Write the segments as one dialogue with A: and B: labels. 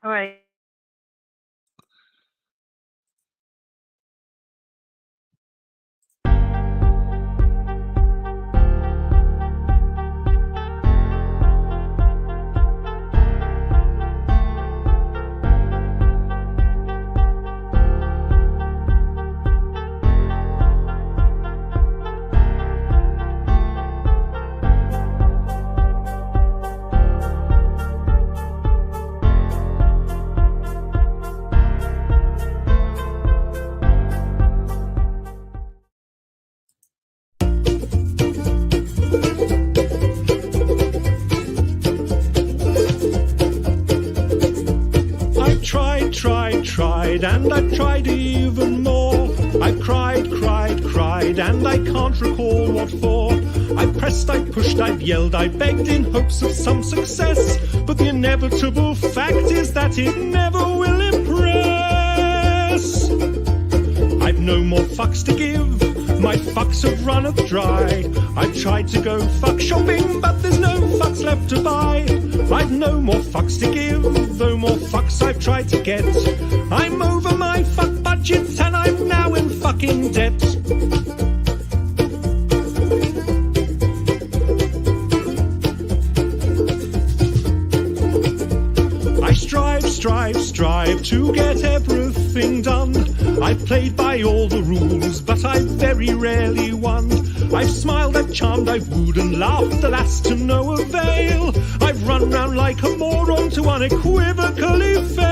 A: All right.
B: Tried, and I've tried even more. I've cried, and I can't recall what for. I pressed, I pushed, I've yelled, I begged in hopes of some success. But the inevitable fact is that it never will impress. I've no more fucks to give, my fucks have runneth dry. I've tried to go fuck shopping, but there's no fucks left to buy. I've no more fucks to give, though more fucks I've tried to get. I'm over my fuck budget and I'm now in fucking debt. I strive to get everything done. I've played by all the rules, but I've very rarely won. I've smiled, I've charmed, I've wooed and laughed, alas, to no avail. I've run round like a moron to unequivocally fail.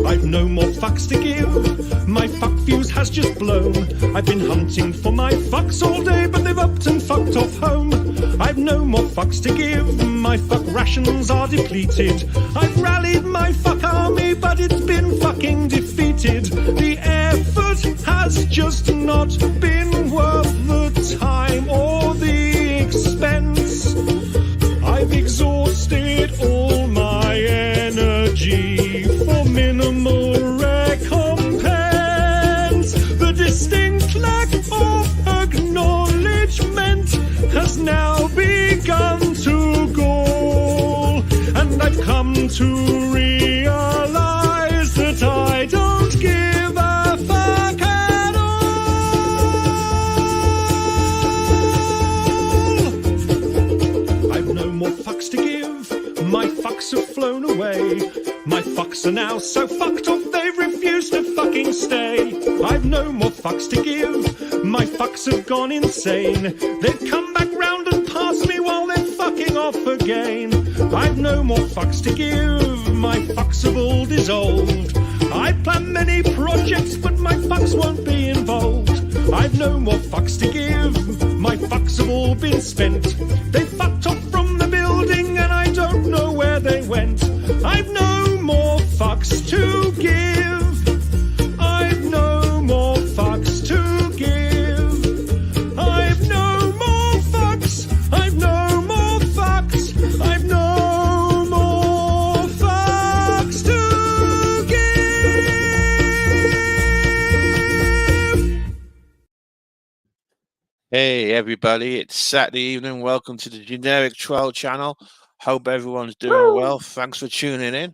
B: I've no more fucks to give, my fuck fuse has just blown. I've been hunting for my fucks all day, but they've upped and fucked off home. I've no more fucks to give, my fuck rations are depleted. I've rallied my fuck army, but it's been fucking defeated. The effort has just not been worth the time or the expense. I've exhausted all my energy for minimal recompense. The distinct lack of acknowledgement has now begun to gall, and I've come to realize that I don't give a fuck at all. I've no more fucks to give, my fucks have flown away. My fucks are now so fucked off they've refused to fucking stay. I've no more fucks to give, my fucks have gone insane. They've come back round and passed me while they're fucking off again. I've no more fucks to give, my fucks have all dissolved. I plan many projects, but my fucks won't be involved. I've no more fucks to give, my fucks have all been spent. They fucked off from the building and I don't know where they went. I've no more fucks to give, I've no more fucks to give. I've no more fucks, I've no more fucks, I've no more fucks to give.
C: Hey everybody, it's Saturday evening. Welcome to the Generic Troll channel. Hope everyone's doing well. Thanks for tuning in.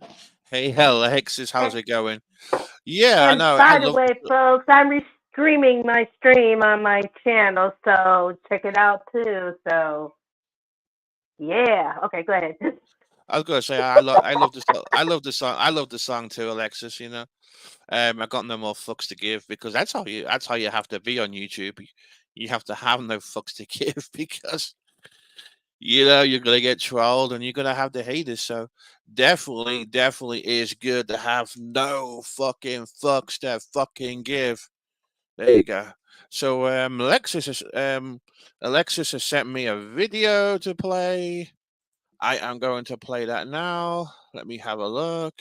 C: Hey Alexis, how's it going? Yeah,
A: And
C: I know.
A: by the way, folks, I'm streaming my stream on my channel, so check it out too. So, yeah. Okay, go ahead.
C: I was gonna say I love the song. I love the song. I love the song too, Alexis. You know, I got no more fucks to give because that's how you have to be on YouTube. You have to have no fucks to give because you know you're gonna get trolled and you're gonna have the haters. So definitely is good to have no fucking fucks to fucking give. There you go. So Alexis has sent me a video to play. I am going to play that now. Let me have a look.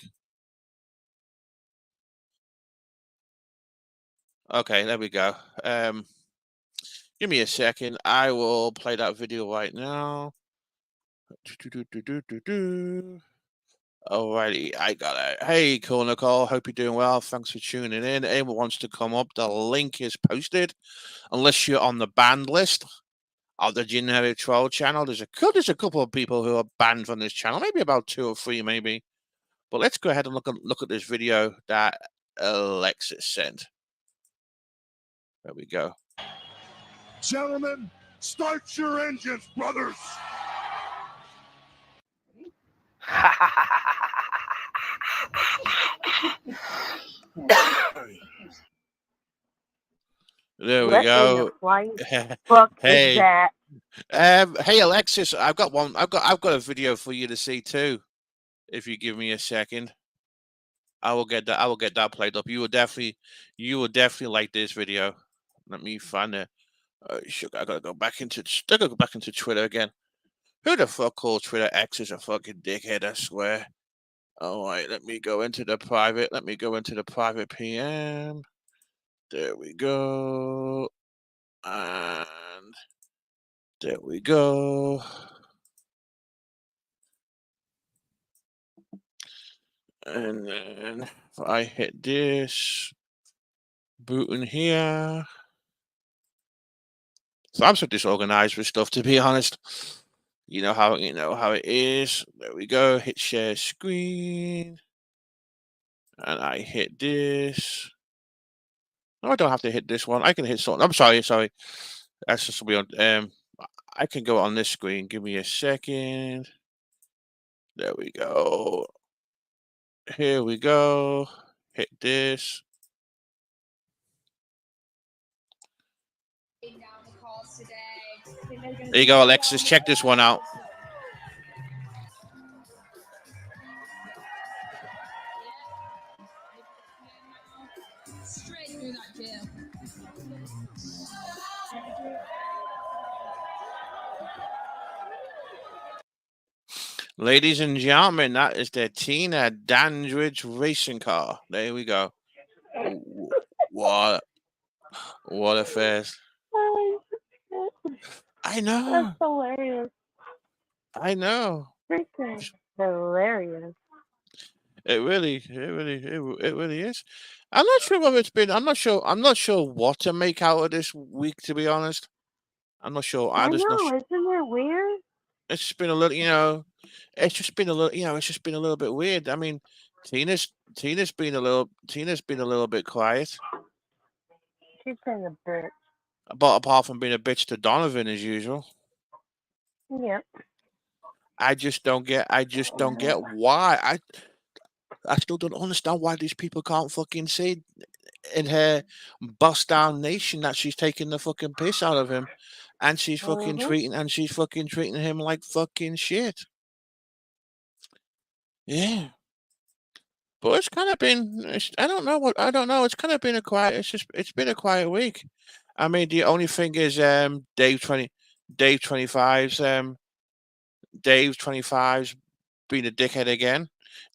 C: Okay, there we go. Give me a second. I will play that video right now. Alrighty, I got it. Hey, cool, Nicole. Hope you're doing well. Thanks for tuning in. Anyone wants to come up, the link is posted. Unless you're on the banned list, the generic troll channel. There's a couple of people who are banned from this channel, maybe about 2 or 3, maybe. But let's go ahead and look at this video that Alexis sent. There we go.
D: Gentlemen, start your engines, brothers.
C: There we
A: What
C: go.
A: in the flying fuck is
C: Hey,
A: that?
C: hey Alexis, I've got a video for you to see too. If you give me a second, I will get that played up. You will definitely like this video. Let me find it. I gotta go back into Twitter again. Who the fuck calls Twitter X is a fucking dickhead? I swear. All right, let me go into the private. PM. There we go. And there we go. And then if I hit this, button here. So I'm so disorganized with stuff, to be honest. You know how it is. There we go. Hit share screen. And I hit this. No, I don't have to hit this one. I can hit something. I'm sorry. That's just weird. I can go on this screen. Give me a second. There we go. Here we go. Hit this. There you go, Alexis. Check this one out. Ladies and gentlemen, that is the Tuna Dandridge racing car. There we go. What a face. I know.
A: That's hilarious.
C: I know.
A: Freaking hilarious.
C: It really is. I'm not sure whether it's been. I'm not sure what to make out of this week. To be honest, I'm not sure.
A: I know. Isn't it weird?
C: It's just been a little. It's just been a little. It's just been a little bit weird. I mean, Tina's been a little bit quiet.
A: She's been a bitch.
C: But apart from being a bitch to Donovan as usual.
A: Yep.
C: I just don't get why. I still don't understand why these people can't fucking see in her bust down nation that she's taking the fucking piss out of him, and she's fucking treating him like fucking shit. Yeah. But it's kind of been. I don't know. It's kind of been a quiet. It's been a quiet week. I mean, the only thing is, Dave 25's being a dickhead again.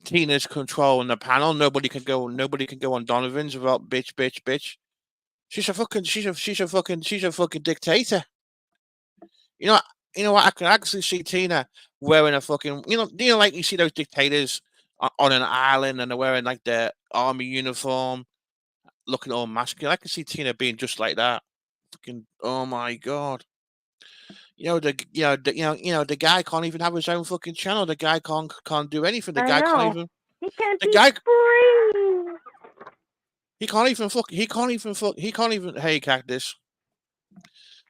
C: Tina's controlling the panel. Nobody can go on Donovan's without bitch. She's a fucking dictator. You know what? I can actually see Tina wearing a fucking like you see those dictators on an island and they're wearing like their army uniform, looking all masculine. I can see Tina being just like that. Fucking oh my god. The guy can't even have his own fucking channel. The guy can't do anything. The guy can't even.
A: He can't be free.
C: He can't even. Hey, Cactus.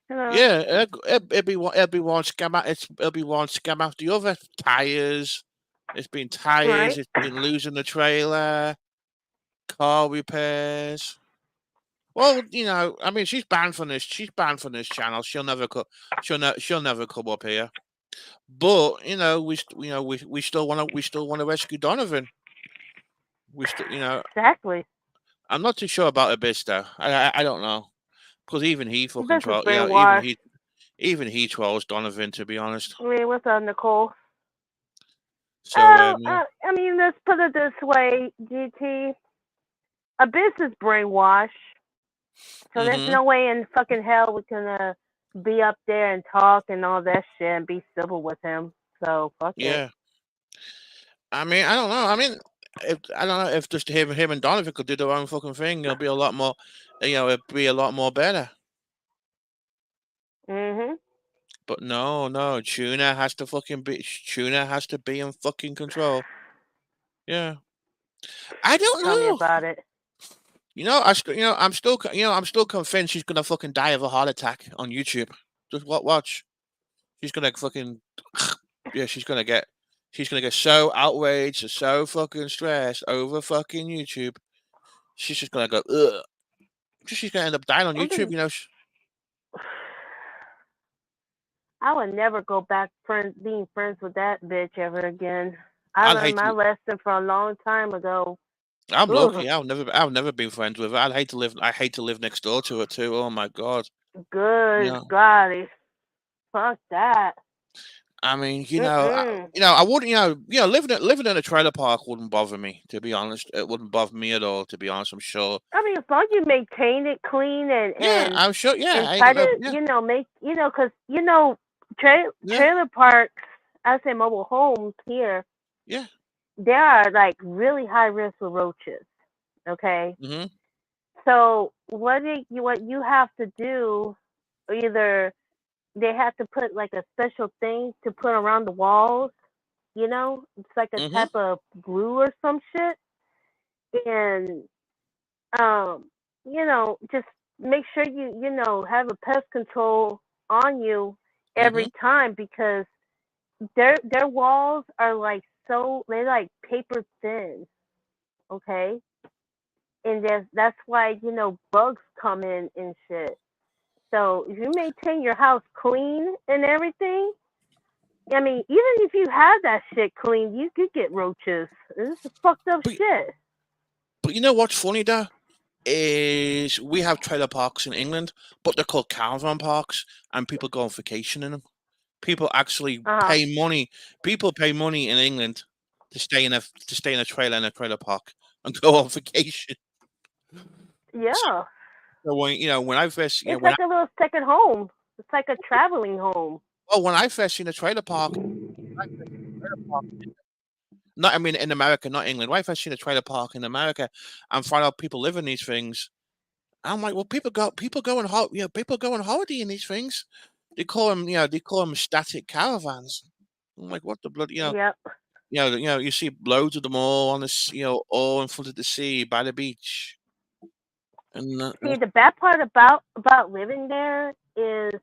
A: Hello.
C: Yeah, it'll be one scam. It'll be one scam after the other. Tires. It's been tires. Right. It's been losing the trailer. Car repairs. Well, I mean, she's banned from this channel. She'll never come up here. But we still want to rescue Donovan. We still,
A: exactly.
C: I'm not too sure about Abyss though. I don't know, because even he fucking trolls. Even he trolls Donovan. To be honest.
A: I mean, what's up, Nicole?
C: So
A: I mean, let's put it this way, GT. Abyss is brainwashed. So there's no way in fucking hell we can be up there and talk and all that shit and be civil with him. So fuck it.
C: Yeah. I mean, I don't know. I mean, I don't know if just him and Donovan could do their own fucking thing. It'll be a lot more. It'd be a lot more better. But no, Tuna has to be in fucking control. Yeah, I don't
A: Tell me
C: know.
A: about it.
C: I'm still convinced she's gonna fucking die of a heart attack on YouTube. Just watch. She's gonna fucking, yeah, she's gonna get so outraged and so fucking stressed over fucking YouTube. She's just gonna go, ugh. She's gonna end up dying on YouTube.
A: I would never go back being friends with that bitch ever again. I
C: I'd
A: learned
C: hate
A: my
C: to.
A: lesson from a long time ago.
C: I'm
A: Ugh,
C: lucky. I've never been friends with her. I hate to live next door to her too. Oh my god. You
A: good
C: know.
A: golly. Fuck that.
C: I mean,
A: Mm-mm.
C: I wouldn't, living in a trailer park wouldn't bother me. To be honest, it wouldn't bother me at all. To be honest, I'm sure.
A: I mean, as long as you maintain it clean
C: Yeah, I'm sure. Yeah,
A: and
C: I ain't
A: try
C: got no.
A: to,
C: Yeah,
A: make, because,
C: yeah,
A: trailer parks, I say mobile homes here,
C: yeah.
A: they are like really high risk with roaches. Okay,
C: Mhm,
A: so what you have to do, either they have to put like a special thing to put around the walls. It's like a
C: mhm,
A: type of glue or some shit, and um, just make sure you have a pest control on you
C: mhm.
A: every time, because their walls are like they're like paper thin, okay? And that's why bugs come in and shit. So if you maintain your house clean and everything, I mean, even if you have that shit clean, you could get roaches. This is fucked up
C: But
A: shit.
C: but you know what's funny though is we have trailer parks in England, but they're called caravan parks, and people go on vacation in them. People actually
A: Uh huh.
C: pay money. People pay money in England to stay in a trailer park and go on vacation.
A: Yeah.
C: So when I first
A: It's like a little second home. It's like a traveling home.
C: when I first seen a trailer park, when I first seen a trailer park, not I mean in America, not England. When I first seen a trailer park in America and find out people live in these things, I'm like, well, people go on holiday in these things. They call them static caravans. I'm like, what the blood,
A: Yep.
C: you see loads of them all on this, all in front of the sea by the beach, and
A: See, the bad part about living there is,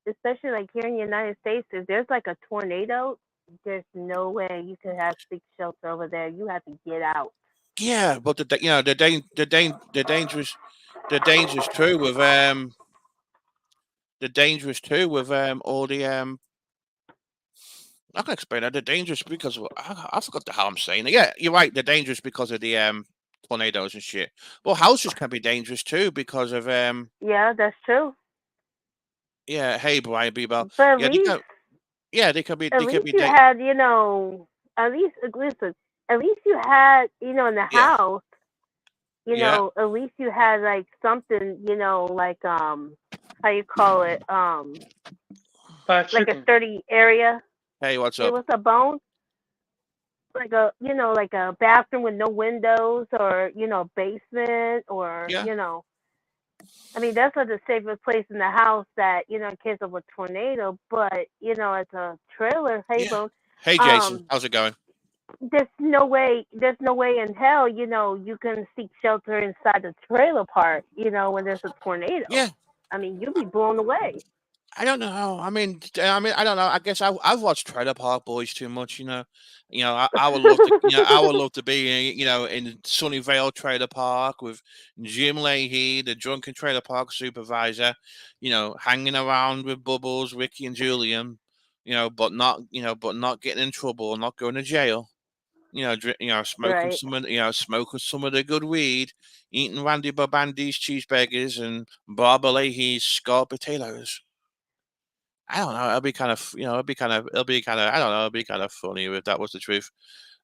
A: especially like here in the United States, if there's like a tornado, there's no way you could have seek shelter over there. You have to get out.
C: yeah, but the dangerous too with the dangerous too with all the I can explain that. They're dangerous because I forgot how I'm saying it. Yeah, you're right. They're dangerous because of the tornadoes and shit. Well, houses can be dangerous too because of
A: Yeah, that's true.
C: yeah. Hey, Brian Bebel.
A: But
C: Yeah, they can be
A: at
C: they can
A: least
C: be
A: you had, at least listen, at least you had, in the
C: yeah,
A: house,
C: yeah.
A: at least you had like something, like how you call it,
E: Fried
A: like a
E: chicken.
A: sturdy area.
C: Hey, what's
A: It
C: up?
A: was a bone, like like a bathroom with no windows, or basement, or
C: Yeah,
A: I mean, that's not the safest place in the house, that in case of a tornado. But it's a trailer, hey
C: yeah.
A: bone.
C: Hey, Jason,
A: Um,
C: how's it going?
A: there's no way in hell, you can seek shelter inside the trailer park, when there's a tornado.
C: Yeah,
A: I mean, you'll be blown away.
C: I don't know. I don't know. I guess I've watched Trailer Park Boys too much. I would love to. I would love to be. In Sunnyvale Trailer Park with Jim Leahy, the drunken trailer park supervisor. Hanging around with Bubbles, Ricky, and Julian. But not getting in trouble, not going to jail. Smoking
A: Right.
C: some of smoking some of the good weed, eating Randy Babandi's cheeseburgers and Barbara Leahy's scalloped potatoes. I don't know. I don't know. It'd be kind of funny if that was the truth.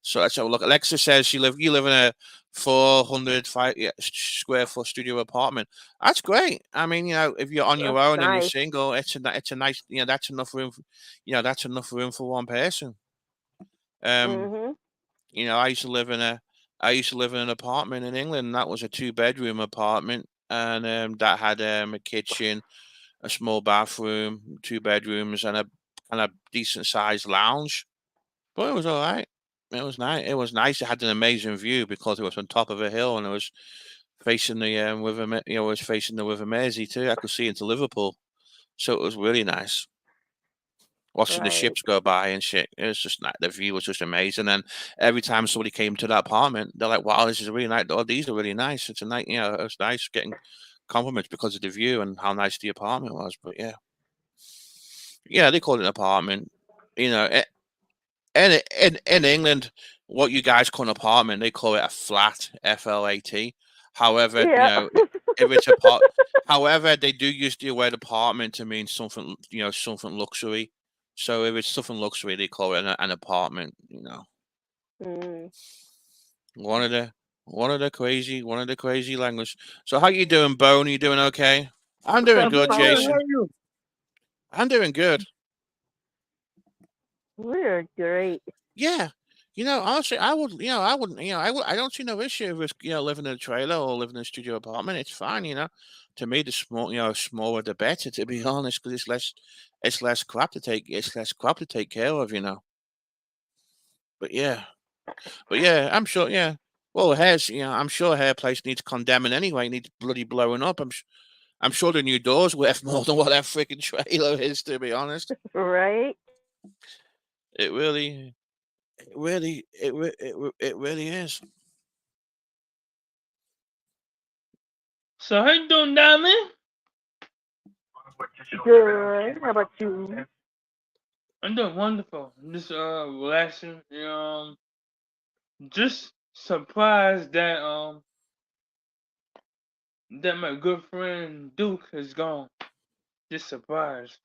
C: So let's have a look. Alexa says you live in a 405 square foot studio apartment. That's great. I mean, if you're on your
A: That's
C: own and you're
A: nice.
C: single, it's a nice, that's enough room. That's enough room for one person. Um,
A: Mhm.
C: I used to live in an apartment in England. And that was a 2-bedroom apartment, and that had a kitchen, a small bathroom, 2 bedrooms, and a kind of decent sized lounge. But it was all right. It was nice. It was nice. It had an amazing view because it was on top of a hill and it was facing the River. It was facing the River Mersey too. I could see into Liverpool, so it was really nice. Watching the
A: Right.
C: ships go by and shit. It was just the view was just amazing. And every time somebody came to that apartment, they're like, "Wow, this is really nice. Oh, these are really nice." It's a nice, it was nice getting compliments because of the view and how nice the apartment was. But yeah, they call it an apartment. You know, in England, what you guys call an apartment, they call it a flat, FLAT. However,
A: Yeah.
C: if it's a part, however, they do use the word apartment to mean something, something luxury. So if it's something luxury, they call it an apartment.
A: Mm.
C: One of the crazy language. So how you doing, Bone? You doing okay? I'm doing
E: I'm
C: good,
E: doing good. How
C: Jason.
E: are you?
C: I'm doing good.
A: We're great.
C: Yeah. Honestly, I would, I wouldn't, I don't see no issue with, living in a trailer or living in a studio apartment. It's fine. To me, the smaller the better, to be honest, because it's less crap to take care of. But yeah, I'm sure, yeah. Well, I'm sure Hair Place needs condemning anyway. Needs bloody blowing up. I'm sure the new door's worth more than what that freaking trailer is, to be honest.
A: Right?
C: It really, it really is.
E: So how you doing, Diamond?
A: Good. How about you?
E: I'm doing wonderful. I'm just relaxing. Just surprised that my good friend Duke is gone. Just surprised.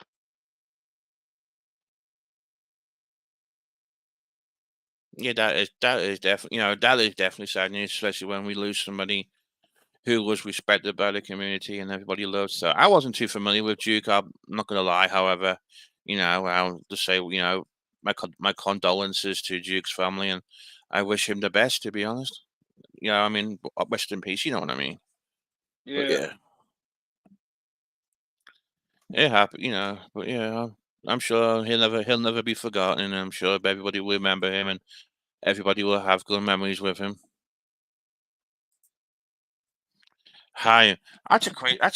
C: Yeah, that is definitely that is definitely sad news, especially when we lose somebody who was respected by the community and everybody loved. So I wasn't too familiar with Duke. I'm not going to lie. However, I'll just say my condolences to Duke's family, and I wish him the best. To be honest, I mean, rest in peace. You know what I mean? But
E: Yeah.
C: yeah, it happened. But yeah, I'm sure he'll never be forgotten, and I'm sure everybody will remember him, and everybody will have good memories with him. Hi, that's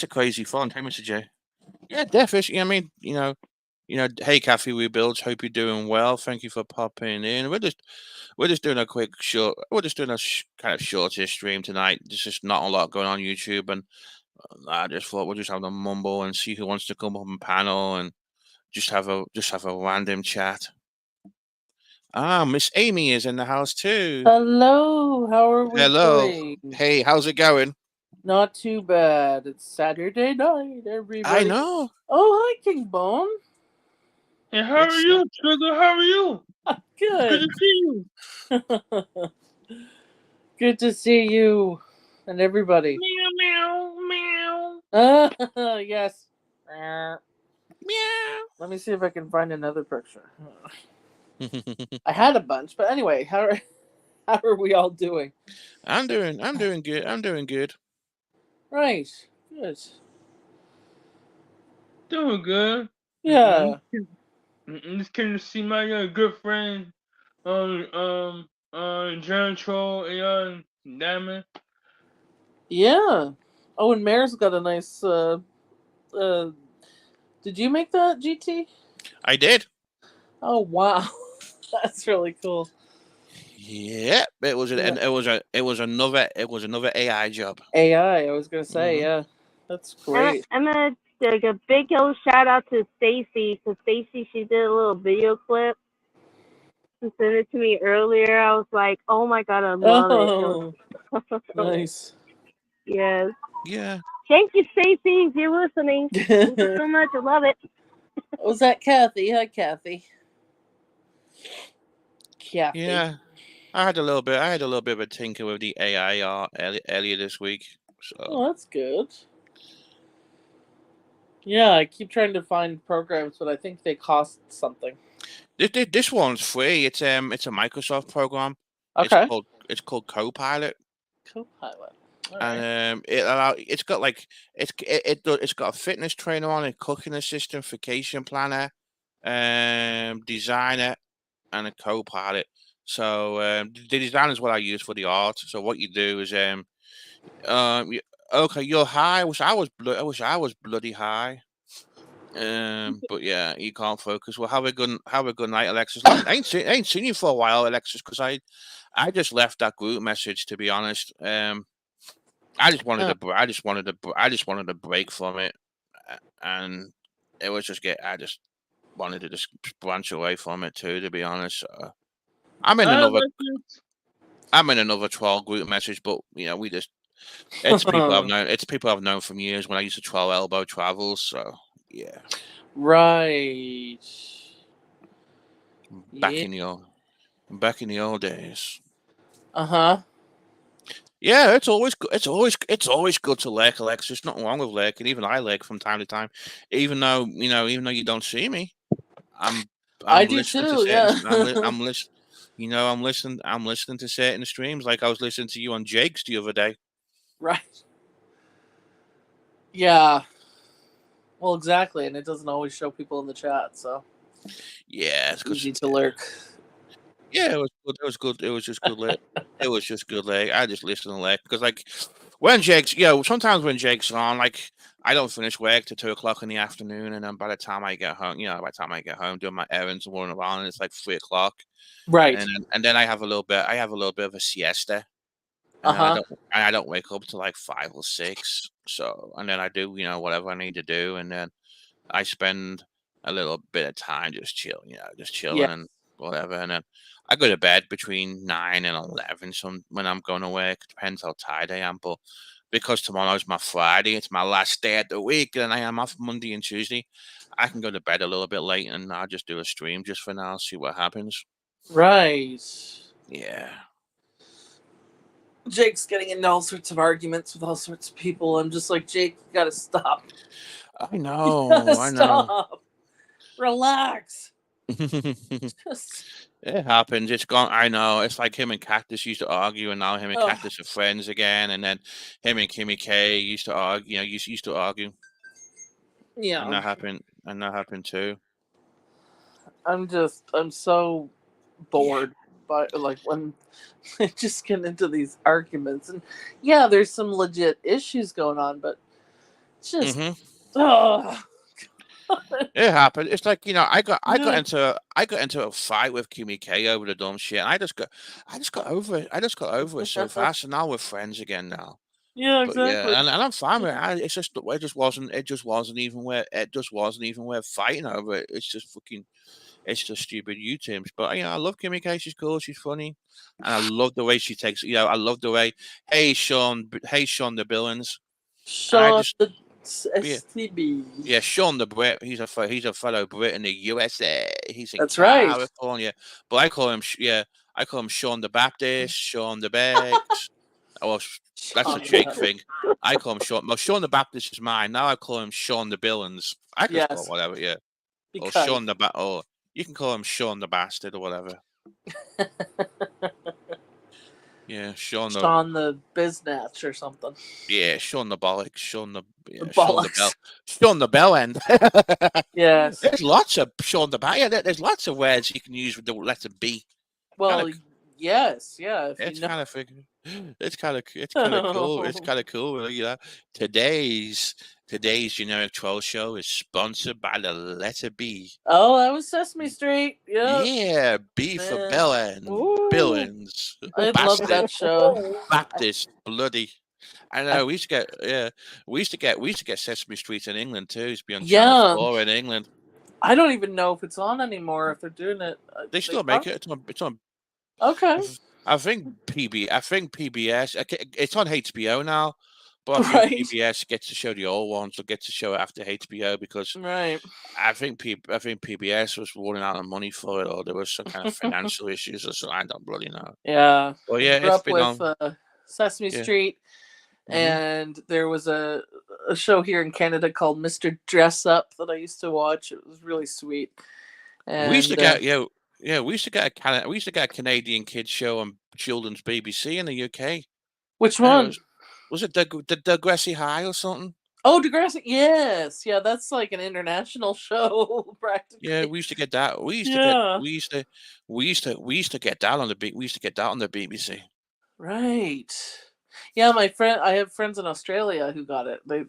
C: a crazy fun. Hey, Mr. J. Yeah, definitely. I mean, hey, Kathy Rebuilds. Hope you're doing well. Thank you for popping in. We're just doing a quick short. We're just doing a kind of shortish stream tonight. There's just not a lot going on YouTube, and I just thought we'll just have a mumble and see who wants to come up and panel and just have a random chat. Ah, Miss Amy is in the house too.
F: Hello, how are we
C: Hello.
F: doing?
C: Hey, how's it going?
F: Not too bad. It's Saturday night, everybody.
C: I know.
F: Oh, hi, King Bone.
E: Hey, how are you, Trigger? How are you? Good
F: Good.
E: to see you.
F: Good to see you and everybody.
E: Meow, meow, meow.
F: Yes.
C: Meow.
F: Let me see if I can find another picture. I had a bunch, but anyway, how are we all doing?
C: I'm doing good. I'm doing good.
F: Right. Good.
E: Doing good.
F: Yeah.
E: I'm just came to see my good friend, John Troll and Diamond.
F: Yeah. Oh, and Mare's got a nice. Did you make that, GT?
C: I did.
F: Oh wow, that's really cool.
C: Yep, it was another AI job.
F: AI, I was gonna say, yeah, that's great.
A: I'm gonna take a big old shout out to Stacy, because Stacy, she did a little video clip and sent it to me earlier. I was like, oh my god, I love it.
F: Nice.
A: Yes.
C: Yeah.
A: Thank you, Stacy, if you're listening. Thank you so much. I love it.
F: Was that Kathy? Hi, Kathy. Kathy.
C: Yeah. I had a little bit of a tinker with the AI art earlier this week. So.
F: Oh, that's good. Yeah, I keep trying to find programs, but I think they cost something.
C: This one's free. It's a Microsoft program.
F: Okay.
C: It's called Copilot.
F: Copilot.
C: And it's got like it's got a fitness trainer on it, cooking assistant, vacation planner, designer, and a co-pilot. So the design is what I use for the art. So what you do is okay, you're high. I wish I was bloody high. But yeah, you can't focus. Well, have a good night, Alexis. I ain't seen you for a while, Alexis, because I just left that group message, to be honest. I just wanted to break from it, and it was just I just wanted to just branch away from it too, to be honest. I'm in another 12 group message, but we just it's people I've known from years when I used to 12 elbow travels. So yeah,
F: Right.
C: back in the old days. Yeah, it's always good to lurk, Alex. There's nothing wrong with lurking. Even I lurk from time to time, even though you don't see me.
F: I do
C: listening
F: too.
C: to
F: Yeah.
C: I'm listening. I'm listening to certain streams. Like I was listening to you on Jake's the other day.
F: Right. Yeah. Well, exactly, and it doesn't always show people in the chat, so
C: yeah,
F: it's easy to lurk.
C: Yeah, it was good. It was good. It was just good leg. It was just good leg. I just listen to leg because, like, when Jake's, sometimes when Jake's on, like, I don't finish work till 2:00 in the afternoon, and then by the time I get home, doing my errands and running around, it's like 3:00.
F: Right.
C: And then I have a little bit. I have a little bit of a siesta, and I don't wake up till like 5 or 6. So, and then I do, whatever I need to do, and then I spend a little bit of time just chilling, and whatever, and then I go to bed between 9 and 11. When I'm going to work, depends how tired I am. But because tomorrow's my Friday, it's my last day of the week, and I am off Monday and Tuesday, I can go to bed a little bit late, and I'll just do a stream just for now, see what happens.
F: Right.
C: Yeah.
F: Jake's getting into all sorts of arguments with all sorts of people. I'm just like, Jake, you gotta stop.
C: I know.
F: Stop. Relax.
C: It happens. It's gone. I know. It's like him and Cactus used to argue, and now him and Cactus are friends again. And then him and Kimmy K used to argue. Used to argue.
F: Yeah.
C: And that happened too.
F: I'm so bored by like when they just get into these arguments, and there's some legit issues going on, but just
C: it happened. It's like I got into a fight with Kimmy K over the dumb shit, and I just got over it. I just got over it so fast, and now we're friends again now.
F: Yeah,
C: But
F: exactly.
C: yeah, and I'm fine with it. It just wasn't even worth fighting over it. It's just stupid YouTubes. But I love Kimmy K. She's cool. She's funny, and I love the way she takes. I love the way. Hey Sean the Billings.
F: Sean the STB.
C: Yeah, Sean the Brit. He's a fellow Brit in the USA. He's in
F: That's right.
C: California. But I call him Sean the Baptist, Sean the Beggs. Oh, that's a Jake thing. I call him Sean. Well, Sean the Baptist is mine. Now I call him Sean the Billings. I can call whatever. Yeah. Because... Or Sean the or you can call him Sean the Bastard or whatever. Yeah, Sean
F: the Biznatch or something.
C: Yeah, Sean the Bollocks, Sean the Bell End.
F: Yes.
C: There's lots of Sean the Bell. Yeah, there's lots of words you can use with the letter B.
F: Well, yes, yeah.
C: It's kind of cool. It's kind of cool. Today's generic troll show is sponsored by the letter B.
F: Oh, that was Sesame Street. Yep.
C: Yeah, B for Billings.
F: I love that show.
C: Baptist, bloody. I know. We used to get Sesame Street in England too. It used to be on Channel 4 in England.
F: I don't even know if it's on anymore. If they're doing it,
C: they still make it. It's on.
F: Okay.
C: I think PBS. It's on HBO now, but I think PBS gets to show the old ones or gets to show it after HBO because I think PBS was running out of money for it, or there was some kind of financial issues or something. I don't really know.
F: Yeah.
C: Well, yeah,
F: it's been on Sesame Street, and there was a show here in Canada called Mr. Dress Up that I used to watch. It was really sweet. And,
C: we used to get we used to get a Canadian kids show on children's BBC in the UK.
F: Which one?
C: Was it the Degrassi High or something?
F: Oh, Degrassi. Yes, yeah, that's like an international show practically.
C: Yeah, we used to get that. We used
F: Yeah.
C: to get that on the We used to get that on the BBC.
F: Right. Yeah, I have friends in Australia who got it. They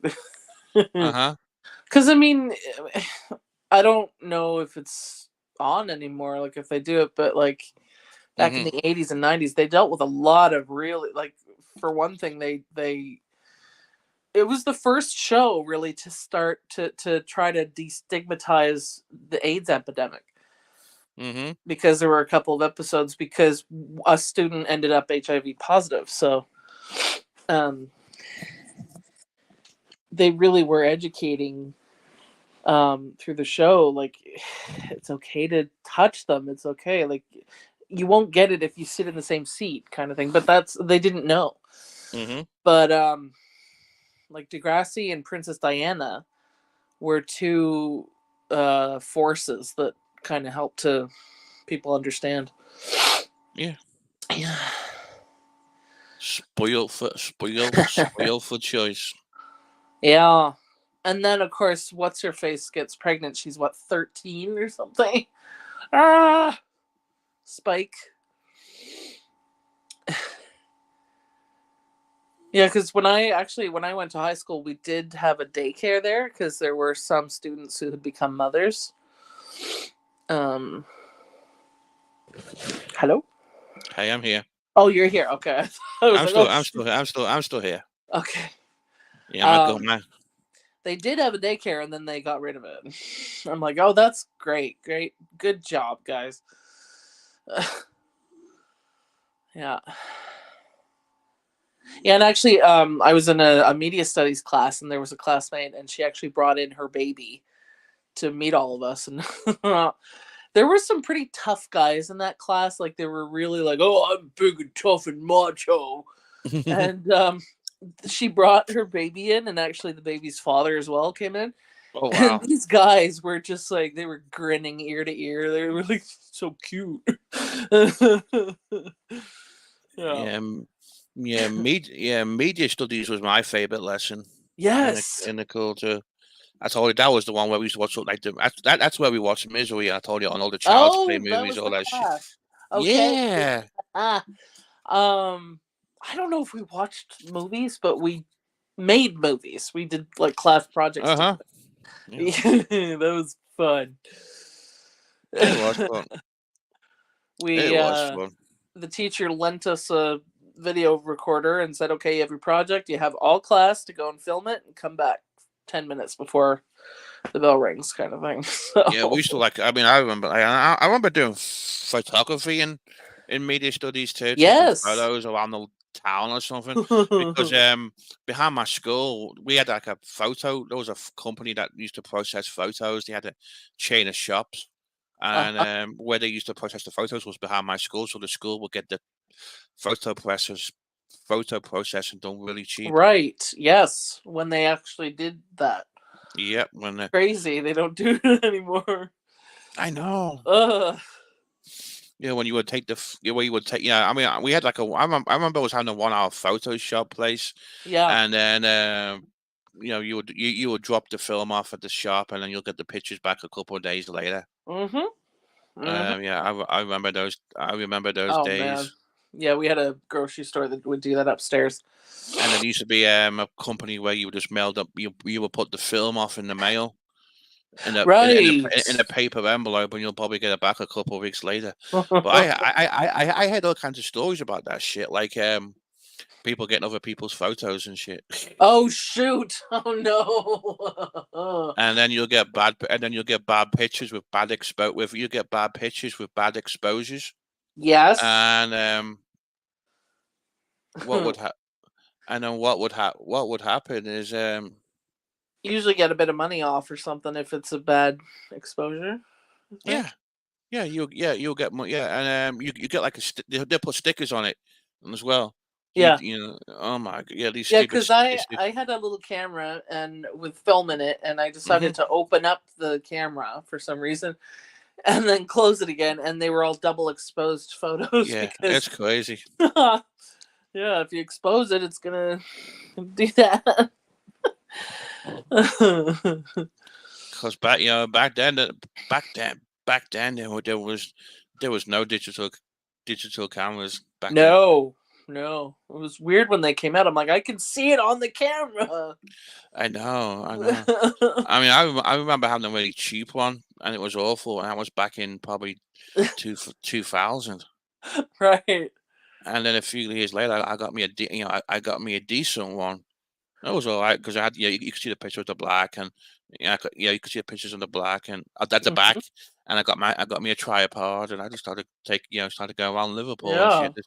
C: Uh-huh.
F: Because, I mean, I don't know if it's on anymore, like, if they do it, but, like, back in
C: Mm-hmm.
F: the 80s and 90s, they dealt with a lot of really, like, for one thing, it was the first show, really, to start to try to destigmatize the AIDS epidemic.
C: Mm-hmm.
F: Because there were a couple of episodes because a student ended up HIV positive. So they really were educating through the show, like, it's okay to touch them. It's okay. Like, you won't get it if you sit in the same seat kind of thing. But they didn't know.
C: Mm-hmm.
F: But like Degrassi and Princess Diana were two forces that kind of helped to people understand.
C: Yeah.
F: Yeah.
C: Spoiled for choice.
F: Yeah. And then, of course, what's her face gets pregnant. She's what, 13 or something? Ah, Spike. Yeah, because when I went to high school, we did have a daycare there because there were some students who had become mothers. Hello?
C: Hey, I'm here.
F: Oh, you're here. Okay.
C: I'm still here.
F: Okay.
C: Yeah,
F: They did have a daycare and then they got rid of it. I'm like, oh, that's great. Good job, guys. Yeah. Yeah, and actually, I was in a media studies class, and there was a classmate, and she actually brought in her baby to meet all of us, and there were some pretty tough guys in that class. Like, they were really like, "Oh, I'm big and tough and macho," and she brought her baby in, and actually, the baby's father as well came in.
C: Oh wow!
F: And these guys were just like, they were grinning ear to ear. They were like, so cute.
C: Yeah, media studies was my favorite lesson.
F: Yes.
C: In the culture. I told you that was the one where we used to watch like that's where we watched Misery. I told you on all the Child's Play movies, all that shit.
F: Okay.
C: Yeah.
F: I don't know if we watched movies, but we made movies. We did like class projects.
C: Uh-huh.
F: Yeah. That was fun.
C: It was fun. It was fun.
F: The teacher lent us a video recorder and said, okay, every project, you have all class to go and film it and come back 10 minutes before the bell rings, kind of thing. So.
C: Yeah, we used to I remember doing photography in media studies too.
F: Yes.
C: Taking photos around the town or something. Because behind my school, we had like a photo. There was a company that used to process photos. They had a chain of shops. And where they used to process the photos was behind my school. So the school would get the photo processing done really cheap.
F: Right. Yes. When they actually did that.
C: Yep. When
F: crazy, they don't do it anymore.
C: I know.
F: Yeah,
C: when you would take I mean, we had like I remember I was having a 1 hour Photoshop place.
F: Yeah.
C: And then you would drop the film off at the shop, and then you'll get the pictures back a couple of days later. Yeah, I remember those. Days.
F: Man. Yeah, we had a grocery store that would do that upstairs.
C: And there used to be a company where you would just mailed up. You would put the film off in the mail, in a paper envelope, and you'll probably get it back a couple of weeks later. But I had all kinds of stories about that shit, like people getting other people's photos and shit.
F: Oh shoot! Oh no!
C: And then you'll get bad pictures with bad exposures.
F: Yes.
C: And what would happen is
F: you usually get a bit of money off or something if it's a bad exposure.
C: Yeah, you'll get money. Yeah, and you get like they'll put stickers on it as well.
F: Yeah.
C: Oh my god. Yeah, these.
F: Yeah, because I had a little camera and with film in it, and I decided to open up the camera for some reason, and then close it again, and they were all double exposed photos.
C: Yeah, that's crazy.
F: Yeah, if you expose it, it's gonna do that.
C: Because back then, there was no digital cameras back then.
F: No, no. It was weird when they came out. I'm like, I can see it on the camera.
C: I know. I mean, I remember having a really cheap one, and it was awful. And that was back in probably 2000.
F: Right.
C: And then a few years later, I got me I got me a decent one. It was all right because I had, you could see the picture of the black, and you could see the pictures of the black, and at the back, and I got me a tripod, and I just started going around Liverpool and
F: Yeah.
C: shit,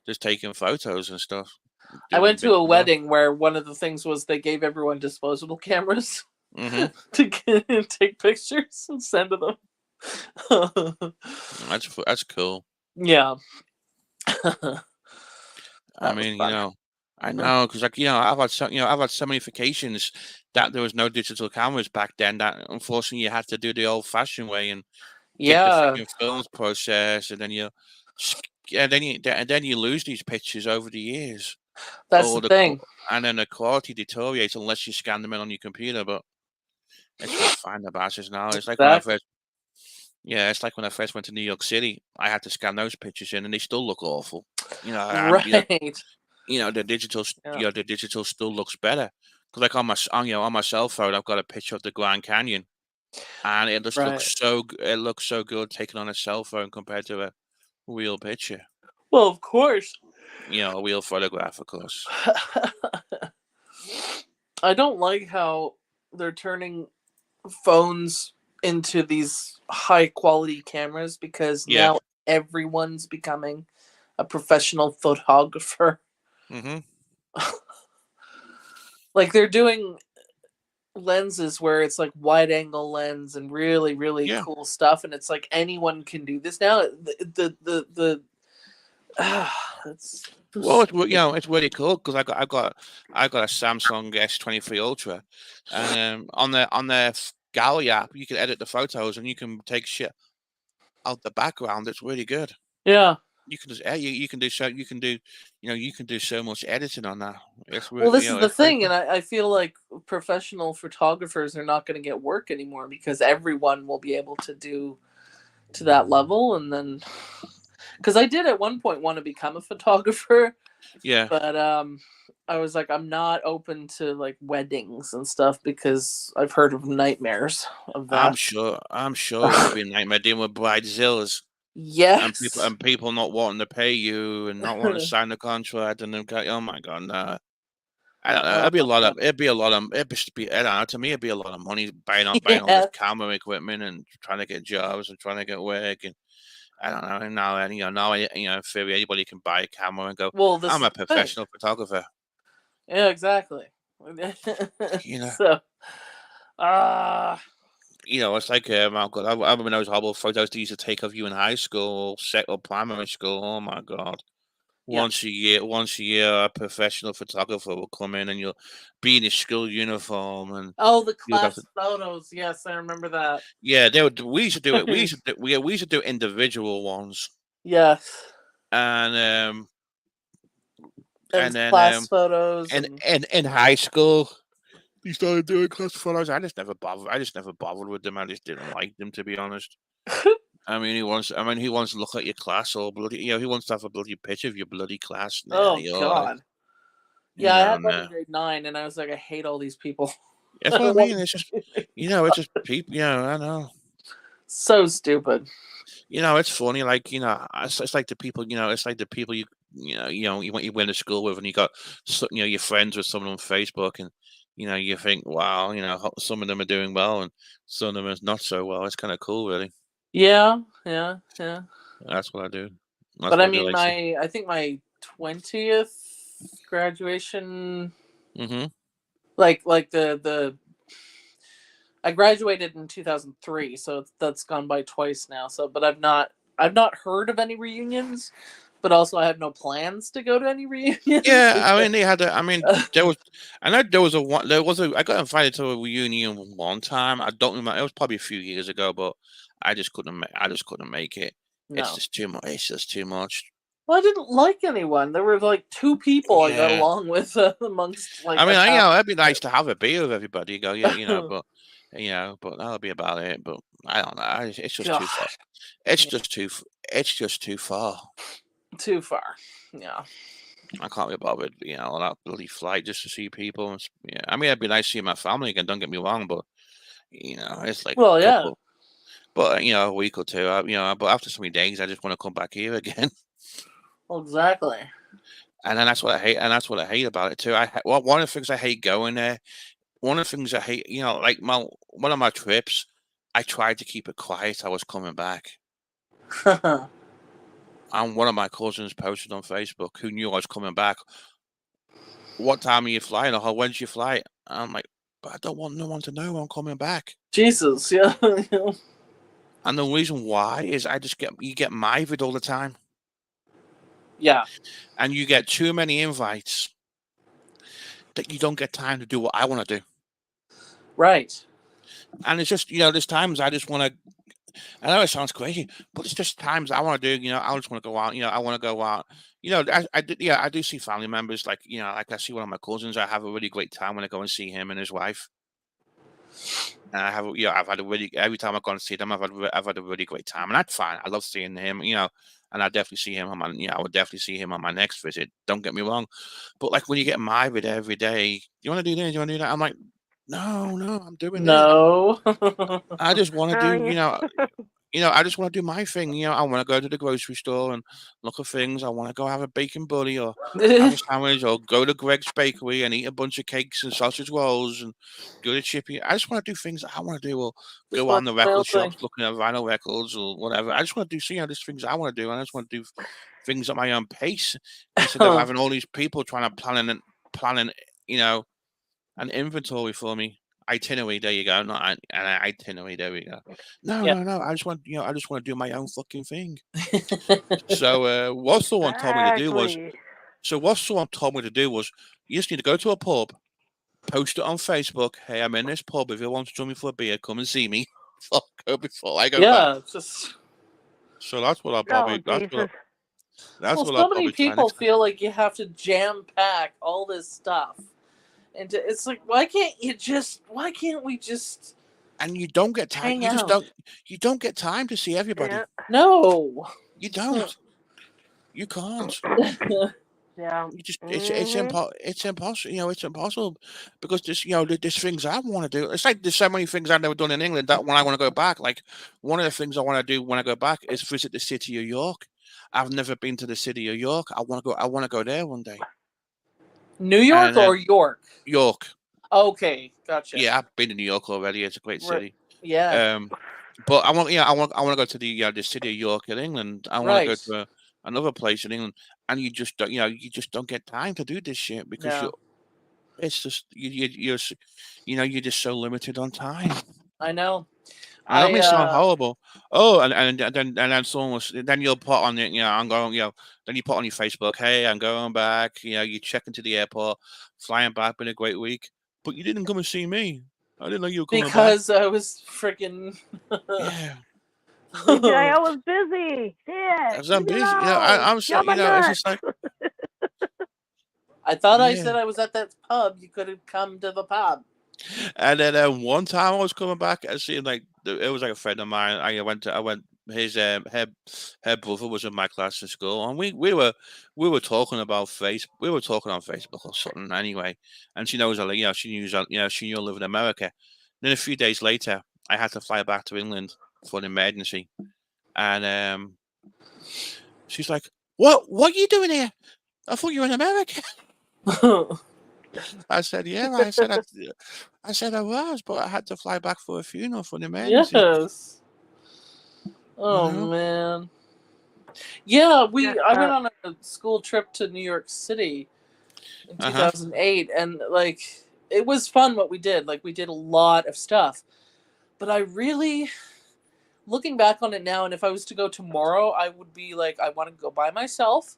C: just taking photos and stuff.
F: I went
C: Doing
F: to a
C: bits.
F: wedding where one of the things was they gave everyone disposable cameras
C: Mhm.
F: to take pictures and send to them.
C: That's cool.
F: Yeah.
C: I
F: That was
C: mean,
F: fun.
C: I know because I've had so many vacations that there was no digital cameras back then. That unfortunately you had to do the old-fashioned way and get the
F: Yeah,
C: freaking films processed, and then you lose these pictures over the years,
F: that's
C: or
F: the thing.
C: and then the quality deteriorates unless you scan them in on your computer. But it's just fine about it now. It's like when I
F: Exactly.
C: first, it's like when I first went to New York City. I had to scan those pictures in, and they still look awful.
F: Right.
C: The digital,
F: Yeah.
C: the digital still looks better. Because like on my cell phone, I've got a picture of the Grand Canyon, and it just
F: Right.
C: it looks so good taken on a cell phone compared to a real picture.
F: Well, of course.
C: A real photograph, of course.
F: I don't like how they're turning phones into these high quality cameras because
C: Yeah.
F: now everyone's becoming a professional photographer.
C: Mm-hmm.
F: Like they're doing lenses where it's like wide angle lens and really really
C: Yeah.
F: cool stuff, and it's like anyone can do this now. The it's
C: Well, it's really cool because I got a Samsung S23 Ultra, and on the gallery app you can edit the photos and you can take shit out the background. It's really good.
F: yeah.
C: You can just you can do so much editing on that. It's
F: Well,
C: really
F: this is the
C: it's very
F: thing,
C: cool.
F: and I feel like professional photographers are not going to get work anymore because everyone will be able to do to that level, and then because I did at one point want to become a photographer,
C: Yeah.
F: but I was like, I'm not open to like weddings and stuff because I've heard of nightmares of
C: I'm
F: that.
C: sure it would be a nightmare dealing with bridezillas
F: Yes.
C: and people not wanting to pay you and not wanting to sign the contract and then go, oh my god, no. I don't know. I don't know. To me, it'd be a lot of money buying all this
F: Yeah.
C: camera equipment and trying to get jobs and trying to get work. And I don't know. Now anybody can buy a camera and go,
F: Well, this
C: I'm
F: is
C: a
F: the thing.
C: professional photographer.
F: Yeah, exactly.
C: You know,
F: So, ah,
C: it's like I remember those horrible photos they used to take of you in high school, or primary school. Oh my god.
F: yeah.
C: Once a year, a professional photographer will come in and you'll be in a school uniform and
F: Oh, the
C: you'd have to.
F: class photos. Yes, I remember that.
C: Yeah, we used to do it. We used to do individual ones,
F: Yes.
C: and
F: And
C: then
F: class photos. And
C: in high school, we started doing class photos. I just never bothered. I just never bothered with them. I just didn't like them, to be honest. I mean, he wants to look at your class all bloody. He wants to have a bloody picture of your bloody class. Nah,
F: oh God. Yeah, I had one in
C: no.
F: grade 9, and I was like, I hate all these people.
C: That's what I mean. It's just, it's just people. I know.
F: So stupid.
C: It's funny. Like, it's like the people. It's like the people you went to school with, and you got, you're friends with someone on Facebook, and you think, wow, some of them are doing well, and some of them are not so well. It's kind of cool, really.
F: Yeah, yeah, yeah.
C: That's what I do. That's
F: But
C: what
F: I
C: I do.
F: mean,
C: Like,
F: I think my 20th graduation,
C: mm-hmm.
F: like the I graduated in 2003, so that's gone by twice now. So, but I've not heard of any reunions, but also I have no plans to go to any reunions.
C: Yeah, I mean, they had. I mean, there was. I know there was a one. There was a. I got invited to a reunion one time. I don't remember. It was probably a few years ago, but I just couldn't. I just couldn't make it. It's
F: No.
C: just too much. It's just too much.
F: Well, I didn't like anyone. There were like 2 people I got
C: Yeah.
F: along with amongst like.
C: I mean,
F: a
C: it'd be nice to have a beer with everybody. Go, but that'll be about it. But I don't know. It's just too far.
F: Gosh,
C: It's just too. It's just too far.
F: too far. Yeah.
C: I can't be bothered, on that bloody flight just to see people. Yeah, I mean, it'd be nice seeing my family again. Don't get me wrong, but it's like
F: Well,
C: a
F: yeah.
C: couple. But a week or two, but after so many days, I just want to come back here again.
F: Well, exactly.
C: And then that's what I hate, and that's what I hate about it too. One of the things I hate going there. One of the things I hate, like one of my trips, I tried to keep it quiet. I was coming back, and one of my cousins posted on Facebook, who knew I was coming back. What time are you flying? Or when's your flight? And I'm like, but I don't want no one to know I'm coming back.
F: Jesus, yeah.
C: And the reason why is you get mired all the time.
F: Yeah.
C: And you get too many invites that you don't get time to do what I want to do.
F: Right.
C: And it's just, there's times I just want to, I know it sounds crazy, but it's just times I want to do, I just want to go out, I want to go out. I do see family members, like I see one of my cousins. I have a really great time when I go and see him and his wife. And I have, I've had every time I've gone to see them, I've had a really great time, and that's fine. I love seeing him, and I definitely see him on my, I would definitely see him on my next visit. Don't get me wrong, but like when you get mired every day, you want to do this, you want to do that. I'm like, no, I'm doing
F: no.
C: I just want to do, I just want to do my thing. I want to go to the grocery store and look at things. I want to go have a bacon buddy or have a sandwich or go to Greg's Bakery and eat a bunch of cakes and sausage rolls and go to Chippy. I just want to do things that I want to do, or go on the record shops looking at vinyl records or whatever. I just want to do, there's things I want to do, and I just want to do things at my own pace instead of having all these people trying to planning, an inventory for me. Itinerary, there you go. Not an itinerary, there we go. No. I just want, to do my own fucking thing. So what someone told me to do was, you just need to go to a pub, post it on Facebook. Hey, I'm in this pub. If you want to join me for a beer, come and see me. Before I go back. So that's what I'll probably. That's what
F: so many people feel like you have to jam pack all this stuff. And it's like, why can't we just?
C: And you don't get time. You don't get time to see everybody.
A: Yeah.
F: No,
C: you don't. You can't.
A: Yeah.
C: You just it's impossible. It's impossible because there's things I want to do. It's like there's so many things I've never done in England that when I want to go back, like one of the things I want to do when I go back is visit the city of York. I've never been to the city of York. I want to go there one day.
F: New York or York?
C: York.
F: Okay, gotcha.
C: Yeah, I've been to New York already. It's a great city.
F: Yeah.
C: But I want to go to the city of York in England. I want to go to another place in England, and you just don't get time to do this shit because it's just you're just so limited on time.
F: I know.
C: I may sound horrible. Oh, and then someone was. Then you'll put on it. I'm going. Then you put on your Facebook. Hey, I'm going back. You check into the airport, flying back. Been a great week, but you didn't come and see me. I didn't know you were coming
F: because
C: back.
F: I was freaking.
C: Yeah.
A: I was busy. Yeah.
C: I'm busy. I'm so. It's just like.
F: I thought I said I was at that pub. You could have come to the pub.
C: And then one time I was coming back, I see it was like a friend of mine. I went. His her brother was in my class in school, and we were talking about we were talking on Facebook or something anyway. And she knows she knew I live in America. Then a few days later, I had to fly back to England for an emergency, and she's like, "What are you doing here? I thought you were in America." I said, "Yeah." I said I was, but I had to fly back for a funeral for an emergency.
F: Yes. Oh man. Yeah, I went on a school trip to New York City in 2008, and like it was fun what we did. Like we did a lot of stuff, but I really, looking back on it now, and if I was to go tomorrow, I would be like, I want to go by myself.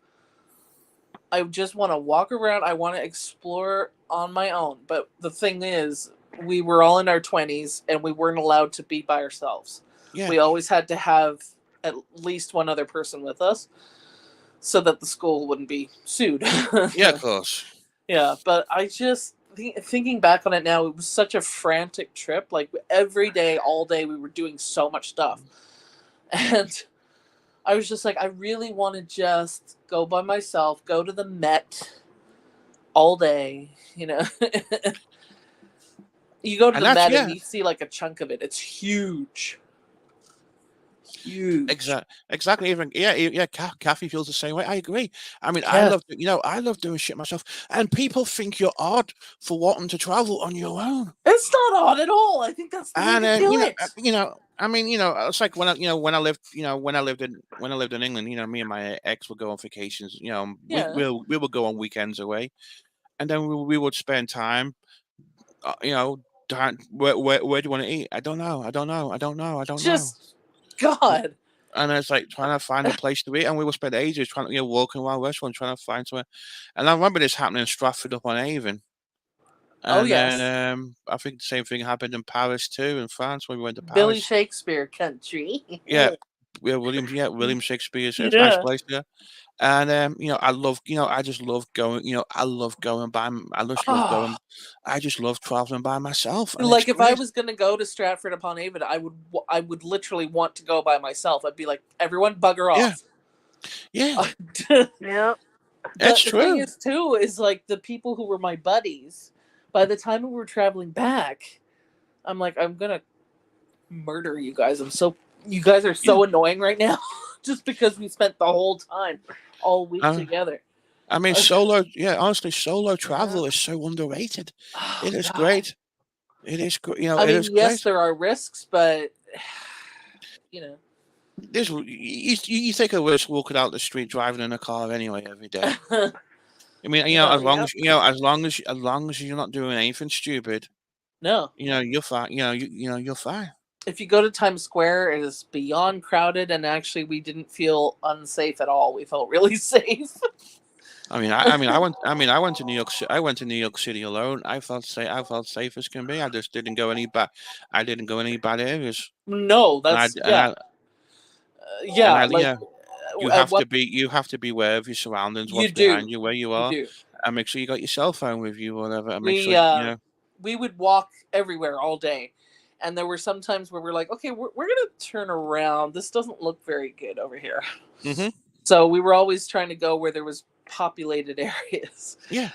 F: I just want to walk around. I want to explore on my own. But the thing is, we were all in our 20s, and we weren't allowed to be by ourselves. Yeah. We always had to have at least one other person with us. so that the school wouldn't be sued.
C: Yeah, of course.
F: Yeah, but I just thinking back on it now, it was such a frantic trip. Like every day, all day, we were doing so much stuff, and I was just like, I really want to just go by myself, go to the Met all day. You know, you go to
C: And
F: the
C: that's
F: Met
C: yeah.
F: and you see like a chunk of it. It's huge. Huge.
C: Exactly. Even Kathy feels the same way. I agree. I mean,
F: Yeah.
C: I love doing shit myself, and people think you're odd for wanting to travel on your own.
F: It's not odd at all. I think that's the way to do it.
C: I mean, it's like when when I lived in England, me and my ex would go on vacations.
F: Yeah.
C: we would go on weekends away, and then we would spend time. Where do you want to eat? I don't know.
F: Just God.
C: And it's like trying to find a place to eat, and we would spend ages trying to, walking around restaurants trying to find somewhere. And I remember this happening in Stratford upon Avon.
F: Oh,
C: And
F: yes.
C: then I think the same thing happened in Paris too, in France when we went to Paris.
F: Billy Shakespeare country.
C: Yeah, William Shakespeare's it's a
F: Yeah.
C: nice place there. And I just love going. I love going by. I just love traveling by myself. And
F: Like
C: it's
F: if I
C: great.
F: was gonna go to Stratford upon Avon, I would literally want to go by myself. I'd be like, everyone, bugger
C: Yeah.
F: off.
C: Yeah,
A: Yep.
C: that's
F: The thing
C: true.
F: is, too, is like the people who were my buddies. By the time we were traveling back, I'm like, I'm gonna murder you guys. You guys are so annoying right now, just because we spent the whole time all week together.
C: I mean, honestly, solo travel is so underrated.
F: Oh,
C: It is
F: God.
C: great. It is great.
F: I
C: It
F: mean,
C: is
F: yes,
C: great.
F: there are risks, but
C: You take a risk walking out the street driving in a car anyway every day. I mean, as long as you're not doing anything stupid,
F: no.
C: you're fine. You're fine.
F: If you go to Times Square, it is beyond crowded, and actually, we didn't feel unsafe at all. We felt really safe.
C: I went to New York. I went to New York City alone. I felt safe. I felt safe as can be. I just didn't go any bad. I didn't go any bad areas.
F: No, that's
C: You have to be aware of your surroundings, what's behind you, where you are,
F: do.
C: and make sure you got your cell phone with you, or whatever. And make sure
F: we would walk everywhere all day, and there were some times where we're like, okay, we're gonna turn around. This doesn't look very good over here.
C: Mm-hmm.
F: So we were always trying to go where there was populated areas.
C: Yeah.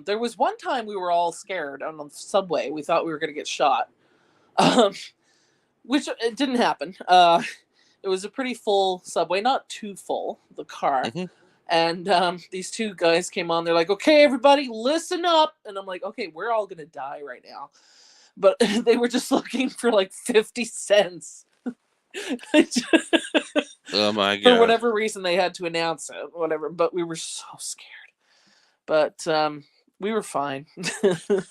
F: There was one time we were all scared on the subway. We thought we were gonna get shot, which it didn't happen. It was a pretty full subway, not too full, the car.
C: Mm-hmm.
F: And these two guys came on. They're like, okay, everybody, listen up. And I'm like, okay, we're all going to die right now. But they were just looking for like 50 cents.
C: Oh, my God.
F: For whatever reason, they had to announce it, whatever. But we were so scared. But we were fine.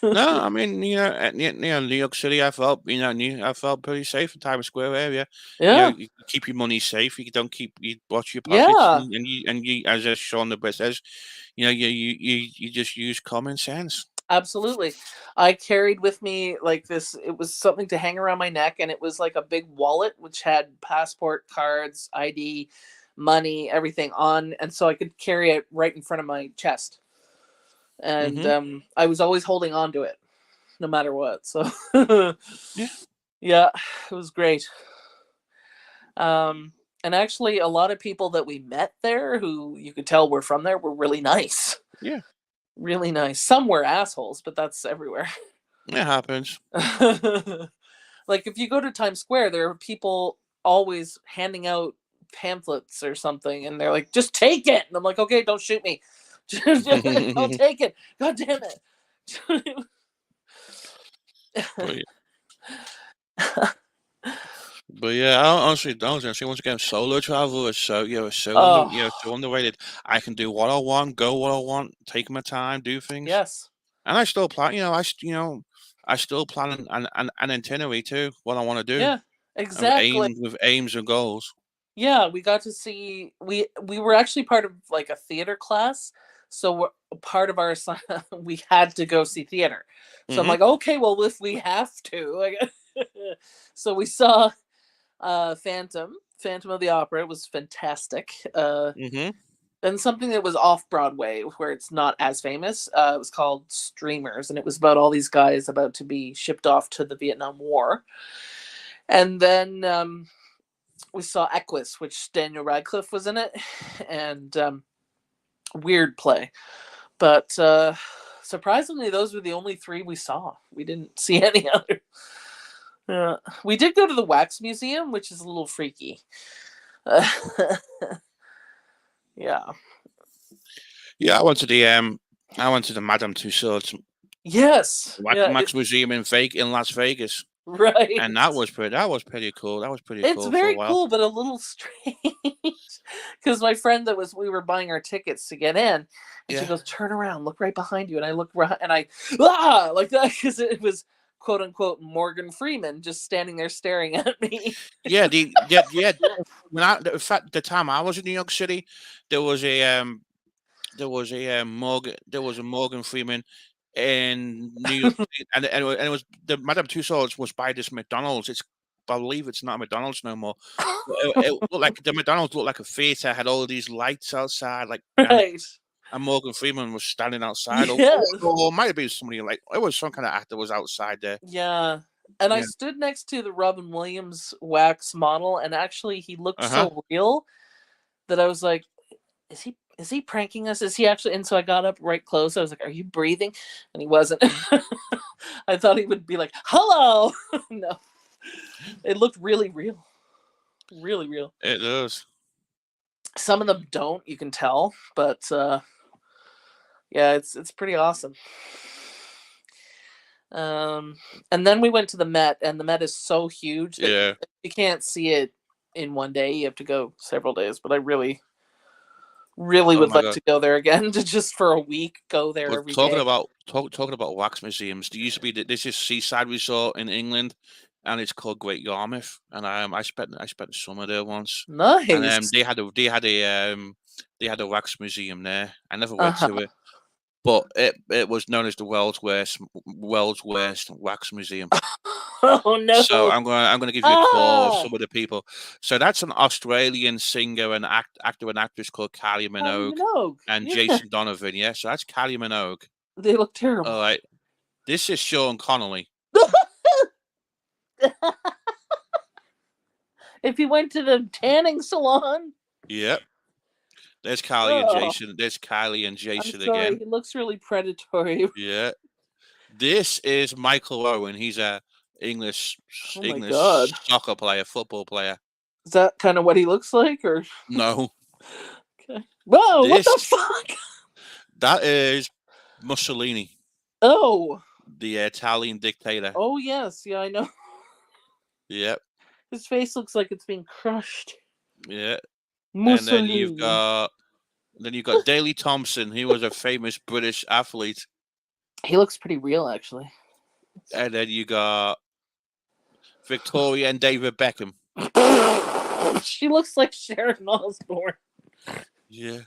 C: No, I mean, New York City, I felt pretty safe in Times Square area.
F: Yeah.
C: You keep your money safe. You don't you watch your pockets, and you, as Sean the Best says, you just use common sense.
F: Absolutely. I carried with me like this. It was something to hang around my neck, and it was like a big wallet which had passport, cards, ID, money, everything on, and so I could carry it right in front of my chest. And I was always holding on to it, no matter what. So yeah, it was great. And actually, a lot of people that we met there, who you could tell were from there, were really nice.
C: Yeah,
F: really nice. Some were assholes, but that's everywhere.
C: It happens.
F: Like if you go to Times Square, there are people always handing out pamphlets or something, and they're like, "Just take it," and I'm like, "Okay, don't shoot me." I'll take it. God damn it.
C: But yeah, honestly, once again, solo travel is so underrated. I can do what I want, go what I want, take my time, do things.
F: Yes.
C: And I still plan. I still plan an itinerary too. What I want to do.
F: Yeah, exactly.
C: With aims and goals.
F: Yeah, we got to see. We were actually part of like a theater class. So part of our we had to go see theater. So I'm like, okay, well, if we have to, so we saw Phantom of the Opera. It was fantastic. It And something that was off Broadway, where it's not as famous. It was called Streamers, and it was about all these guys about to be shipped off to the Vietnam War. And then we saw Equus, which Daniel Radcliffe was in it, and weird play. But surprisingly, those were the only 3 we saw. We didn't see any other. We did go to the Wax Museum, which is a little freaky. Yeah.
C: Yeah, I went to the Madame Tussauds
F: Yes.
C: Wax Museum in Las Vegas.
F: Right.
C: And that was pretty cool. That was pretty cool.
F: It's very
C: for a while.
F: cool, but a little strange. Because my friend we were buying our tickets to get in, and she goes, "Turn around, look right behind you." And I look right, and I like that because it was quote unquote Morgan Freeman just standing there staring at me.
C: Yeah. In fact, the time I was in New York City, there was a Morgan Freeman in New York City, and it was the Madame Tussauds was by this McDonald's. I believe it's not McDonald's no more. It looked like the McDonald's looked like a theater, had all these lights outside, like
F: Right.
C: and Morgan Freeman was standing outside.
F: Yes.
C: Or it might have been somebody like it was some kind of actor was outside there.
F: Yeah. And I stood next to the Robin Williams wax model, and actually he looked so real that I was like, is he pranking us? Is he actually? And so I got up right close. I was like, "Are you breathing?" And he wasn't. I thought he would be like, "Hello." No. It looked really real. Really real.
C: It does.
F: Some of them don't, you can tell, but yeah, it's pretty awesome. And then we went to the Met, and the Met is so huge that you can't see it in one day. You have to go several days, but I really would like to go there again, to just for a week go there every day.
C: Talking about wax museums, there used to be this is Seaside Resort in England, and it's called Great Yarmouth, and I spent the summer there once.
F: Nice.
C: And they had a wax museum there. I never went to it, but it was known as the world's worst wax museum.
F: Oh no!
C: So I'm gonna give you a tour of some of the people. So that's an Australian singer and actor and actress called Kylie Minogue and Jason Donovan. Yeah, so that's Kylie Minogue.
F: They look terrible.
C: All right, this is Sean Connolly.
F: If you went to the tanning salon.
C: Yep. There's Kylie and Jason. There's Kylie and Jason again.
F: He looks really predatory.
C: Yeah. This is Michael Owen. He's a English soccer player, football player.
F: Is that kind of what he looks like, or
C: no?
F: Okay. Whoa! What the fuck?
C: That is Mussolini.
F: Oh.
C: The Italian dictator.
F: Oh yes, yeah, I know.
C: Yep.
F: His face looks like it's being crushed.
C: Yeah.
F: Mussolini.
C: And then you've got Daley Thompson. He was a famous British athlete.
F: He looks pretty real, actually.
C: And then you got Victoria and David Beckham.
F: She looks like Sharon Osbourne.
C: Yeah.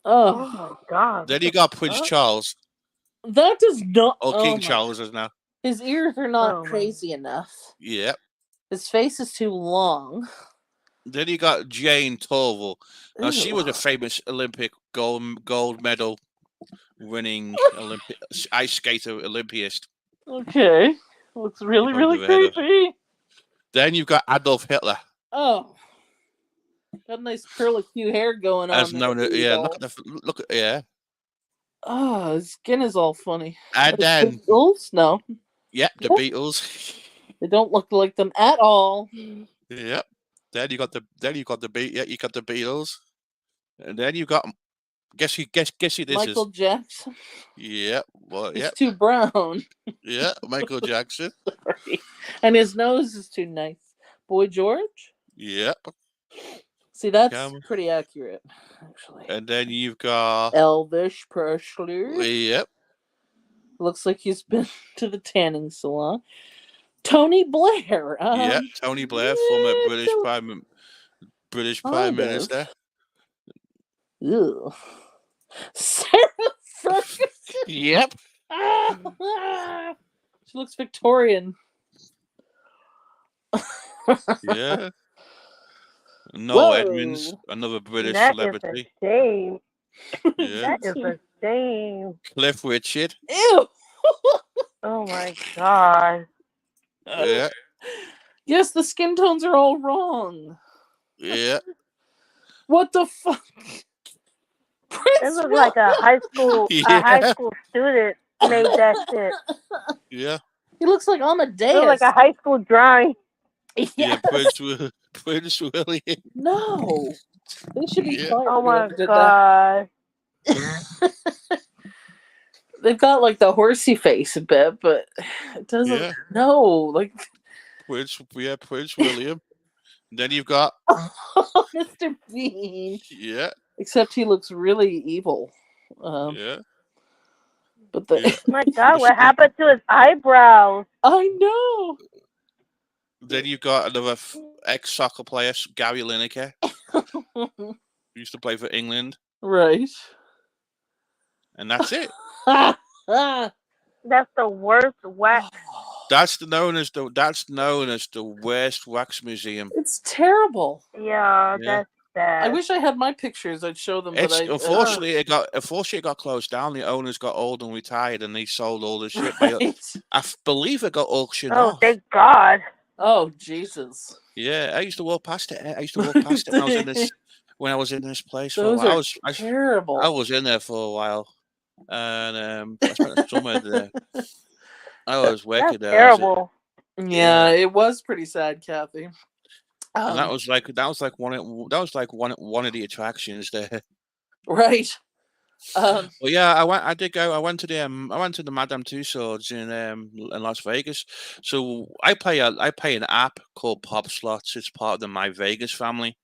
A: Oh my god.
C: Then you got Prince Charles.
F: That does not.
C: Or King Charles is now.
F: His ears are not crazy enough.
C: Yep.
F: His face is too long.
C: Then you got Jane Torval. Now she was a famous Olympic gold medal winning ice skater Olympiast.
F: Okay. Looks really creepy.
C: Then you've got Adolf Hitler.
F: Oh. Got a nice curlicue hair going on.
C: Look at yeah.
F: Oh, his skin is all funny.
C: And then
F: Beatles? No.
C: Yep, the Beatles.
F: They don't look like them at all.
C: Yep. Then you got the Beatles. And then you got guess who this
F: Michael Jackson.
C: Yeah. Well,
F: He's too brown.
C: Yeah, Michael Jackson.
F: Sorry. And his nose is too nice. Boy George?
C: Yep.
F: See, that's pretty accurate, actually.
C: And then you've got
F: Elvis Presley.
C: Yep.
F: Looks like he's been to the tanning salon. Tony Blair.
C: Yeah, Tony Blair, former British Prime Minister.
F: Ew. Sarah Ferguson.
C: Yep.
F: She looks Victorian.
C: Yeah. Noel Edmonds, another British
A: That is a
C: celebrity.
A: shame.
C: Yeah.
A: That is a shame.
C: Cliff Richard.
F: Ew.
A: Oh my god.
C: Yeah.
F: Yes, the skin tones are all wrong.
C: Yeah.
F: What the fuck?
A: It
F: Prince
A: looks like a high school
C: Yeah.
A: student made that shit.
C: Yeah.
F: He looks like
A: It looks
F: Amadeus.
A: like a high school drawing.
C: Yeah. Prince William.
F: No. They should be
C: Yeah.
F: fired.
A: Oh my
F: whoever did
A: god.
F: that. They've got like the horsey face a bit, but it doesn't.
C: Yeah.
F: No, like
C: Prince William. Then you've got
F: Mr. Bean.
C: yeah.
F: Except he looks really evil.
C: Yeah.
F: But the
C: Yeah.
A: My god, what happened to his eyebrows?
F: I know.
C: Then you've got another ex-soccer player, Gary Lineker, who used to play for England,
F: Right.
C: and that's it.
A: That's the worst wax.
C: That's known as the worst wax museum.
F: It's terrible.
A: Yeah,
C: Yeah.
A: that's bad.
F: I wish I had my pictures. I'd show them.
C: It's
F: But
C: unfortunately it got closed down. The owners got old and retired, and they sold all the shit.
F: Right.
C: I believe it got auctioned
A: Oh,
C: off.
A: thank God.
F: Oh Jesus.
C: Yeah, I used to walk past it. When I was in this place.
F: Those
C: for a while.
F: are terrible.
C: I was in there for a while, and I spent the summer there. I was wicked
A: That's
C: there.
A: terrible.
F: Yeah, it was pretty sad, Kathy.
C: And that was like one of the attractions there.
F: Right.
C: Well, yeah, I went to the Madame Tussauds in Las Vegas. So I pay an app called Pop Slots. It's part of the My Vegas family,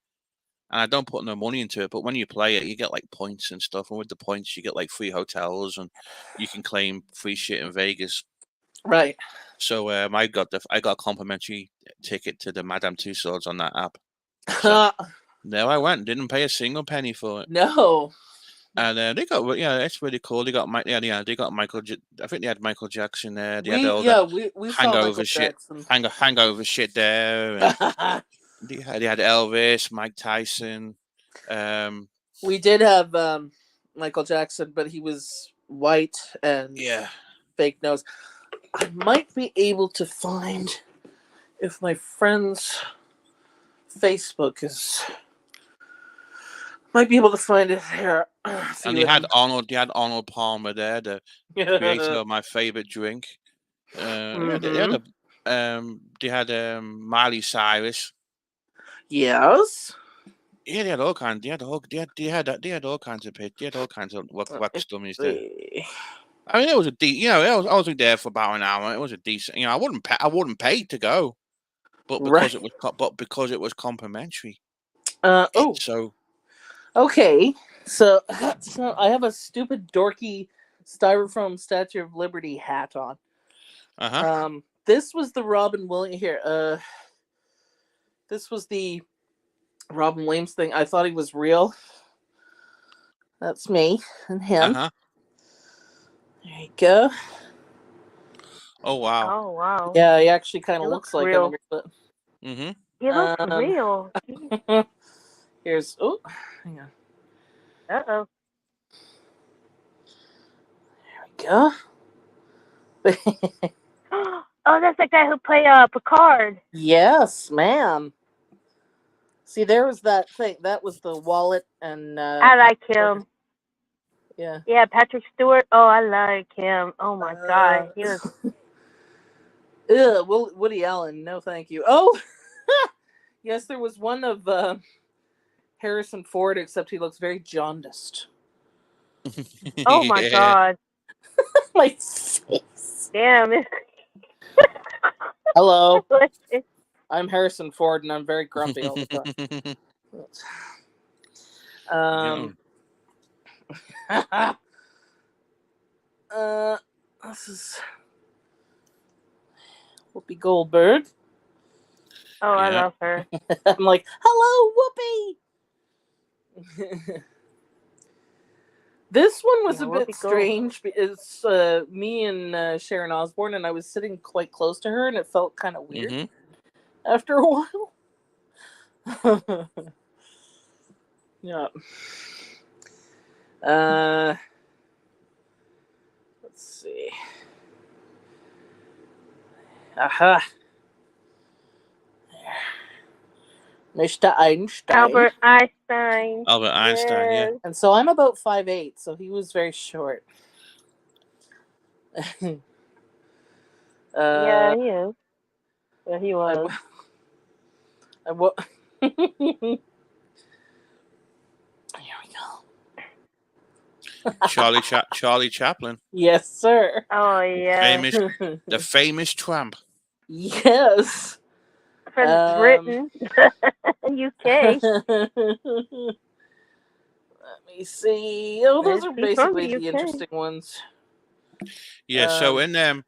C: and I don't put no money into it. But when you play it, you get like points and stuff, and with the points, you get like free hotels, and you can claim free shit in Vegas.
F: Right.
C: So I got a complimentary ticket to the Madame Tussauds on that app. So, there I went, didn't pay a single penny for it.
F: No.
C: And they got it's really cool. They got Michael. I think they had Michael Jackson there. They had all
F: we saw
C: hangover
F: Michael
C: shit,
F: Jackson.
C: hangover shit there. And they had Elvis, Mike Tyson.
F: We did have Michael Jackson, but he was white and fake nose. I might be able to find if my friend's Facebook is. Might be able to find it there.
C: And they had Arnold Palmer there, the creator of my favorite drink. They had Miley Cyrus.
F: Yes.
C: Yeah, they had all kinds. They had all kinds of pit. They had all kinds of wax dummies there. I mean, it was I was there for about an hour. It was a decent. I wouldn't pay to go, but because it was complimentary. So.
F: Okay, so I have a stupid dorky styrofoam Statue of Liberty hat on. This was the Robin Williams here. This was the Robin Williams thing. I thought he was real. That's me and him. There you go.
C: Oh wow.
A: Oh wow.
F: Yeah, he actually kind of looks like
A: real.
F: him.
A: He looks real.
F: Here's hang on.
A: Uh-oh.
F: There we go.
A: Oh, that's the guy who played Picard.
F: Yes, ma'am. See, there was that thing. That was the wallet and.
A: I like him.
F: Yeah.
A: Yeah, Patrick Stewart. Oh, I like him. Oh my God, he was.
F: Woody Allen. No, thank you. Oh, yes, there was one of Harrison Ford, except he looks very jaundiced.
A: Oh my God.
F: My face.
A: Damn it.
F: Hello. I'm Harrison Ford, and I'm very grumpy all the time. This is Whoopi Goldberg.
A: Oh, I love her.
F: I'm like, hello, Whoopi. This one was a bit strange. It's me and Sharon Osbourne, and I was sitting quite close to her, and it felt kind of weird after a while. Yeah. Let's see. Aha. Mr. Einstein.
A: Albert Einstein.
C: Albert Einstein, yeah.
A: Yes.
F: And so I'm about 5'8", so he was very short.
A: Yeah, he is. Yeah, he
F: I,
A: was.
F: I, wa- Here we go.
C: Charlie Chaplin,
F: Yes, sir.
A: Oh yeah.
C: the famous tramp.
F: Yes.
A: From Britain, UK.
F: Let me see. Oh, those are
A: He's from
F: basically
A: the
F: the
A: UK.
F: interesting ones.
C: Yeah. So in the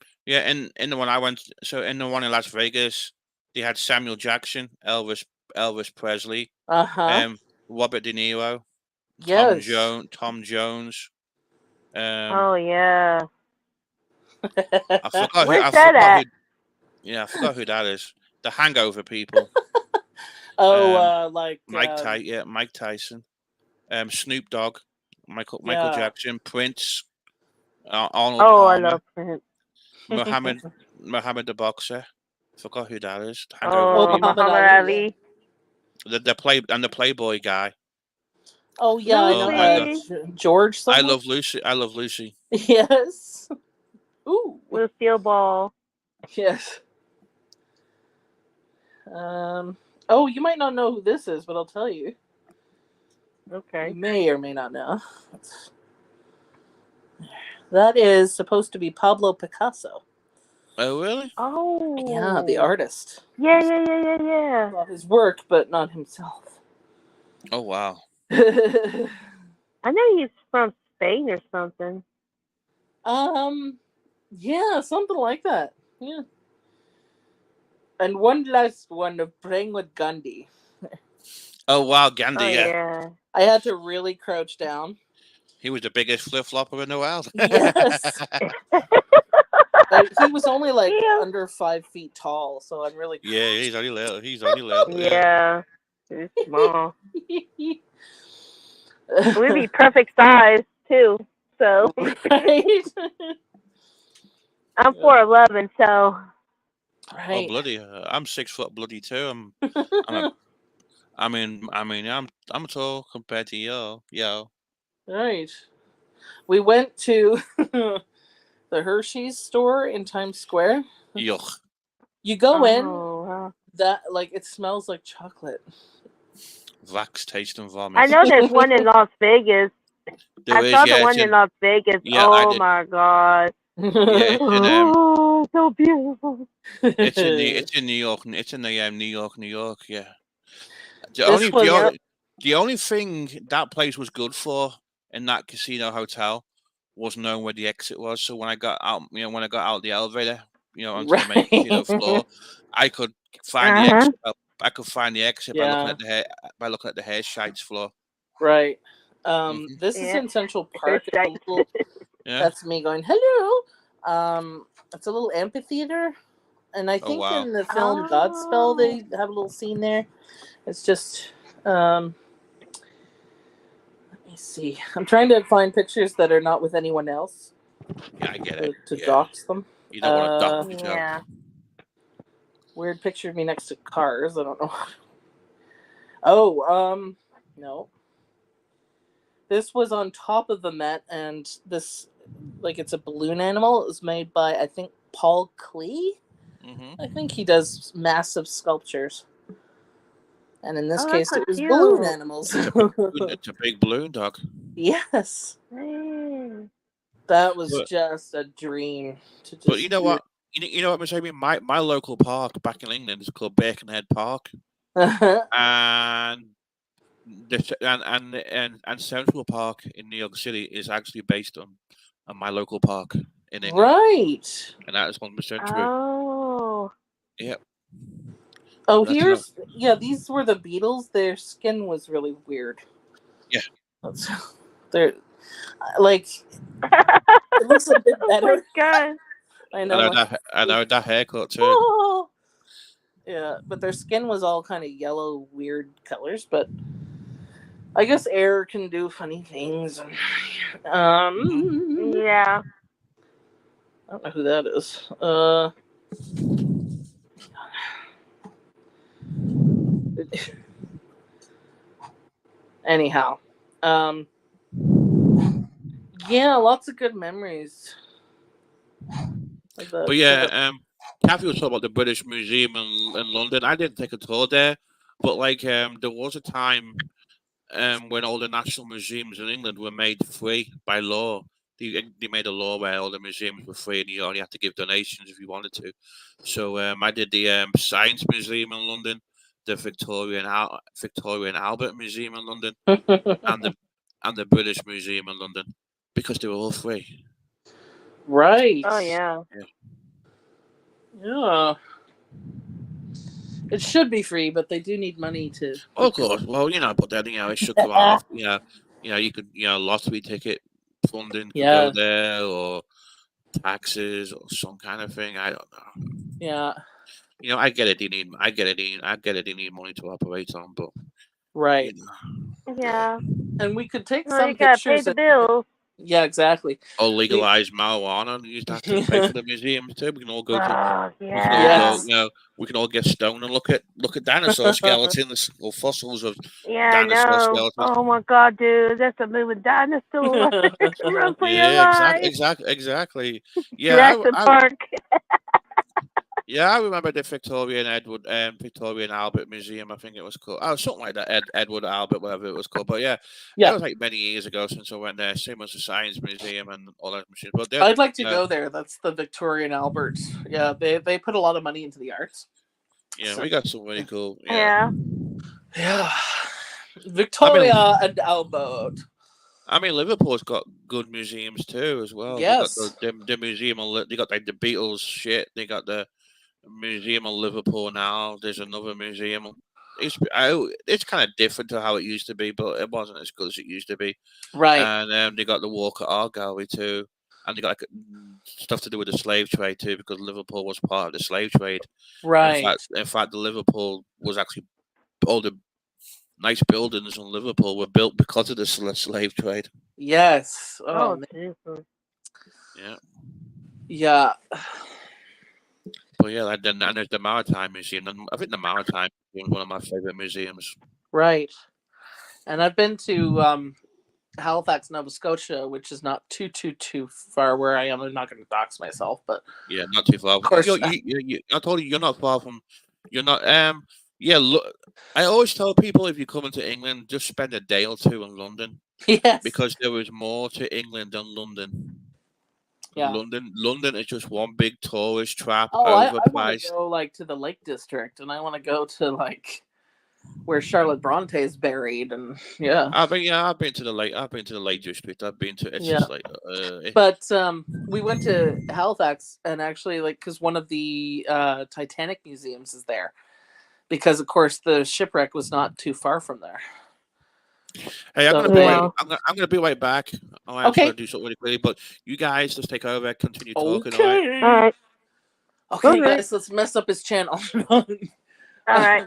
C: one I went, so in the one in Las Vegas, they had Samuel Jackson, Elvis Presley,
F: Uh-huh.
C: Robert De Niro,
F: Yes.
C: Tom Jones.
A: Oh yeah.
C: I forgot
A: Where's
C: I
A: that
C: forgot
A: at?
C: I forgot who that is. The Hangover people.
F: Oh,
C: Mike Tyson. Snoop Dogg, Michael
F: Yeah.
C: Jackson, Prince, Arnold
A: Oh, I
C: Palmer,
A: love Prince.
C: Muhammad the boxer. Forgot who that is. The
A: Oh,
C: Hangover people.
A: Muhammad Ali.
C: The Playboy guy.
F: Oh yeah, I know.
A: Lucy.
F: George.
C: I
F: Someone?
C: love Lucy.
F: Yes. Ooh.
A: Lucille Ball.
F: Yes. Oh, you might not know who this is, but I'll tell you.
A: Okay.
F: You may or may not know. That is supposed to be Pablo Picasso.
C: Oh really?
A: Oh.
F: Yeah, the artist.
A: Yeah.
F: Well, his work, but not himself.
C: Oh wow.
A: I know he's from Spain or something.
F: Yeah, something like that. Yeah. And one last one of Praying with Gandhi.
C: Oh wow, Gandhi.
A: Oh
C: Yeah.
A: yeah.
F: I had to really crouch down.
C: He was the biggest flip flopper in the world.
F: Yes. He was only like
A: Yeah.
F: under 5 feet tall, so I'm really.
C: Yeah, he's only little. He's only little.
A: Yeah. He's small. We'd be perfect size too. So
F: Right.
A: I'm 4'11", so
C: Oh
F: Right.
C: bloody! I'm 6 foot bloody too. I'm tall compared to yo.
F: Right. We went to the Hershey's store in Times Square.
C: Yuck.
F: You go in,
A: wow.
F: that like it smells like chocolate.
C: Vax, taste and vomit.
A: I know there's one in Las Vegas. I saw the one in Las Vegas.
C: Yeah,
A: oh my god.
C: Yeah,
A: Oh, so beautiful.
C: it's in New York. It's in the New York. Yeah. The only thing that place was good for in that casino hotel was knowing where the exit was. So when I got out, when I got out the elevator, onto the main casino floor, I could find the exit. I could find the exit by looking at the hair shites floor.
F: Right. This is in Central Park. That's me going, hello. It's a little amphitheater. And I think in the film Godspell, they have a little scene there. It's just, let me see. I'm trying to find pictures that are not with anyone else.
C: Yeah, I get it.
F: To dox them.
C: You don't want to dox yourself.
A: Yeah.
F: Weird picture of me next to cars. I don't know. Oh, no. This was on top of the Met, and this, like, it's a balloon animal. It was made by, I think, Paul Klee.
C: Mm-hmm.
F: I think he does massive sculptures. And in this case, it was
A: cute.
F: balloon animals.
C: It's a big balloon dog.
F: Yes.
A: Mm.
F: That was just a dream.
C: But you know what? You know what, Miss Amy? My local park back in England is called Birkenhead Park. And Central Park in New York City is actually based on my local park in England.
F: Right.
C: And that is 100% true.
A: Oh.
C: Yep.
F: Oh, these were the Beatles. Their skin was really weird.
C: Yeah.
F: They're like, it looks a bit better.
A: Oh my god.
F: I know
C: that haircut too.
F: Oh. Yeah, but their skin was all kind of yellow, weird colors. But I guess air can do funny things.
A: Yeah.
F: I don't know who that is. Anyhow, yeah, lots of good memories. Of that
C: But yeah,
F: trip.
C: Kathy was talking about the British Museum in London. I didn't take a tour there, but like there was a time when all the national museums in England were made free by law. They made a law where all the museums were free and you only had to give donations if you wanted to. So I did the Science Museum in London, the Victorian Albert Museum in London, and the British Museum in London because they were all free.
F: Right.
A: Oh yeah.
F: Yeah. It should be free, but they do need money to.
C: Oh, of course. Well, but then it should come off. You could lottery ticket funding could go
F: Yeah.
C: there or taxes or some kind of thing. I don't know.
F: Yeah.
C: I get it. I get it. You need money to operate on, but
F: Right.
A: Yeah.
F: And we could take
A: Well,
F: some
A: you gotta pay
F: pictures.
A: the bills.
F: Yeah, exactly.
C: or legalize marijuana and use that to pay for the museums too. We can all go to.
A: Oh
C: We can all
A: yeah.
C: go. We can all get stoned and look at dinosaur skeletons or fossils of
A: Yeah, I
C: dinosaur
A: know.
C: skeletons.
A: Oh my god, dude, that's a moving dinosaur. Run for your
C: Yeah,
A: life.
C: exactly. Yeah,
A: Jurassic Park.
C: I remember the Victorian Albert Museum. I think it was called. Oh, something like that. Edward Albert, whatever it was called. But yeah, it was like many years ago since I went there. Same as the Science Museum and all that machines. But
F: I'd like to go there. That's the Victorian Albert. Yeah, they put a lot of money into the arts.
C: Yeah, we got some really cool.
A: Yeah.
F: Victoria and Albert.
C: I mean, Liverpool's got good museums too, as well.
F: Yes.
C: They got the museum. They got like the Beatles shit. They got the museum of Liverpool now. There's another museum. It's kind of different to how it used to be, but it wasn't as good as it used to be.
F: Right.
C: And they got the Walker Art Gallery too, and they got like stuff to do with the slave trade too, because Liverpool was part of the slave trade.
F: Right.
C: In fact, the Liverpool was actually all the nice buildings in Liverpool were built because of the slave trade.
F: Yes.
A: Oh, Jesus.
C: Yeah.
F: Yeah.
C: But yeah, and there's the Maritime Museum. And I think the Maritime Museum is one of my favorite museums.
F: Right. And I've been to Halifax, Nova Scotia, which is not too far where I am. I'm not going to dox myself, but
C: yeah, not too far.
F: Of course,
C: I told you, you're not far from. You're not. Yeah. Look, I always tell people if you come into England, just spend a day or two in London.
F: Yes.
C: Because there is more to England than London.
F: Yeah.
C: London is just one big tourist trap.
F: Oh, I
C: overpriced.
F: want to go to the Lake District, and I want to go to where Charlotte Bronte is buried, and yeah.
C: I've been to the Lake. I've been to the Lake District. I've been to. It's just like.
F: But we went to Halifax, and actually, because one of the Titanic museums is there, because of course the shipwreck was not too far from there.
C: Hey, I'm gonna be right back. I'm
F: okay.
C: Gonna do something really quickly, but you guys just take over. Continue talking.
F: Okay.
A: All right.
F: Okay, guys, let's mess up his channel.
A: All right.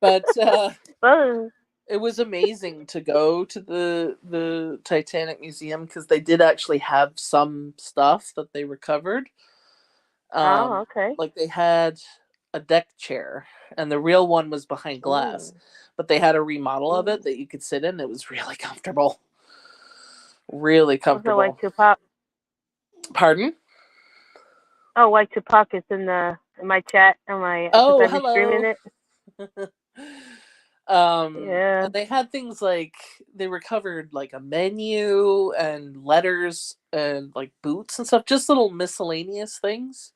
F: But it was amazing to go to the Titanic Museum because they did actually have some stuff that they recovered.
A: Okay.
F: Like they had a deck chair, and the real one was behind glass. But they had a remodel of it that you could sit in. It was really comfortable. Really comfortable.
A: Also, Tupac.
F: Pardon?
A: Oh, Tupac is in my chat.
F: Oh, hello.
A: Streaming it.
F: Yeah. They had things like they recovered a menu and letters and boots and stuff, just little miscellaneous things.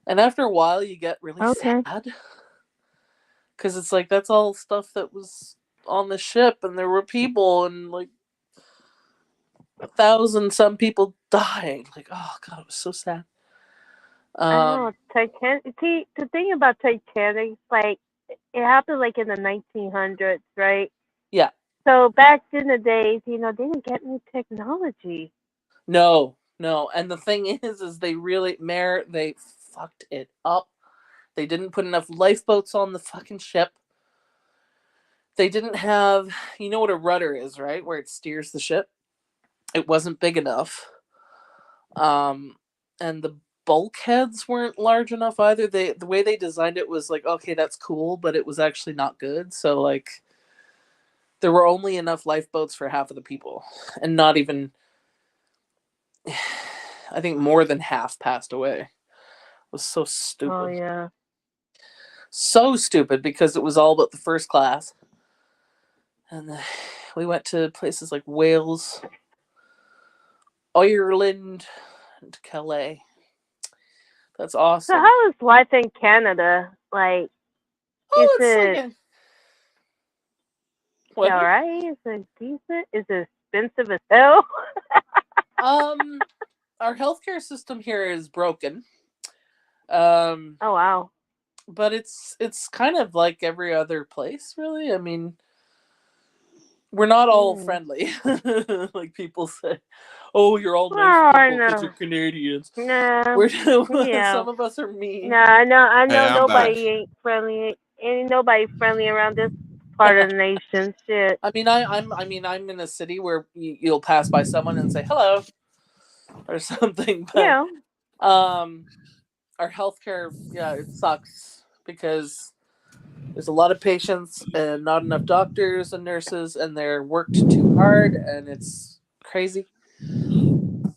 F: And after a while, you get really sad. Because it's that's all stuff that was on the ship, and there were people, and 1,000 some people died. Oh god, it was so sad.
A: I know Titanic. See, the thing about Titanic, it happened in the 1900s, right?
F: Yeah.
A: So back in the days, they didn't get new technology.
F: No, and the thing is they really they fucked it up. They didn't put enough lifeboats on the fucking ship. They didn't have, you know what a rudder is, right? Where it steers the ship. It wasn't big enough. And the bulkheads weren't large enough either. The way they designed it was like, okay, that's cool, but it was actually not good. So like, there were only enough lifeboats for half of the people, and not even. I think more than half passed away. It was so stupid.
A: Oh yeah.
F: So stupid because it was all about the first class. And we went to places like Wales, Ireland, and Calais. That's awesome.
A: So how is life in Canada? Like,
F: Oh,
A: is
F: it's
A: it
F: like what?
A: alright? Is it decent? Is it expensive as hell?
F: Our healthcare system here is broken.
A: Oh wow.
F: But it's kind of like every other place, really. I mean, we're not all friendly, like people say. Oh, you're all nice people because you're Canadians.
A: No.
F: We're
A: Yeah.
F: some of us are mean.
A: No, I know
C: Hey, I'm
A: nobody
C: back.
A: ain't friendly. Ain't nobody friendly around this part of the nation. Shit.
F: I mean, I'm in a city where you'll pass by someone and say hello or something. But
A: Yeah.
F: our healthcare, yeah, it sucks because there's a lot of patients and not enough doctors and nurses, and they're worked too hard, and it's crazy.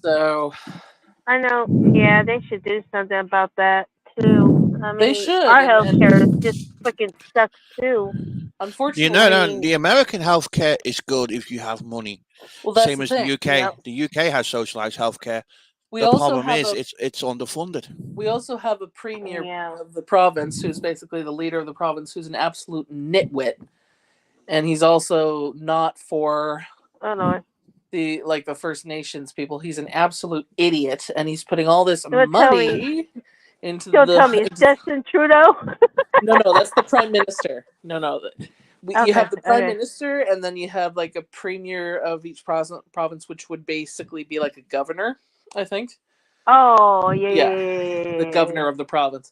F: So
A: I know. Yeah, they should do something about that too. I mean,
F: they should.
A: our
F: And
A: healthcare just freaking sucks too.
F: unfortunately,
C: No, the American healthcare is good if you have money.
F: well, that's
C: Same
F: the
C: as
F: thing.
C: the UK.
A: Yep.
C: The UK has socialized healthcare.
F: We
C: The
F: also
C: problem
F: have
C: is
F: a
C: it's underfunded.
F: we also have a premier
A: Yeah.
F: of the province who's basically the leader of the province, who's an absolute nitwit, and he's also not for
A: Oh no.
F: the First Nations people. He's an absolute idiot, and he's putting all this
A: Don't tell me.
F: money into
A: Don't tell me it's Justin Trudeau.
F: No, that's the prime minister. No. You
A: Okay,
F: have the prime
A: okay.
F: minister, and then you have like a premier of each province, which would basically be like a governor, I think.
A: Oh
F: Yeah,
A: yeah.
F: the governor of the province.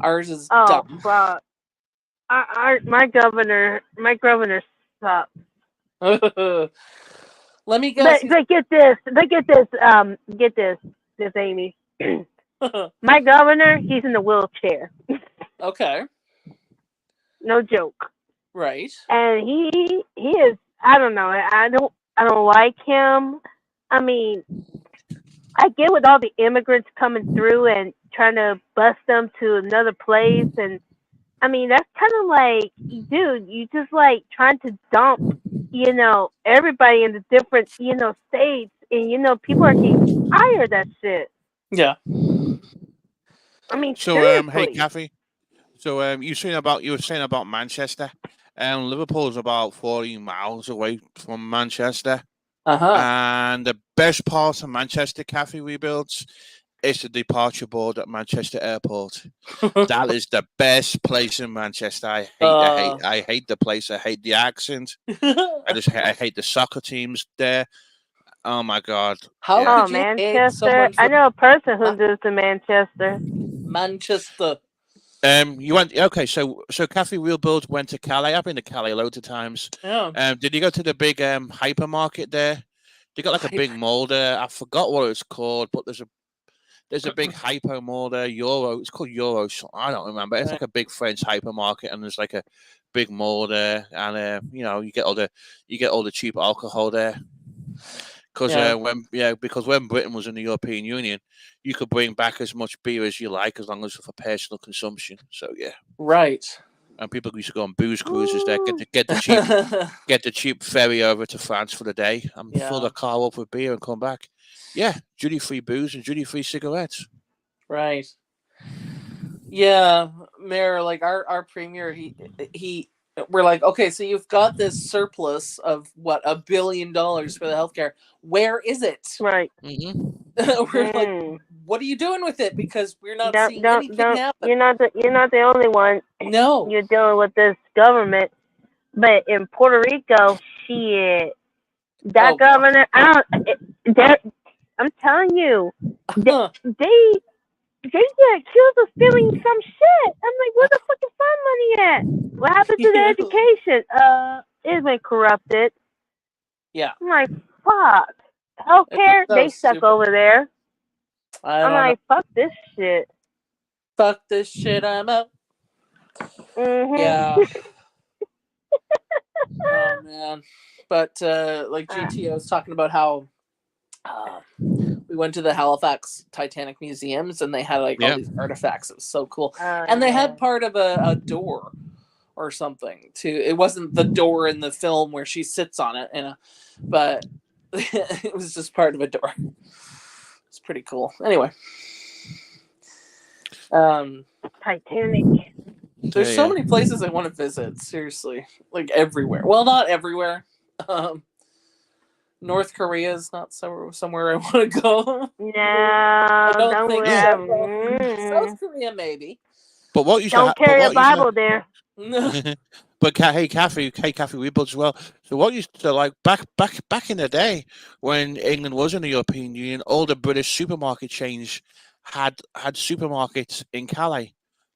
F: Ours is
A: Oh
F: dumb.
A: fuck. My governor sucks.
F: Let me guess.
A: But get this. Get this, Amy. My governor, he's in the wheelchair.
F: Okay,
A: No joke.
F: right.
A: And he is. I don't know. I don't like him. I mean, I get with all the immigrants coming through and trying to bus them to another place, and I mean that's kind of like, dude, you just like trying to dump, everybody in the different, states, and people are getting tired of that shit.
F: Yeah.
A: I mean,
C: So
A: seriously.
C: hey Kathy. So you were saying about Manchester. Liverpool is about 40 miles away from Manchester. And the best part of Manchester Cafe rebuilds is the departure board at Manchester Airport. That is the best place in Manchester. I hate the place. I hate the accent. I hate the soccer teams there. Oh my god.
F: How could you
A: Manchester?
F: hate someone
A: I
F: from
A: know a person who lives in Manchester.
F: Manchester?
C: You went so Cafe Rebuilds went to Calais. I've been to Calais loads of times.
F: Yeah.
C: Did you go to the big hypermarket there? They got like a big mall there. I forgot what it's called, but there's a big hyper mall there. Euro. It's called Euro. I don't remember. It's like a big French hypermarket, and there's like a big mall there, and you get all the cheap alcohol there. Because when Britain was in the European Union, you could bring back as much beer as you like as long as it's for personal consumption. So yeah,
F: right.
C: And people used to go on booze cruises there, get the cheap ferry over to France for the day, and fill the car up with beer and come back. Yeah, duty free booze and duty free cigarettes.
F: Right. Yeah, Mayor, like our premier, he we're like, okay, so you've got this surplus of what, $1 billion for the healthcare. Where is it?
A: Right.
F: We're like, what are you doing with it? Because we're not seeing anything happen.
A: You're not the only one.
F: No.
A: You're dealing with this government, but in Puerto Rico, shit, that governor, I'm telling you, they get accused of stealing some shit. I'm like, where the fucking fund money at? What happened to the education? It's been corrupted.
F: Yeah.
A: I'm like, fuck. Healthcare,
F: So
A: they stuck
F: stupid.
A: over there.
F: I
A: I'm
F: don't
A: like, fuck this shit.
F: Fuck this shit, I'm out.
A: Mhm.
F: Yeah. Oh man. But like GT, I was talking about how we went to the Halifax Titanic museums and they had like all these artifacts. It was so cool. And they had part of a door or something too. It wasn't the door in the film where she sits on it, but it was just part of a door. It's pretty cool. Anyway.
A: Titanic.
F: There's so many places I want to visit, seriously. Like everywhere. Well, not everywhere. North Korea is not somewhere I want to go.
A: No,
F: I don't think
A: so.
F: South Korea, maybe.
C: But what you
A: don't carry a Bible there.
C: But hey, Kathy, Rebuild as well. So what used to like back in the day when England was in the European Union, all the British supermarket chains had supermarkets in Calais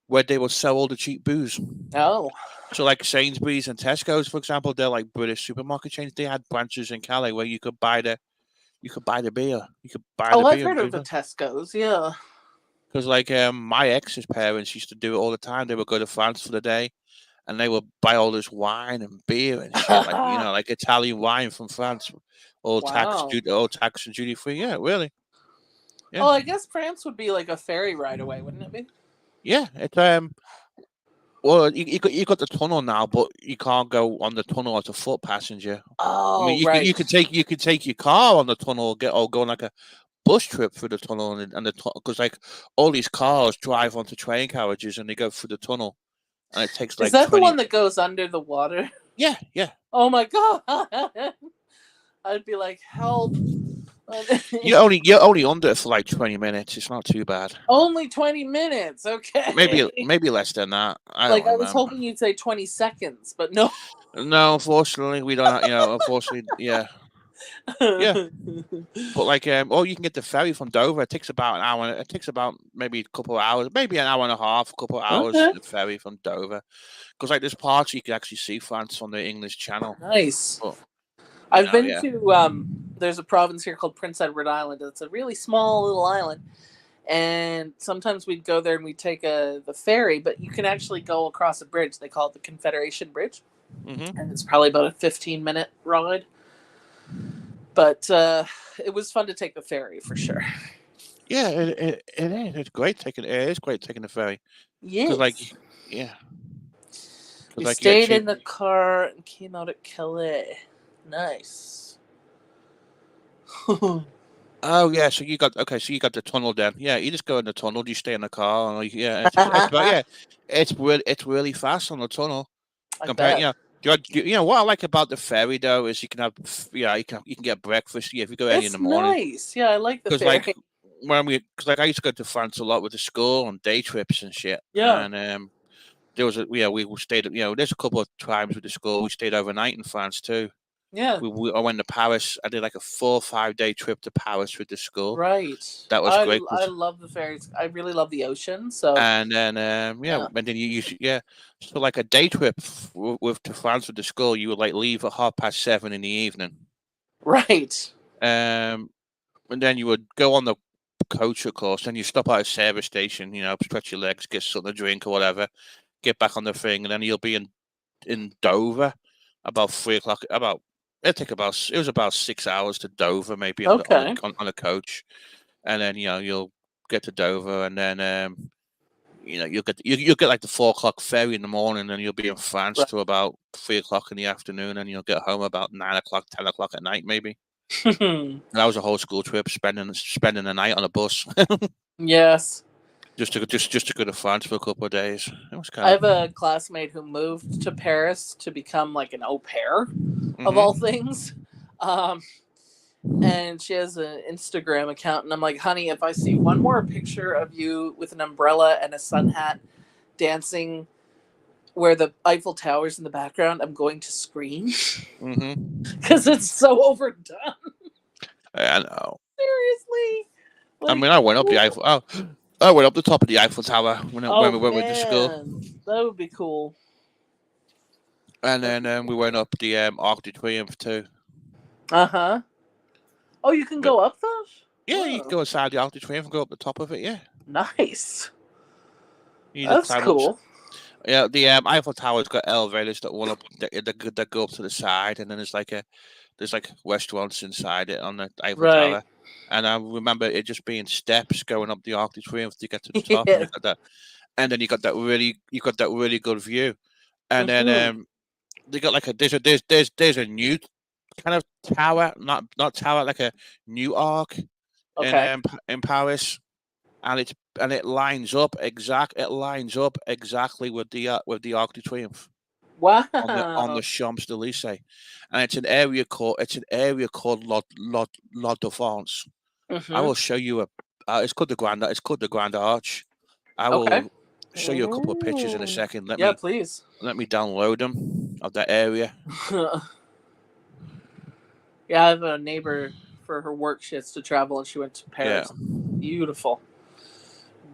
C: where they would sell all the cheap booze.
F: Oh.
C: So like Sainsbury's and Tesco's, for example, they're like British supermarket chains. They had branches in Calais where you could buy the beer. You could buy the beer.
F: I've heard of the Tesco's, yeah.
C: Because like my ex's parents used to do it all the time. They would go to France for the day, and they would buy all this wine and beer and shit, like like Italian wine from France, all tax and duty free. Yeah, really.
F: Yeah. Oh, I guess France would be like a ferry ride away, wouldn't it be?
C: Yeah, it's well, you got the tunnel now, but you can't go on the tunnel as a foot passenger.
F: Oh,
C: I mean, you could take your car on the tunnel, go on like a bus trip through the tunnel, and the because like all these cars drive onto train carriages and they go through the tunnel, and it takes like.
F: Is that 20... the one that goes under the water?
C: Yeah, yeah.
F: Oh my god! I'd be like, help.
C: You're only under it for like 20 minutes. It's not too bad.
F: Only 20 minutes, okay.
C: Maybe less than that. I
F: was hoping you'd say 20 seconds, but no.
C: No, unfortunately, we don't. Unfortunately, yeah. Yeah. But like, you can get the ferry from Dover. It takes about an hour. It takes about maybe a couple of hours, maybe an hour and a half, a couple of hours. The ferry from Dover, because like there's parts you can actually see France from the English Channel.
F: Nice. But, I've been to there's a province here called Prince Edward Island. It's a really small little island, and sometimes we'd go there and we'd take the ferry, but you can actually go across a bridge. They call it the Confederation Bridge, and it's probably about a 15-minute ride. But it was fun to take the ferry for sure.
C: Yeah, it is. It's great taking. It is great taking the ferry.
F: Yeah. We
C: like,
F: stayed in the car and came out at Calais. Nice.
C: Oh yeah, so you got the tunnel then. Yeah, you just go in the tunnel. You stay in the car. It's really fast on the tunnel. Compared, what I like about the ferry though is you can have you can get breakfast. Yeah, if you go early in the morning.
F: Nice. Yeah, I like the ferry.
C: Because I used to go to France a lot with the school on day trips and shit.
F: Yeah.
C: And there was we stayed. There's a couple of times with the school we stayed overnight in France too.
F: Yeah.
C: I went to Paris. I did like a 4 or 5 day trip to Paris with the school.
F: Right.
C: That was great.
F: I love the ferries. I really love the ocean. So.
C: And then and then so like a day trip to France with the school, you would like leave at 7:30 in the evening.
F: Right.
C: And then you would go on the coach, of course, and you stop at a service station. Stretch your legs, get something to drink or whatever. Get back on the thing, and then you'll be in Dover about 3 o'clock. It was about 6 hours to Dover, maybe on a coach, and then you'll get to Dover, and then you'll get like the 4 o'clock ferry in the morning, and you'll be in France till about 3 o'clock in the afternoon, and you'll get home about 9 o'clock, 10 o'clock at night, maybe. And that was a whole school trip, spending the night on a bus.
F: Yes.
C: Just to go to France for a couple of days. It was
F: I have a classmate who moved to Paris to become like an au pair, of all things. And she has an Instagram account, and I'm like, honey, if I see one more picture of you with an umbrella and a sun hat dancing where the Eiffel Tower's in the background, I'm going to scream. Because it's so overdone.
C: I know.
F: Seriously.
C: I mean, I went up the Eiffel. I went up the top of the Eiffel Tower when
F: Oh
C: we went to school,
F: man, that would be cool.
C: and then we went up the Arc de Triomphe too.
F: Uh-huh. Oh, you can
C: But
F: go up that?
C: yeah, you
F: Wow.
C: can go inside the Arc de Triomphe and go up the top of it. Yeah,
F: Nice.
C: you just
F: That's
C: climb up.
F: cool.
C: Yeah, the Eiffel Tower's got elevators that one up that go up to the side, and then there's like restaurants inside it on the Eiffel
F: Right.
C: Tower. And I remember it just being steps going up the Arc de Triomphe to get to the top,
F: Yeah.
C: and then you got that really good view. And then
F: Mhm.
C: they got like there's a new kind of tower, not tower, like a new arc
F: Okay.
C: in Paris, and it lines up exactly with the Arc de Triomphe
F: Wow.
C: on the Champs Elysees, and it's an area called La Défense. I will
F: Mhm.
C: show you it's called the Grand Arch. I will
F: Okay.
C: show you a couple of pictures in a
A: Ooh.
C: second.
F: Yeah, please.
C: Let me download them of that area.
F: Yeah, I have a neighbor for her work. She has to travel, and she went to
C: Yeah.
F: Paris. Beautiful.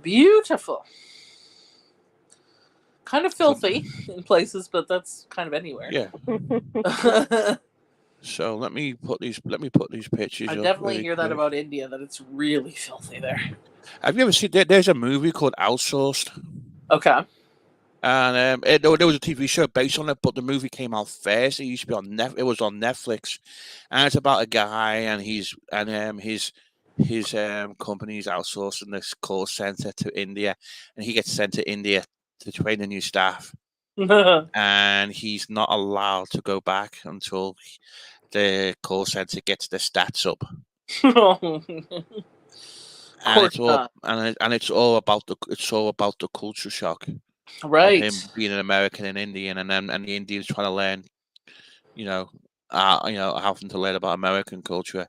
F: Beautiful. Kind of filthy in places, but that's kind of anywhere.
C: Yeah. So let me put these pictures.
F: I
C: up
F: definitely
C: really
F: hear that
C: quick.
F: about India, that it's really filthy there.
C: Have you ever seen? There's a movie called Outsourced,
F: Okay.
C: and there was a TV show based on it, but the movie came out first. It used to be on It was on Netflix, and it's about a guy and his company's outsourcing this call center to India, and he gets sent to India to train the new staff, and he's not allowed to go back until the call center gets the stats up. And it's all it's all about the culture shock
F: Right.
C: of him being an American and Indian, and the Indians trying to learn, having to learn about American culture,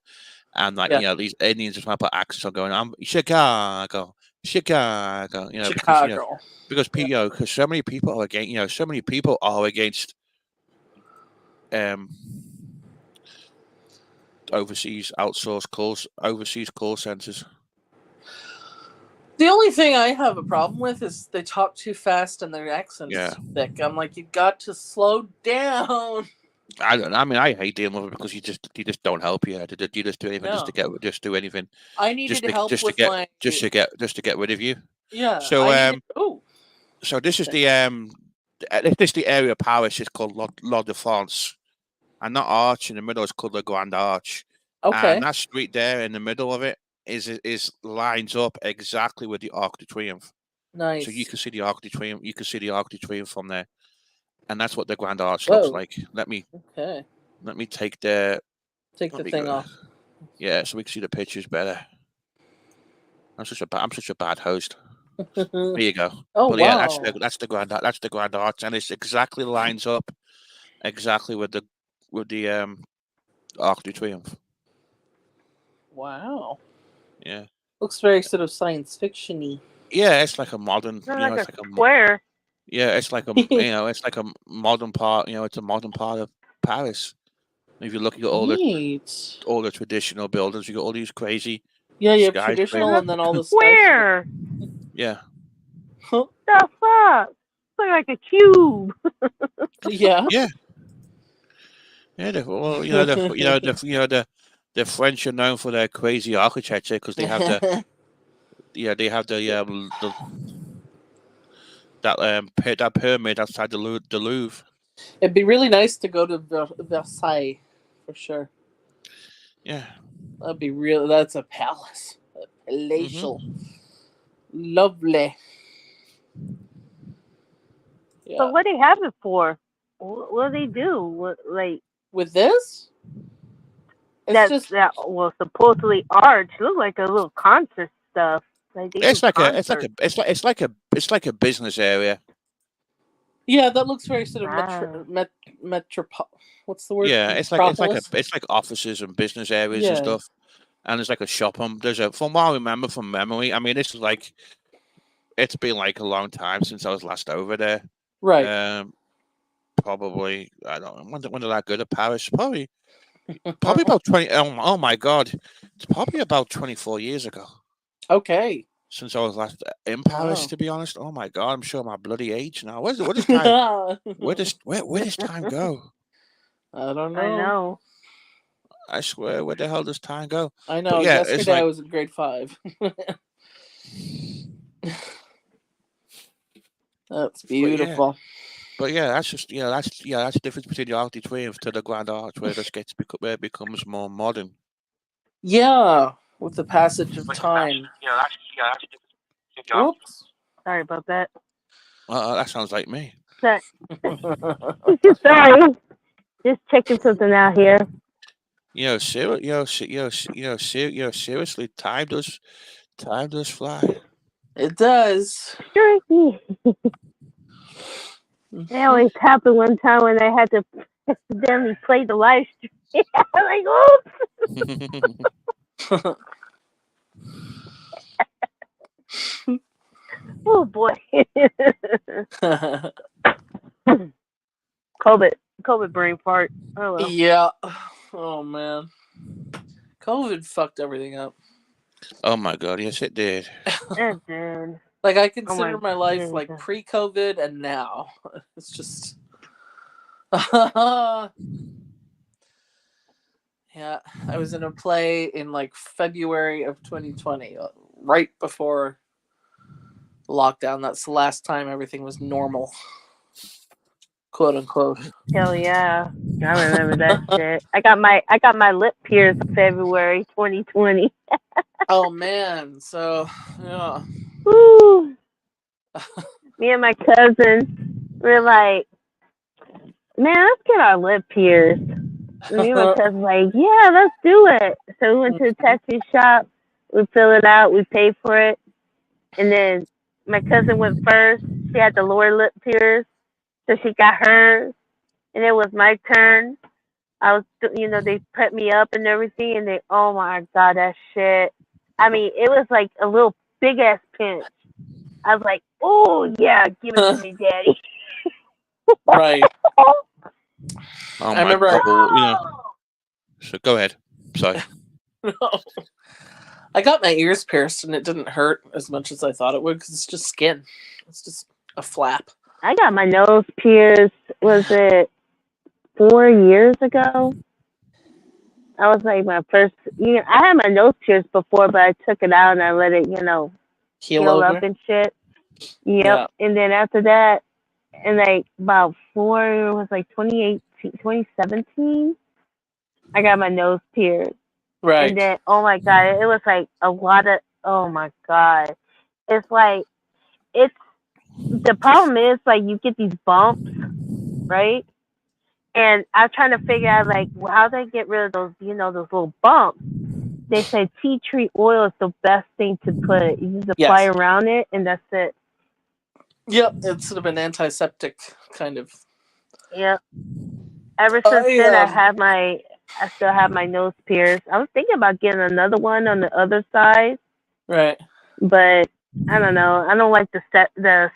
C: and these Indians are trying to put accents on, going, "I'm Chicago, Chicago,"
F: Chicago.
C: because so many people are against, overseas call centers.
F: The only thing I have a problem with is they talk too fast and their accent
C: Yeah.
F: is thick. I'm like, you got to slow down.
C: I don't know. I mean, I hate dealing with it because you just don't help you. You just do anything do anything.
F: I needed help with my
C: just to get rid of you.
F: Yeah.
C: So
F: oh.
C: So this is the area of Paris is called La Défense, and that arch in the middle is called the Grand Arch.
F: Okay.
C: And that street there in the middle of it is lines up exactly with the Arc de Triomphe.
F: Nice.
C: So you can see the Arc de Triomphe. You can see the Arc de Triomphe from there, and that's what the Grand Arch
F: Whoa.
C: looks like. Let me take the
F: thing off.
C: Yeah, so we can see the pictures better. I'm such a bad host. There you go.
F: Oh,
C: but
F: wow.
C: Yeah, that's the Grand Arch, and it's exactly lines up exactly with the Arc de Triomphe.
F: Wow.
C: Yeah.
F: Looks very sort of science fiction-y.
C: Yeah, it's like a modern.
A: It's
C: it's
A: like
C: like
A: a square.
C: Yeah, it's like a it's like a modern part. It's a modern part of Paris. If you look at all the traditional buildings, you got all these crazy.
F: Yeah, you have traditional and then all the
A: square.
C: Yeah.
A: The fuck? It's like a cube.
F: Yeah.
C: Yeah. Yeah. The French are known for their crazy architecture because they have that pyramid outside the Louvre.
F: It'd be really nice to go to Versailles, for sure.
C: Yeah.
F: That'd be real. That's a palace. Palatial. Lovely.
A: Yeah. So what do they have it for? What do they do?
F: With this?
A: It's supposedly arch. Looks like a little concert stuff.
C: It's like a business area.
F: Yeah, that looks very sort of what's the word?
C: Yeah, it's like offices and business areas and stuff. And there's like a shop on. From what I remember from memory, I mean, it's been like a long time since I was last over there.
F: Right.
C: Probably I don't know when did I go to Paris? Probably about 20. Oh my God, it's probably about 24 years ago.
F: Okay.
C: since I was last in Paris.
F: Wow.
C: To be honest, oh my god, I'm showing my bloody age now. Where does time? Where does time go?
F: I don't know.
A: I know.
C: I swear, where the hell does time go?
F: I know.
C: But yeah, it's
F: Yesterday I
C: like
F: was in grade 5. That's beautiful.
C: But yeah, that's just that's the difference between the Arc de Triomphe to the Grand Arch, where where it becomes more modern.
F: Yeah, with the passage of time. Whoops.
A: Sorry about that.
C: That sounds like me.
A: Sorry. Sorry. Just checking something out here.
C: Seriously, time does fly.
F: It does.
A: Sure. It always happened one time when I had to accidentally play the live stream. I'm like, oops. Oh boy. COVID brain fart. Oh well.
F: Yeah. Oh man. COVID fucked everything up.
C: Oh my god, yes it did.
A: It did.
F: Like I consider my life
A: goodness.
F: like pre-COVID and now. It's just yeah, I was in a play in like February of 2020, right before lockdown. That's the last time everything was normal, quote unquote.
A: Hell yeah, I remember that shit. I got my lip pierced February 2020.
F: Oh man, so yeah.
A: Woo. Me and my cousin, we're like, man, let's get our lip pierced. And me and my cousin like, yeah, let's do it. So we went to the tattoo shop. We fill it out. We paid for it. And then my cousin went first. She had the lower lip pierced, so she got hers. And it was my turn. I was, they put me up and everything. And oh my god, that shit. I mean, it was like a little big ass pinch. I was like, oh yeah, give it to me, daddy.
F: Right.
C: Oh
F: I remember.
C: So go ahead. Sorry.
F: No. I got my ears pierced and it didn't hurt as much as I thought it would because it's just skin. It's just a flap.
A: I got my nose pierced. Was it 4 years ago? I was like my first. I had my nose pierced before, but I took it out and I let it, heal up and shit. Yep. Yeah. And then after that, and like about it was like 2017, I got my nose pierced.
F: Right.
A: And then, oh my god, it was like a lot of, oh my god. It's like, the problem is like you get these bumps, right? And I'm trying to figure out like how they get rid of those, those little bumps. They say tea tree oil is the best thing to put. You just apply around it, and that's it.
F: Yep, it's sort of an antiseptic kind of.
A: Yep. Ever since then, I still have my nose pierced. I was thinking about getting another one on the other side.
F: Right.
A: But I don't know. I don't like the spectrum.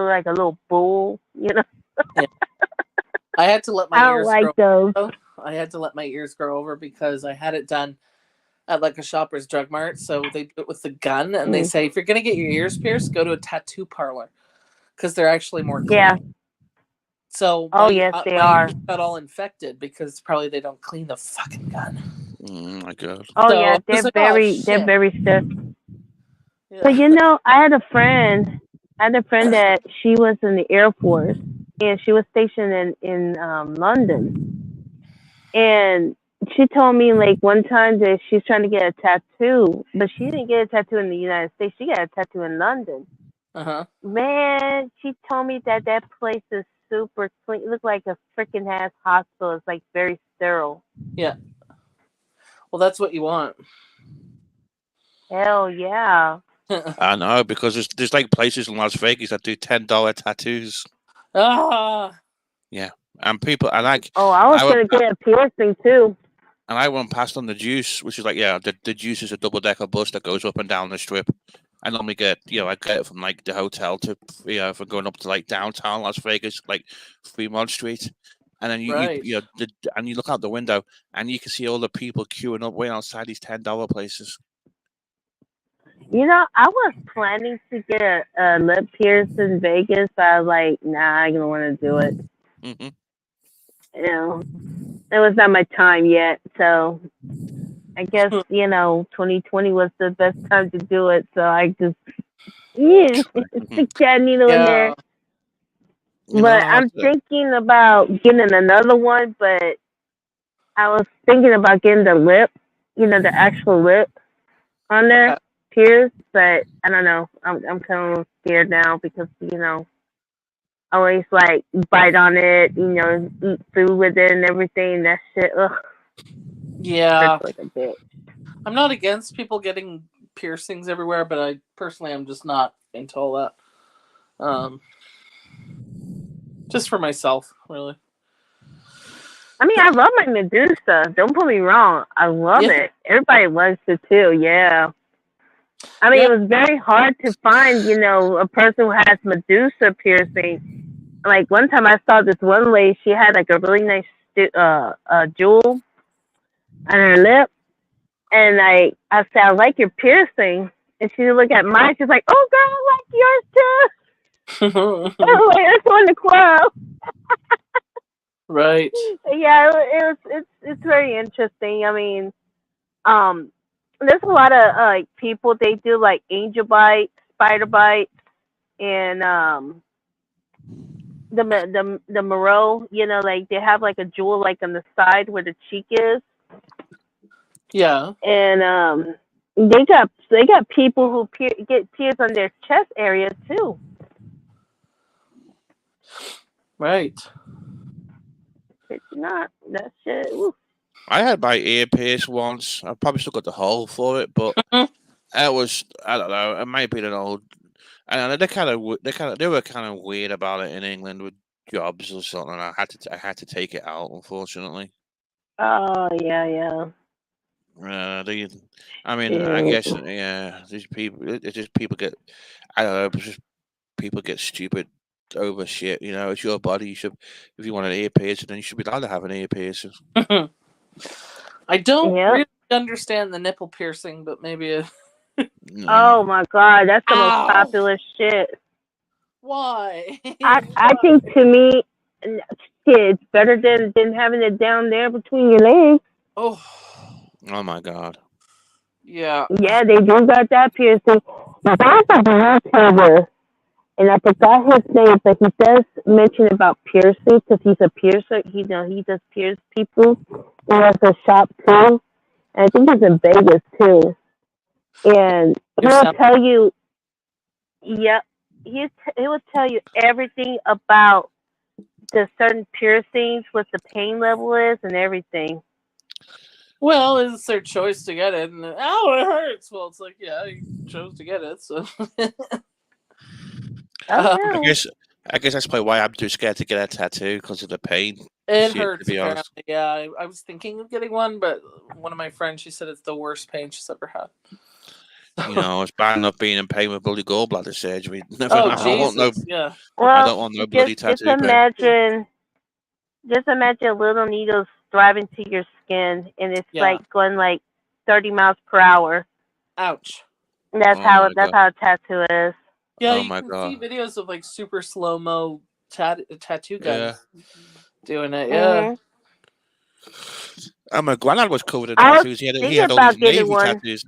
A: Like a little bull.
F: Yeah. I had to let my ears
A: grow. Those.
F: I had to let my ears grow over because I had it done at like a Shoppers Drug Mart. So they do it with the gun, and they say if you're gonna get your ears pierced, go to a tattoo parlor because they're actually more clean. Yeah. So
A: yes, they are.
F: Got all infected because probably they don't clean the fucking gun.
C: Oh my god.
A: Oh so, yeah, they're very stiff. Yeah. So I had a friend that she was in the Air Force and she was stationed in London, and she told me like one time that she's trying to get a tattoo, but she didn't get a tattoo in the United States. She got a tattoo in London. Man, she told me that place is super clean. It looked like a freaking ass hospital. It's like very sterile.
F: Yeah. Well, that's what you want.
A: Hell yeah.
C: I know, because there's like places in Las Vegas that do $10 tattoos. Yeah, and people I like.
A: Oh, I was gonna get a piercing too.
C: And I went past on the Juice, which is like the Juice is a double-decker bus that goes up and down the strip. I normally get I get it from like the hotel to from going up to like downtown Las Vegas, like Fremont Street. and then you and you look out the window and you can see all the people queuing up waiting outside these $10 places.
A: You know, I was planning to get a lip pierce in Vegas, but I was like, nah, I don't want to do it.
C: Mm-hmm.
A: You know, it was not my time yet, so I guess 2020 was the best time to do it. So I just stick that needle in there. But I'm thinking about getting another one, but I was thinking about getting the lip, the actual lip on there, pierced, but I don't know. I'm kind of scared now because I always like bite on it, eat food with it and everything. That shit, ugh.
F: Yeah.
A: Hurts like a bitch.
F: I'm not against people getting piercings everywhere, but I personally am just not into all that. Just for myself, really.
A: I mean, I love my Medusa. Don't put me wrong. I love it. Everybody loves it too. Yeah. I mean, it was very hard to find, a person who has Medusa piercing. Like one time I saw this one lady. She had like a really nice jewel on her lip, and I said, "I like your piercing," and she looked at mine. She's like, "Oh, girl, I like yours too." Let's go in the club.
F: Right.
A: Yeah, it's very interesting. I mean, there's a lot of people. They do like angel bites, spider bites, and the Moreau. Like they have like a jewel like on the side where the cheek is.
F: Yeah.
A: And they got people who get pierced on their chest area too.
F: Right.
A: It's not that shit. Ooh.
C: I had my ear pierced once. I probably still got the hole for it, but it was, I don't know. It might have been an old. And they were kind of weird about it in England with jobs or something. I had to take it out, unfortunately.
A: Oh yeah.
C: I mean, I guess these people. It's just people get. I don't know. It's just people get stupid over shit. It's your body. You should, if you want an ear piercing, then you should be allowed to have an ear piercing.
F: I don't really understand the nipple piercing, but maybe.
A: Oh my god, that's the most popular shit.
F: Why?
A: I think to me, it's better than having it down there between your legs.
F: Oh
C: my god.
F: Yeah.
A: Yeah, they do got that piercing. But there's a bartender, and I forgot his name, but he does mention about piercing because he's a piercer. He does pierce people. He has a shop too. And I think it's in Vegas too. And he'll tell you, he will tell you everything about the certain piercings, what the pain level is, and everything.
F: Well, it's their choice to get it, and it hurts. Well, it's like, yeah, you chose to get it, so.
C: I guess that's probably why I'm too scared to get a tattoo because of the pain.
F: It hurts. To be honest. Yeah, I was thinking of getting one, but one of my friends, she said it's the worst pain she's ever had.
C: It's bad enough being in pain with bloody gallbladder surgery.
F: Yeah.
A: Well,
C: I don't want no bloody tattoo pain.
A: Just imagine a little needle driving to your skin, and it's like going like 30 miles per hour.
F: Ouch.
A: And that's how a tattoo is.
F: Yeah, you can see videos of like super slow-mo tattoo guys doing it. Yeah.
C: My granddad was covered in tattoos. He had all these Navy tattoos.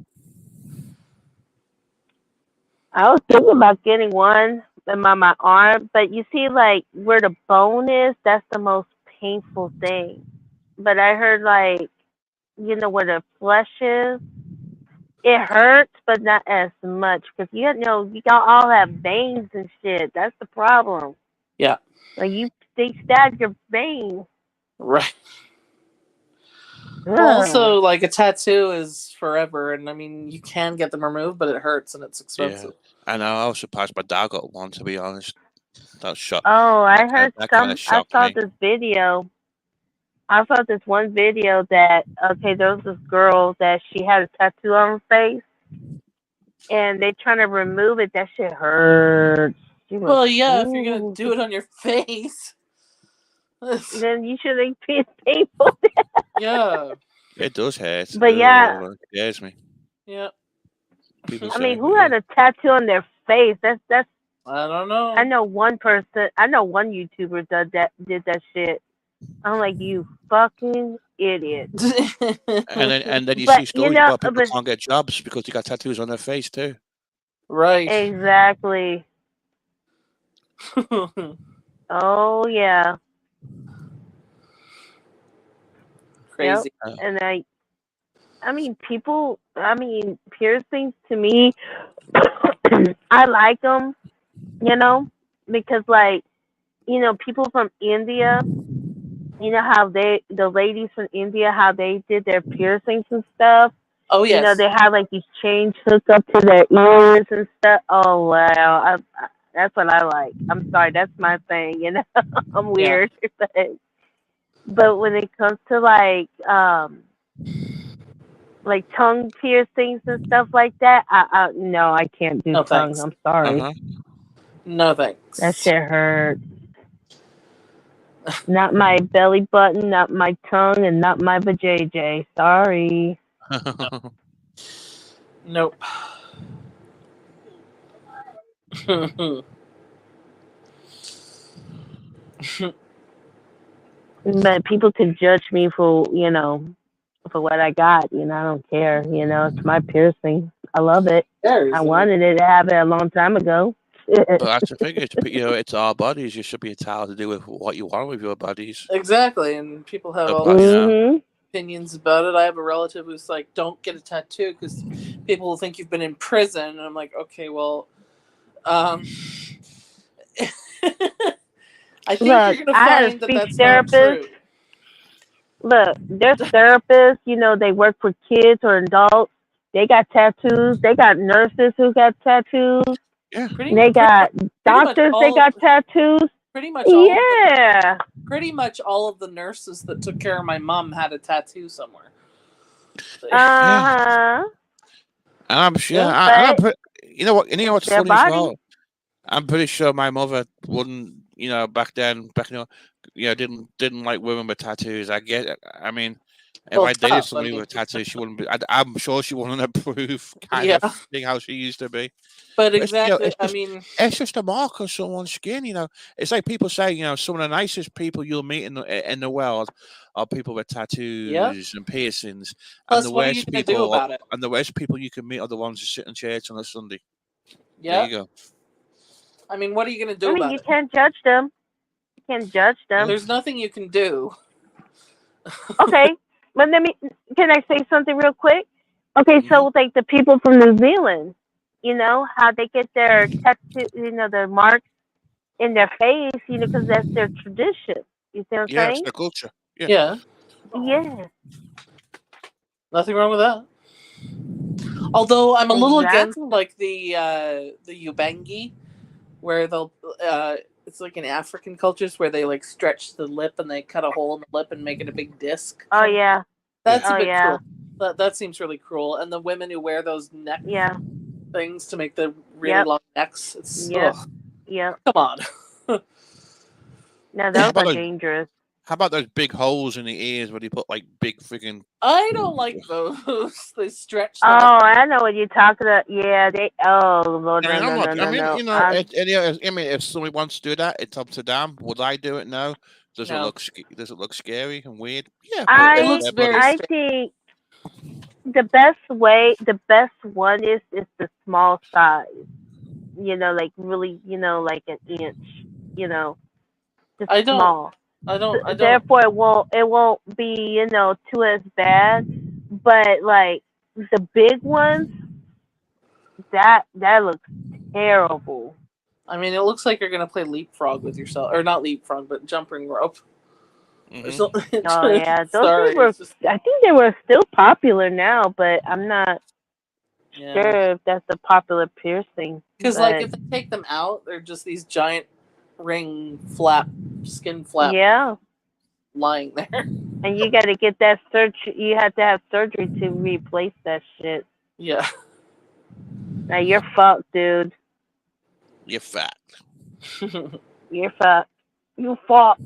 A: I was thinking about getting one on my arm, but you see, like where the bone is, that's the most painful thing. But I heard, like, where the flesh is, it hurts, but not as much because you all have veins and shit. That's the problem.
F: Yeah.
A: Like they stab your veins.
F: Right. Also, like a tattoo is forever, and I mean you can get them removed, but it hurts and it's expensive.
C: Yeah. I know. I was surprised my dad got one. To be honest, that shocked.
A: Oh, I heard I saw this video. I saw this one video that there was this girl that she had a tattoo on her face, and they trying to remove it. That shit hurts.
F: Well, yeah, if you're gonna do it on your face.
A: then you shouldn't be painful.
F: Yeah.
C: It does hurt.
A: But yeah,
C: It scares me.
F: Yeah.
C: People
A: I
C: say,
A: mean,
C: but
A: who
C: yeah.
A: had a tattoo on their face? That's.
F: I don't know.
A: I know one person. I know one YouTuber did that shit. I'm like, you fucking idiot.
C: And then you
A: But
C: see stories about people
A: but
C: can't get jobs because they got tattoos on their face too.
F: Right.
A: exactly. Oh yeah. Yep.
F: Crazy.
A: And I mean, people. I mean, piercings to me, I like them. You know, because like people from India. You know how the ladies from India, how they did their piercings and stuff.
F: Oh yes.
A: They have like these chains hooked up to their ears and stuff. Oh wow, that's what I like. I'm sorry, that's my thing. I'm
F: Yeah.
A: weird, but when it comes to like tongue piercings and stuff like that, I no, I can't do
F: No
A: tongue.
F: thanks.
A: I'm sorry,
C: Uh-huh.
F: No
A: that
F: thanks.
A: shit hurt. Not my belly button, not my tongue, and not my vajayjay. Sorry.
F: Nope.
A: But people can judge me for for what I got. I don't care. It's my piercing. I love it. I
F: Cares? I mean,
A: wanted it to have it a long time ago.
C: But that's the thing. It's our bodies. You should be entitled to do with what you want with your bodies.
F: exactly. And people have all
C: But,
F: these
A: Mhm.
F: opinions about it. I have a relative who's like, "Don't get a tattoo because people will think you've been in prison." And I'm like, "Okay, well, um, I think you're
A: Look,
F: gonna
A: I had a
F: find that
A: speech
F: that's not
A: therapist.
F: true."
A: Look, there's therapists. They work for kids or adults. They got tattoos. They got nurses who got tattoos.
C: yeah.
F: Pretty,
A: They
F: pretty,
A: got
F: pretty much
A: doctors. They
F: all,
A: got tattoos.
F: pretty much all of the,
A: Yeah.
F: pretty much all of the nurses that took care of my mom had a tattoo somewhere.
A: Uh
C: Yeah.
A: huh.
C: And I'm sure.
F: Yeah.
C: And I'm
A: But
C: pretty. You know what?
A: it's
C: What's
A: their
C: funny as
A: body.
C: well? I'm pretty sure my mother wouldn't. Back then, didn't like women with tattoos. I get it. I mean, if
F: Well,
C: I dated
F: tough. I
C: somebody
F: mean,
C: with tattoos, she wouldn't be. I'm sure she wouldn't approve kind
F: yeah,
C: of thing how she used to be.
F: but
C: But
F: exactly. I mean,
C: it's just a mark on someone's skin. It's like people say, some of the nicest people you'll meet in the world are people with
F: yeah.
C: tattoos and piercings, and
F: Plus, what are you gonna do about it?
C: the worst people you can meet are the ones who sit in church on a Sunday. There
F: Yeah.
C: you go.
F: I mean, what are you gonna
A: I
F: do
A: mean,
F: about
A: you
F: it?
A: can't judge them. You can't judge
C: Yeah.
A: them.
F: There's nothing you can do.
A: Okay, but can I say something real quick? Okay,
C: Mhm.
A: so like the people from New Zealand, how they get their tattoo, the marks in their face, because that's their tradition. You see what I'm
C: Yeah, it's
A: saying?
C: the culture. Yeah.
F: Yeah,
A: Yeah,
F: nothing wrong with that. Although I'm a little against
A: exactly.
F: like the ubangi, where they'll it's like in African cultures where they like stretch the lip and they cut a hole in the lip and make it a big disc.
A: Oh yeah,
F: That's a
A: oh
F: bit
A: yeah,
F: cruel. That seems really cruel. And the women who wear those neck
A: yeah,
F: things to make the really
A: yep,
F: long necks, it's
A: yep, yep.
F: come on.
A: Now
C: How
A: those
C: about
A: are
C: those?
A: dangerous.
C: How about those big holes in the ears where they put like big freaking?
F: I don't like those. They stretch
A: Oh,
F: them up.
A: I know what you're talking about. Yeah, they. Oh Lord,
C: I
A: no,
C: mean, I'm
A: no,
C: not.
A: no,
C: I
A: no,
C: mean,
A: no.
C: I mean, if somebody wants to do that, it's up to them. Would I do it? No.
F: No,
C: Does it look scary and weird? Yeah, but
F: it
C: it's
A: I
F: looks
C: their
F: very
C: body.
A: I
F: strange.
A: think the best one is the small size. Like really, like an inch. You know, just
F: I don't.
A: small.
F: I don't. I don't.
A: Therefore, it won't be too as bad. But like the big ones, that looks terrible.
F: I mean, it looks like you're gonna play leapfrog with yourself, or not leapfrog, but jumping rope or
C: Hmm.
F: something.
A: Oh yeah, those things
F: Sorry,
A: were.
F: it's just
A: I think they were still popular now, but I'm not
F: yeah.
A: sure if that's a popular piercing.
F: Because like
A: But
F: if they take them out, they're just these giant skin flap
A: yeah,
F: lying there.
A: and you got to get that surgery. You have to have surgery to replace that shit.
F: Yeah.
A: Now you're fucked, dude.
C: You're fat.
A: You're fucked. You fucked.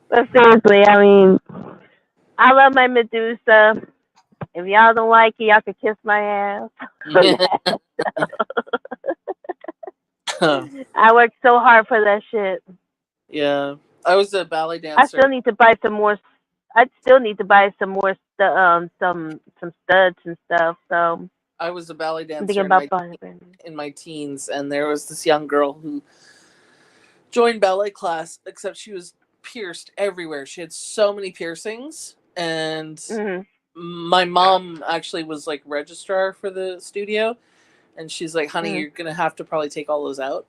A: But seriously, I mean, I love my Medusa. If y'all don't like it, y'all can kiss my ass. I worked so hard for that shit.
F: Yeah, I was a ballet
A: I
F: dancer.
A: still need to buy some more. I still need to buy some more some studs and stuff. So
F: I was a ballet
A: I'm
F: dancer
A: thinking
F: in
A: about
F: my
A: buying them.
F: teens, and there was this young girl who joined ballet class, except she was pierced everywhere. She had so many piercings, and
A: Hmm.
F: my mom actually was like registrar for the studio, and she's like, "Honey,
A: Hmm.
F: you're gonna have to probably take all those out."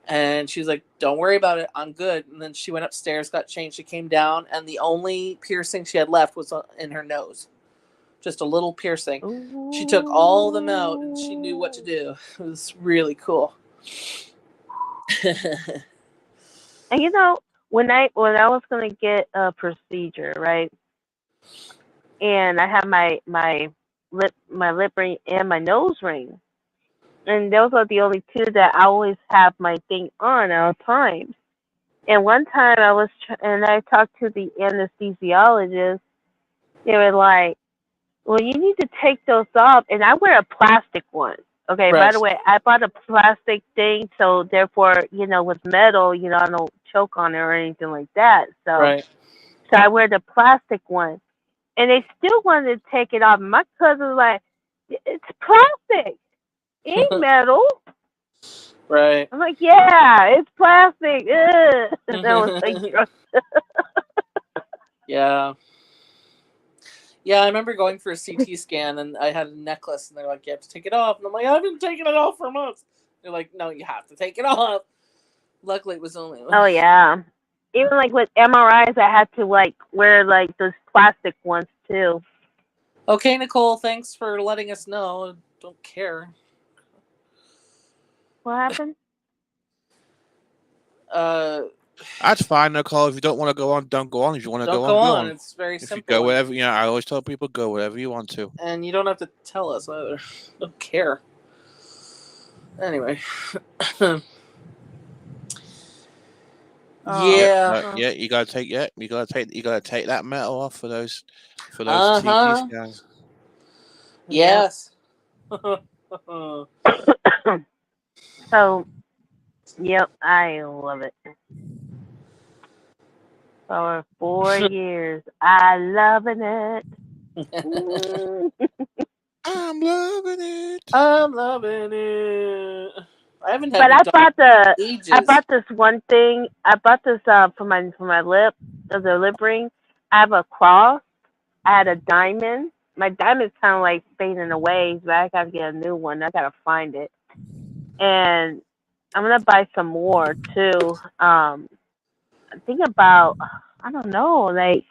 F: And she's like, "Don't worry about it, I'm good." And then she went upstairs, got changed, she came down, and the only piercing she had left was in her nose, just a little piercing. She took all of them out, and she knew what to do. It was really cool.
A: And when I was gonna get a procedure, right, and I had my lip ring and my nose ring, and those are the only two that I always have my thing on at all times. And one time and I talked to the anesthesiologist. They were like, "Well, you need to take those off." And I wear a plastic one. Okay. By
F: Right,
A: the way, I bought a plastic thing, so therefore, with metal, I don't choke on it or anything like that. So,
F: right.
A: so I wear the plastic one, and they still wanted to take it off. My cousin was like, "It's plastic, it ain't metal."
F: Right.
A: I'm like, "Yeah, it's plastic." Ugh. And I was like,
F: Yeah. Yeah, I remember going for a CT scan, and I had a necklace, and they're like, "You have to take it off." And I'm like, "I've been taking it off for months." They're like, "No, you have to take it off." Luckily, it was only.
A: "Oh yeah." Even like with MRIs, I had to like wear like those plastic ones too.
F: Okay, Nicole, thanks for letting us know. Don't care.
A: What happened?
F: Uh,
C: That's fine, Nicole. If you don't want to go on, don't go on. If you want to
F: don't
C: go
F: go
C: on, go
F: on.
C: on.
F: It's very
C: If you go
F: simple,
C: wherever, I always tell people go wherever you want to.
F: and you don't have to tell us either. Don't care. Anyway.
A: Oh,
F: Yeah.
C: Yeah. You gotta take you gotta take that metal off for those
F: Uh
C: TT
F: huh.
C: scans.
A: yeah.
F: Yes.
A: So, yep, I love it. For 4 years, I loving it. Mm.
C: I'm loving it.
F: I'm loving it. I haven't had
A: But
F: a dog in
A: I
F: ages.
A: bought this one thing. I bought this for my lip, the lip ring. I have a cross. I had a diamond. My diamond's kind of like fading away, but I gotta get a new one. I gotta find it, and I'm gonna buy some more too. I think about, I don't know, like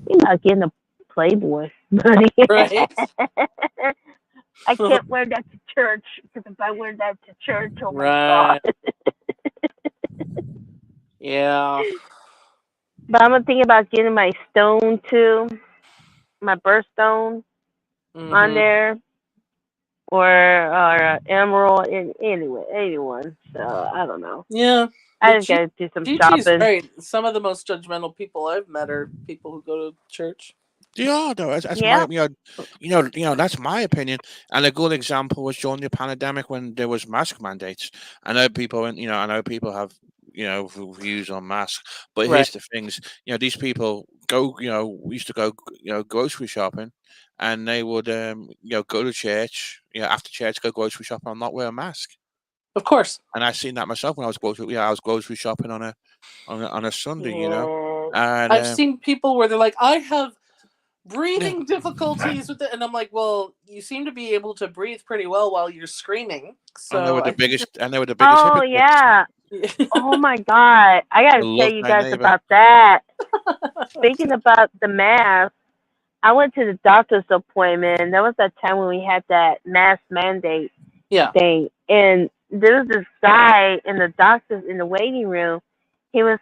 A: think about getting a Playboy, buddy.
F: Right?
A: I can't wear that to church because if I wear that to church, oh my god.
F: Right. Yeah.
A: But I'm thinking about getting my stone too, my birthstone on
F: Mm-hmm.
A: there, or emerald, anyway, anyone. So I don't know.
F: Yeah.
A: I
F: But
A: just gotta do some
F: GT's
A: shopping.
F: right. Some of the most judgmental people I've met are people who go to church.
C: Yeah, no, that's my
A: Yeah.
C: that's my opinion. And a good example was during the pandemic when there was mask mandates. I know people, I know people have views on masks, but
F: Right.
C: here's the things. These people go. We used to go, grocery shopping, and they would, go to church. After church, go grocery shopping and not wear a mask.
F: Of course.
C: And I seen that myself when I was grocery. I was grocery shopping on a Sunday.
F: Yeah.
C: And
F: I've seen people where they're like, I have
C: yeah,
F: breathing difficulties with it, and I'm like, well, you seem to be able to breathe pretty well while you're screaming.
C: and they were
F: So
C: the
F: I think
C: biggest,
A: Oh
C: hypocrites.
A: yeah. Oh my god. I
C: I
A: gotta tell
C: love
A: you
C: thy
A: guys
C: neighbor.
A: about that. Speaking about the mask, I went to the doctor's appointment, and that was that time when we had that mask mandate
F: yeah,
A: thing. And there was this guy in the waiting room. He was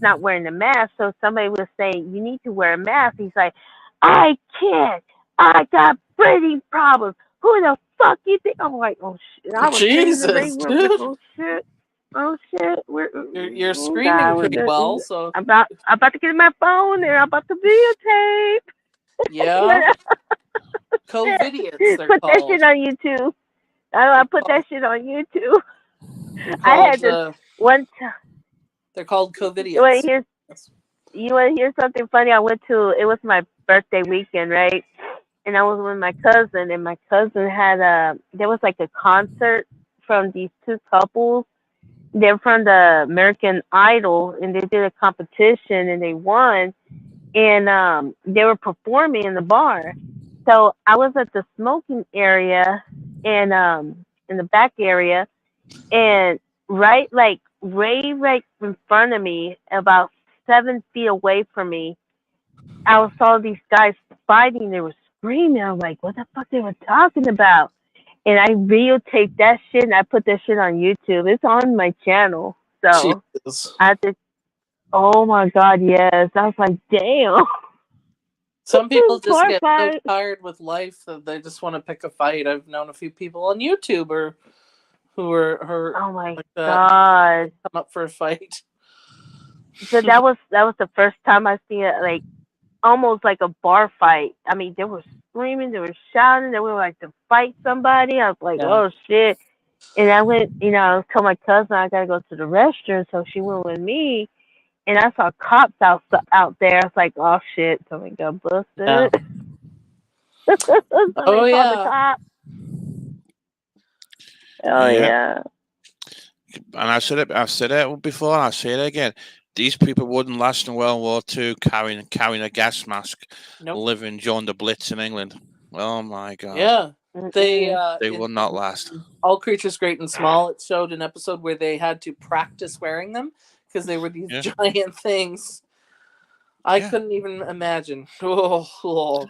A: not wearing a mask, so somebody was saying, "You need to wear a mask." He's like, "I can't. I got breathing problems. Who the fuck you think?" I'm like, "Oh shit!" I was sitting in the
F: Jesus,
A: waiting room like,
F: dude.
A: "Oh shit." Oh shit!
F: You're
A: Oh,
F: screaming
A: God,
F: pretty well, so
A: I'm about to get my phone and I'm about to videotape.
F: yeah. Covidiots, they're
A: Put that shit
F: called.
A: on YouTube. I
F: They're
A: put
F: called,
A: that shit on YouTube.
F: they're
A: I
F: called,
A: had this one time.
F: they're called
A: You want
F: covidiots.
A: to hear? You want to hear something funny? I went to. It was my birthday weekend, right? And I was with my cousin, and my cousin had a. There was like a concert from these two couples. They're from the American Idol, and they did a competition, and they won. And they were performing in the bar. So I was at the smoking area, and in the back area, and right in front of me, about 7 feet away from me, I saw these guys fighting. They were screaming. I'm like, what the fuck they were talking about? And I videotaped that shit and I put that shit on YouTube. It's on my channel. So
F: Jesus.
A: I had to. Oh my god, yes. I was like, damn.
F: Some people just
A: Poor
F: get so
A: fight.
F: tired with life that they just want to pick a fight. I've known a few people on YouTube who are
A: Oh my
F: like that,
A: god.
F: come up for a fight.
A: So that was the first time I seen it, like almost like a bar fight. I mean, they were screaming, they were shouting, they were like to fight somebody. I was like,
F: Yeah.
A: oh shit. And I went, I told my cousin I gotta go to the restroom, so she went with me. And I saw cops out there. I was like, oh shit, somebody got
F: Yeah.
A: busted. Somebody
F: Oh
A: called the
F: yeah.
A: cops. Oh
C: Yeah,
A: yeah.
C: and I've said it before, and I'll say it again. These people wouldn't last in World War II carrying a gas mask,
F: Nope.
C: living during the Blitz in England. Oh my god.
F: Yeah. They
C: They will not
F: in
C: last.
F: All Creatures Great and Small, it showed an episode where they had to practice wearing them because they were these
C: Yeah.
F: giant things. I
C: Yeah.
F: couldn't even imagine. Oh.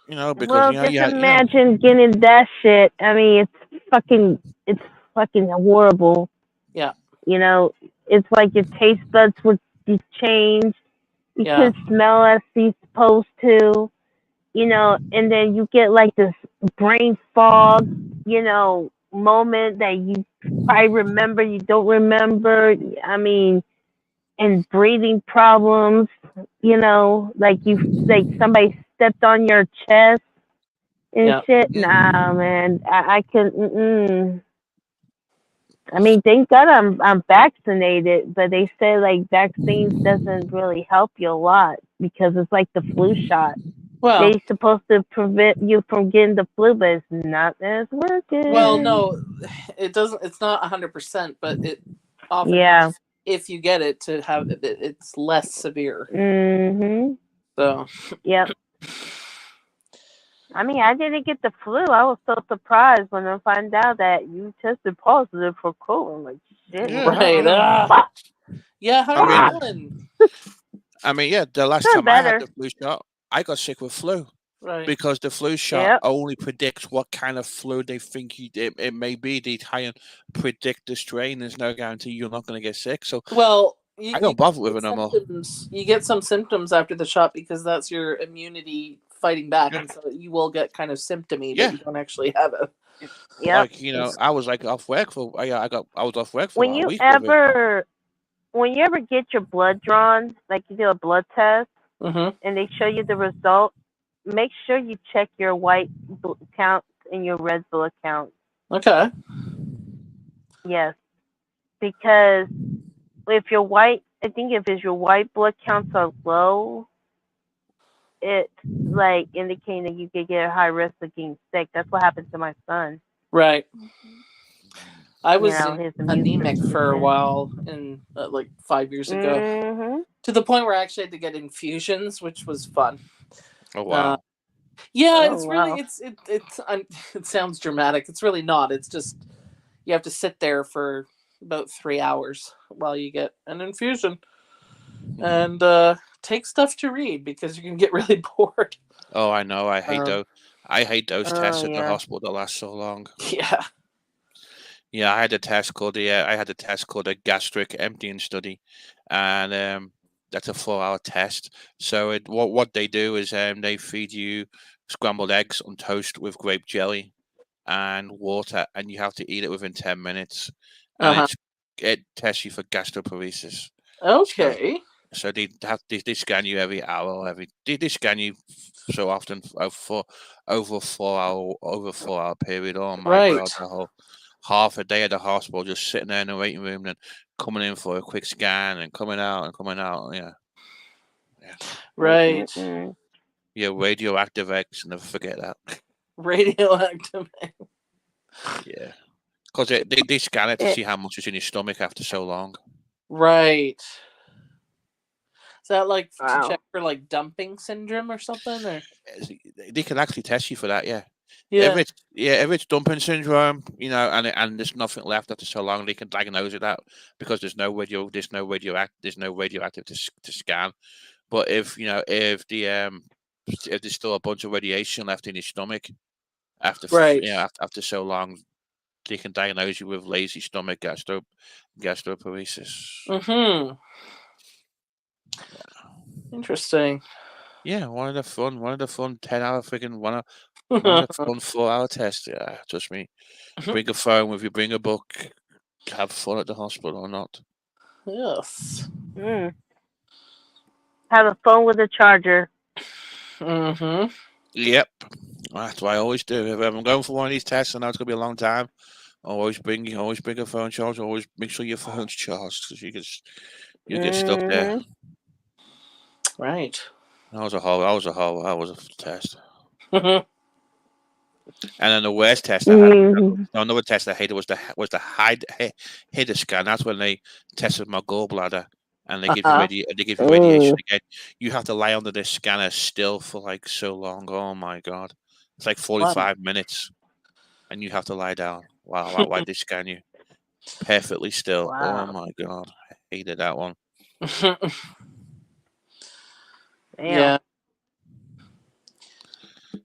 C: Because
A: Well, just
C: you
A: imagine getting that shit. I mean, it's fucking horrible.
F: Yeah.
A: It's like your taste buds would be changed. You
F: Yeah.
A: can smell as you're supposed to, and then you get like this brain fog, moment that you probably remember, you don't remember. I mean, and breathing problems, like somebody stepped on your chest and
F: Yeah.
A: shit. Nah, man, I couldn't. I mean, thank God I'm vaccinated, but they say like vaccines doesn't really help you a lot because it's like the flu shot.
F: Well,
A: They supposed to prevent you from getting the flu, but it's not as working.
F: well, no, it doesn't. It's not 100%, but it often
A: Yeah.
F: helps if you get it to have it's less severe.
A: Mhm.
F: So.
A: Yep. I mean, I didn't get the flu. I was so surprised when I found out that you tested positive for COVID. I'm like, shit.
C: Yeah,
F: Right. Yeah. How you doing?
C: The last
A: Feel
C: time I had
A: better.
C: the flu shot, I got sick with flu
F: Right.
C: because the flu shot
A: Yep.
C: only predicts what kind of flu they think it may be. They try and predict the strain. There's no guarantee you're not going to get sick. So
F: Well,
C: I don't bother with it no more.
F: You get some symptoms after the shot because that's your immunity fighting back, and so you will get kind of symptomy, but you don't actually have it.
A: Yep.
C: Like I was like off work for I was off work for
A: When
C: a
A: you
C: week with it.
A: ever get your blood drawn, like you do a blood test,
F: Mm-hmm.
A: and they show you the result, make sure you check your white counts and your red blood counts.
F: Okay.
A: Yes, because if your if your white blood counts are low, it's like indicating that you could get a high risk of getting sick. That's what happened to my son.
F: Right. I was
A: His
F: anemic for a while, in like 5 years ago,
A: Mm-hmm.
F: to the point where I actually had to get infusions, which was fun.
C: Oh wow.
F: Yeah,
A: Oh,
F: it's
A: wow.
F: really it sounds dramatic. It's really not. It's just you have to sit there for about 3 hours while you get an infusion, and take stuff to read because you can get really bored.
C: Oh, I know. I hate those. I hate those tests at the
A: yeah.
C: hospital that last so long.
F: Yeah.
C: Yeah, I had a test called a gastric emptying study, and that's a 4-hour test. So what they do is they feed you scrambled eggs on toast with grape jelly and water, and you have to eat it within 10 minutes. And
F: Uh-huh.
C: it tests you for gastroparesis.
F: Okay.
C: So they scan you every hour, or they scan you so often over a 4 hour period. Oh my
F: Right.
C: god, the whole half a day at the hospital, just sitting there in the waiting room, and coming in for a quick scan and coming out and coming out. Yeah.
F: Right.
C: Yeah, radioactive eggs. Never forget that.
F: Radioactive.
C: Yeah, because they scan it to see how much is in your stomach after so long.
F: Right. Is that like
A: Wow.
F: to check for like dumping syndrome or something? Or
C: They can actually test you for that. Yeah.
F: yeah.
C: If it's dumping syndrome, and there's nothing left after so long, they can diagnose it out because there's no radioactive to scan. But if there's still a bunch of radiation left in your stomach after
F: Right.
C: after so long, they can diagnose you with lazy stomach gastroparesis.
F: Mm-hmm. Interesting.
C: Yeah, one of the fun 10-hour freaking one of the fun 4-hour tests. Yeah, trust me. Bring a phone with you, bring a book, have fun at the hospital or not.
F: Yes.
A: Have a phone with a charger.
F: Mm-hmm.
C: Yep. That's what I always do. If I'm going for one of these tests, I know it's gonna be a long time. Always bring a phone charger. Always make sure your phone's charged because you get stuck there.
F: Right.
C: That was a test. And then the worst test I had, another test I hated was the HIDA scan. That's when they tested my gallbladder, and they give you radiation again. You have to lie under this scanner still for like so long. Oh my god, it's like 45 minutes, and you have to lie down while they scan you perfectly still.
A: Wow.
C: Oh my god, I hated that one.
F: Yeah.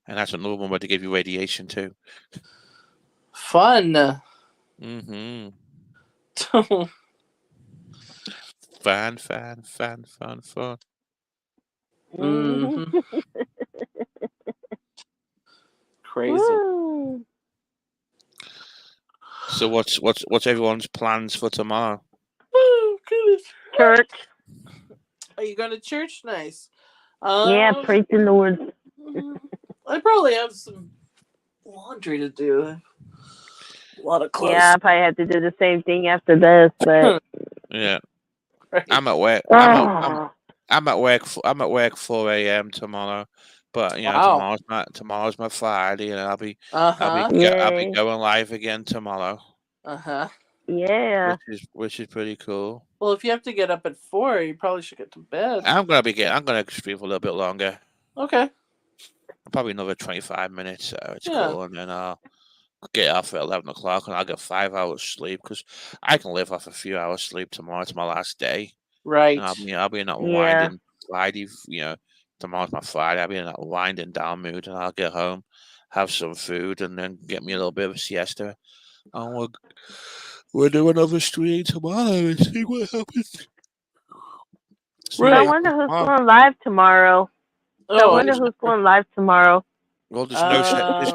C: And that's another one where they give you radiation too.
F: Fun.
C: Mm-hmm. Fun.
F: Mm-hmm. Crazy.
A: Woo.
C: So what's everyone's plans for tomorrow?
F: Oh, goodness.
A: Church.
F: Are you going to church? Nice.
A: Yeah, praise the Lord.
F: I probably have some laundry to do. A lot of clothes.
A: Yeah, I probably have to do the same thing after this, but
C: Yeah,
F: Right.
C: I'm at work. I'm at work. I'm at work 4 a.m. tomorrow, but tomorrow's my Friday, and I'll be going live again tomorrow.
A: Yeah.
C: Which is pretty cool.
F: Well, if you have to get up at 4, you probably should get to bed.
C: I'm gonna stream for a little bit longer.
F: Okay.
C: Probably another 25 minutes. So it's cool, and then I'll get off at 11 o'clock, and I'll get 5 hours sleep because I can live off a few hours sleep tomorrow. It's my last day.
F: Right.
C: And I'll be in that winding Friday. Tomorrow's my Friday. I'll be in that winding down mood, and I'll get home, have some food, and then get me a little bit of a siesta. And we'll do another stream tomorrow and see what happens.
A: Right. I wonder who's going live tomorrow. Well,
C: there's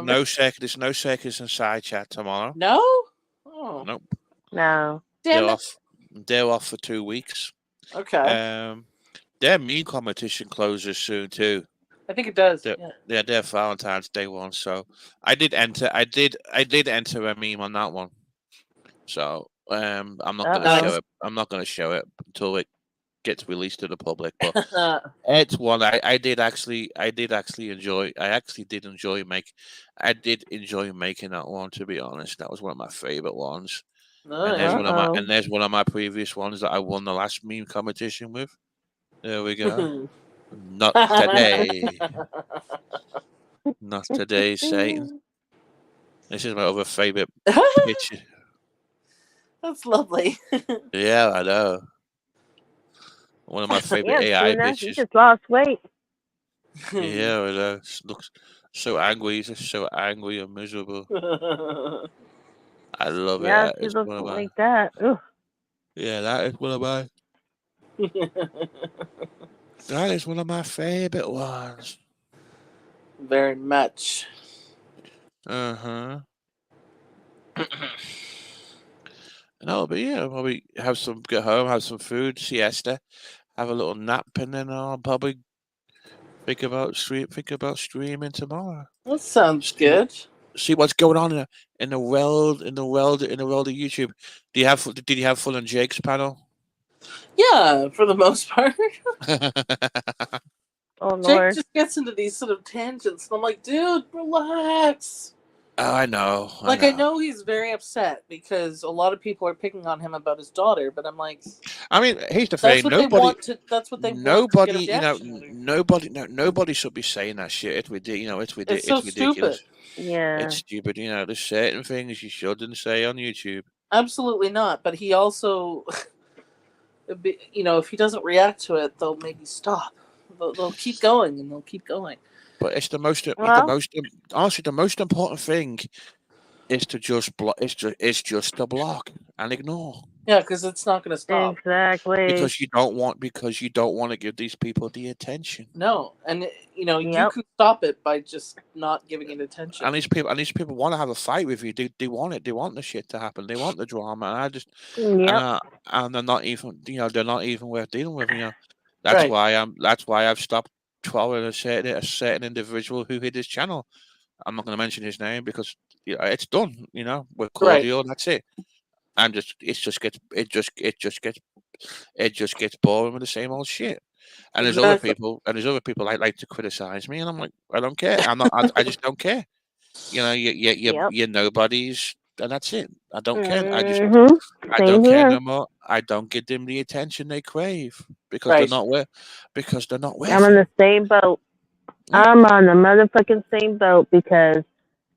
C: no circus inside chat tomorrow.
F: No? Oh.
C: Nope.
A: No.
C: They're off for 2 weeks.
F: Okay.
C: Their meme competition closes soon too.
F: I think it does.
C: They're Valentine's Day one. So I did enter a meme on that one. So I'm not gonna show it. I'm not gonna show it until it gets released to the public. But it's one I did enjoy. I did enjoy making that one. To be honest, that was one of my favorite ones. And there's one of my previous ones that I won the last meme competition with. There we go. Not today. Not today, Satan. This is my other favorite picture.
F: That's lovely.
C: Yeah, I know. One of my favorite AI pictures.
A: You just lost weight.
C: Yeah, I know. Looks so angry. He's just so angry and miserable. I love it.
A: Yeah, she looks like that. Ugh.
C: Yeah, that is one of my. That is one of my favorite ones.
F: Very much.
C: No, but yeah, probably get home, have some food, siesta, have a little nap, and then I'll probably think about streaming tomorrow.
F: That sounds
C: See,
F: good.
C: see what's going on in the world of YouTube. Did you have fun on Jake's panel?
F: Yeah, for the most part.
A: Oh
F: Jake
A: Lord.
F: just gets into these sort of tangents, and I'm like, dude, relax.
C: Oh, I know.
F: I know he's very upset because a lot of people are picking on him about his daughter, but I'm like,
C: I mean, here's the
F: that's
C: thing.
F: what they want to. That's what they want to get a
C: Nobody,
F: reaction out of.
C: nobody should be saying that shit.
F: It's so
C: It's ridiculous.
F: stupid.
A: Yeah.
C: It's stupid. There's certain things you shouldn't say on YouTube.
F: Absolutely not. But he also, if he doesn't react to it, they'll maybe stop. They'll keep going and they'll keep going.
C: But it's
A: Well,
C: honestly, the most important thing is to just block. It's just to block and ignore.
F: Yeah, because it's not going to stop.
A: exactly.
C: Because you don't want to give these people the attention.
F: No, and you
A: Yep.
F: can stop it by just not giving it attention.
C: And these people want to have a fight with you. They want it. They want the shit to happen. They want the drama. And I just
A: Yep.
C: and they're not even they're not even worth dealing with. That's
F: Right.
C: why I've stopped following a certain individual who hid his channel. I'm not going to mention his name because it's done. We're cordial.
F: Right.
C: That's it. And it just gets boring with the same old shit. And there's other people like to criticize me, and I'm like, I don't care. I just don't care. You're nobodies, and that's it. I don't care. I
A: Same
C: don't care
A: here.
C: no more. I don't give them the attention they crave because
F: Right.
C: they're not worth.
A: I'm on the same boat. I'm on the motherfucking same boat because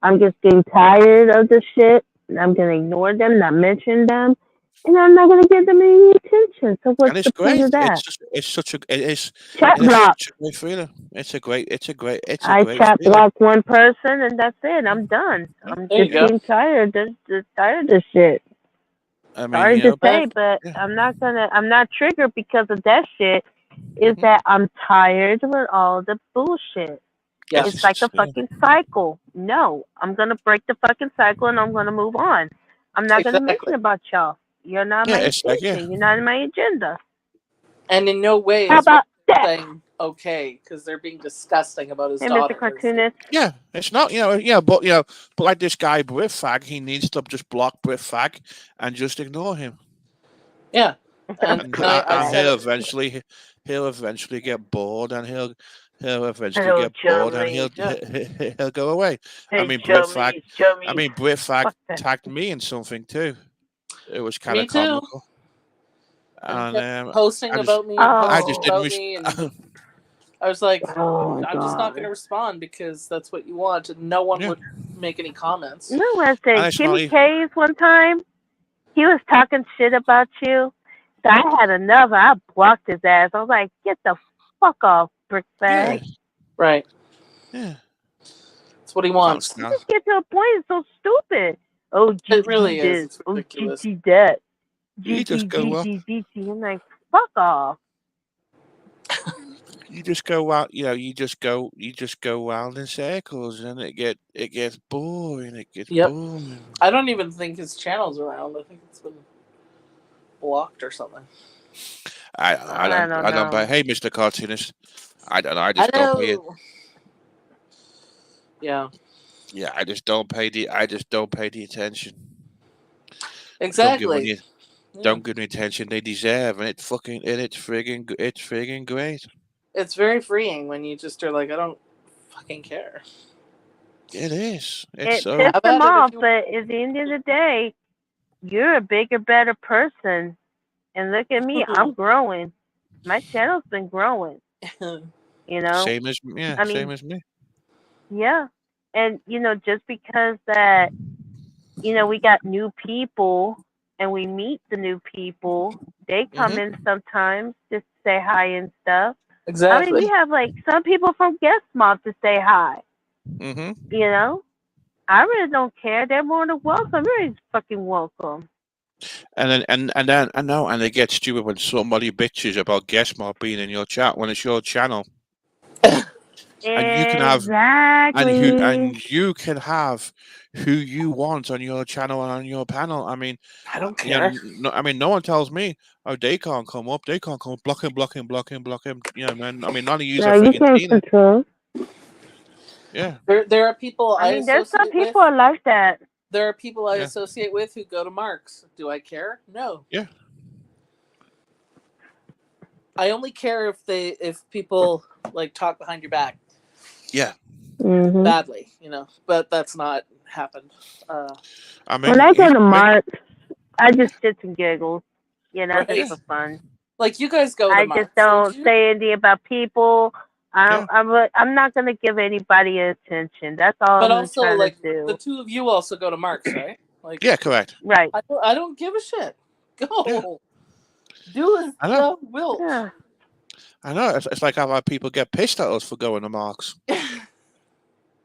A: I'm just getting tired of the shit. And I'm gonna ignore them, not mention them, and I'm not gonna give them any attention. So what's
C: And it's
A: the point
C: great.
A: of that? Chat block.
C: Such a great feeling. It's a great
A: I
C: great
A: chat
C: feeling.
A: block one person and that's it. I'm done. I'm
F: There you
A: just
F: go.
A: getting tired. Just tired of this shit.
C: I mean,
A: Sorry to say, but
C: yeah.
A: I'm not triggered because of that shit. Is
C: Mhm.
A: that I'm tired with all the bullshit.
F: Yeah.
A: It's like a fucking cycle. No, I'm gonna break the fucking cycle and I'm gonna move on. I'm not gonna mention about y'all. You're not my attention. You're not in my agenda.
F: And in no way
A: How
F: is
A: about that?
F: saying okay because they're being disgusting about his
A: Hey,
F: daughter.
A: Mr. Cartoonist.
C: Yeah, it's not, but like this guy Britfag, he needs to just block Britfag and just ignore him.
F: Yeah,
C: and he'll eventually get bored, and he'll eventually get bored, and he'll go away.
A: Hey,
C: I mean, Britfag tagged me in something too. It was kind of comical. And
F: posting about me.
C: I just didn't.
F: And I was like, I'm just not going to respond because that's what you want, and no one would make any comments.
A: No, I said Kimmy K's one time. He was talking shit about you. So I had enough. I blocked his ass. I was like, get the fuck off, brick bag.
C: Yeah.
F: Right.
C: Yeah.
F: That's what he wants.
A: You just get to a point. It's so stupid. Oh,
F: it really is.
A: It's
F: ridiculous.
A: GT that.
C: You just go well.
A: I'm like, fuck off.
C: You just go out. You just go round in circles, and it gets boring. It gets boring.
F: I don't even think his channel's around. I think it's been blocked or something.
C: I don't know. But hey, Mr. Cartoonist, I don't know. I just don't pay it.
F: Yeah.
C: Yeah, I just don't pay the attention.
F: Exactly.
C: Don't give me attention they deserve, and it's friggin' great.
F: It's very freeing when you just are like, I don't fucking care.
C: It is.
A: It pissed them off, but at the end of the day, you're a bigger, better person. And look at me, I'm growing. My channel's been growing.
C: Same as me.
A: Yeah. And, just because that, we got new people and we meet the new people, they come in sometimes just to say hi and stuff.
F: Exactly.
A: I mean, we have some people from Guest Mob to say hi.
C: Mm-hmm.
A: I really don't care. They're more than welcome. Very fucking welcome.
C: And they get stupid when somebody bitches about Guest Mob being in your chat when it's your channel. And you can have who you want on your channel and on your panel. I mean,
F: I don't
C: you know,
F: care.
C: no one tells me, oh, they can't come up, they can't come up, block him, block him, block him, block him. You know, man. I mean, none of you
A: No,
C: are
A: you
C: freaking
A: can't
C: Tina.
A: control.
C: Yeah,
F: There are people
A: I
F: I
A: mean, there's some
F: associate with.
A: people are like that.
F: There are people I
C: Yeah.
F: associate with who go to Mark's. Do I care? No.
C: yeah.
F: I only care if people like talk behind your back
C: Yeah.
A: Hmm.
F: badly, you know. But that's not happened.
C: I
A: When
C: mean,
A: I go
C: here's
A: to
C: the thing.
A: Mark, I just shits and giggles, you know,
F: Right.
A: just for fun.
F: Like you guys go to
A: I just
F: Mark's, don't
A: don't
F: you?
A: say anything about people.
C: Yeah.
A: I'm not gonna give anybody attention. That's all
F: But
A: I'm
F: also,
A: trying to
F: like the
A: do.
F: two of you also go to Mark's, right? Like
C: Yeah, correct.
A: Right.
F: I don't give a shit.
C: Yeah.
F: Go do as
C: I know.
F: thou wilt.
A: Yeah.
C: I know. It's like how people get pissed at us for going to Marks.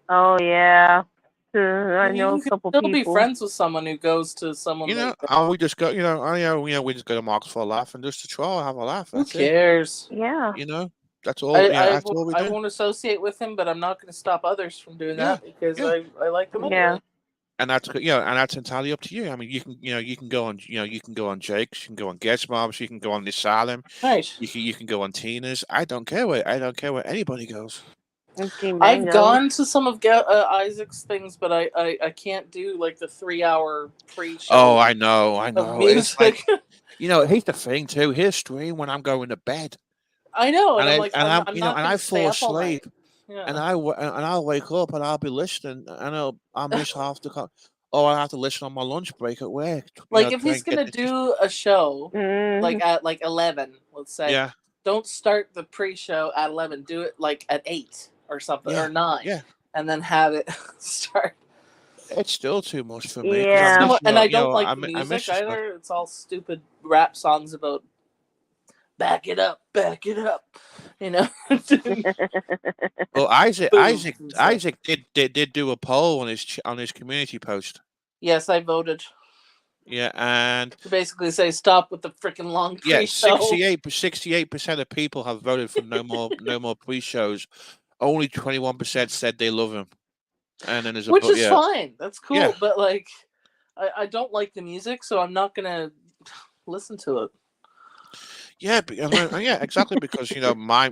A: Oh yeah.
F: I
A: I
F: mean,
A: know
F: you
A: a
F: can
A: couple
F: still be
A: people.
F: friends with someone who goes to someone
C: You
F: that
C: know,
F: you
C: and we just go. You know, we just go to Marks for a laugh and just to try and have a laugh.
F: Who
C: That's it.
F: cares?
A: Yeah.
C: You know, that's all. Yeah, that's all we
F: I
C: do.
F: won't associate with him, but I'm not going to stop others from doing
C: Yeah.
F: that because
C: Yeah.
F: I like them
A: Yeah.
F: anyway.
C: And that's and that's entirely up to you. I mean, you can go on you can go on Jake's, you can go on Guest Mobs, you can go on the Asylum,
F: Right.
C: you can go on Tina's. I don't care where anybody goes.
F: I've gone to some of Isaac's things, but I can't do like the 3 hour pre-show.
C: Oh, I know.
F: of
C: It's like
F: music.
C: here's the thing too. He'll stream when I'm going to bed,
F: I know, and
C: and
F: I'm
C: I
F: like,
C: and
F: I'm
C: I'm
F: not
C: and
F: going
C: I
F: to stay
C: fall
F: up all night.
C: asleep,
F: Yeah.
C: and I'll wake up and I'll be listening, and I'll miss half the. Oh, I have to listen on my lunch break at work.
F: Like if
C: try
F: he's
C: and get
F: gonna
C: this.
F: do a show like
A: Mm-hmm.
F: at like 11, let's say,
C: Yeah,
F: don't start the pre-show at 11. Do it like at 8 or something
C: yeah,
F: or 9,
C: yeah.
F: and then have it start.
C: It's still too much for me because
A: Yeah.
F: And I don't like the
C: I miss
F: music
C: the stuff.
F: either. It's all stupid rap songs about back it up, you know.
C: Well, Isaac
F: Booms and stuff.
C: Isaac did do a poll on his community post.
F: Yes, I voted
C: Yeah, and
F: to basically say stop with the freaking long
C: yeah,
F: pre-show.
C: 68% of people have voted for no more pre-shows. Only 21% said they love him. And then there's
F: Which is fine. That's cool.
C: Yeah.
F: But like, I don't like the music, so I'm not gonna listen to it.
C: Yeah, yeah, exactly. Because my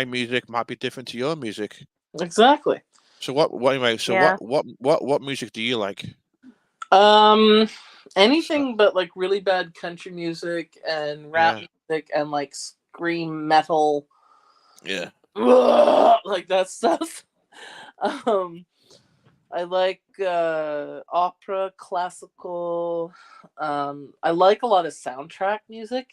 C: music might be different to your music.
F: Exactly.
C: So what anyway? So
A: Yeah.
C: what music do you like?
F: Anything but like really bad country music and rap music and like scream metal.
C: Yeah.
F: Like that stuff. I like opera, classical. I like a lot of soundtrack music.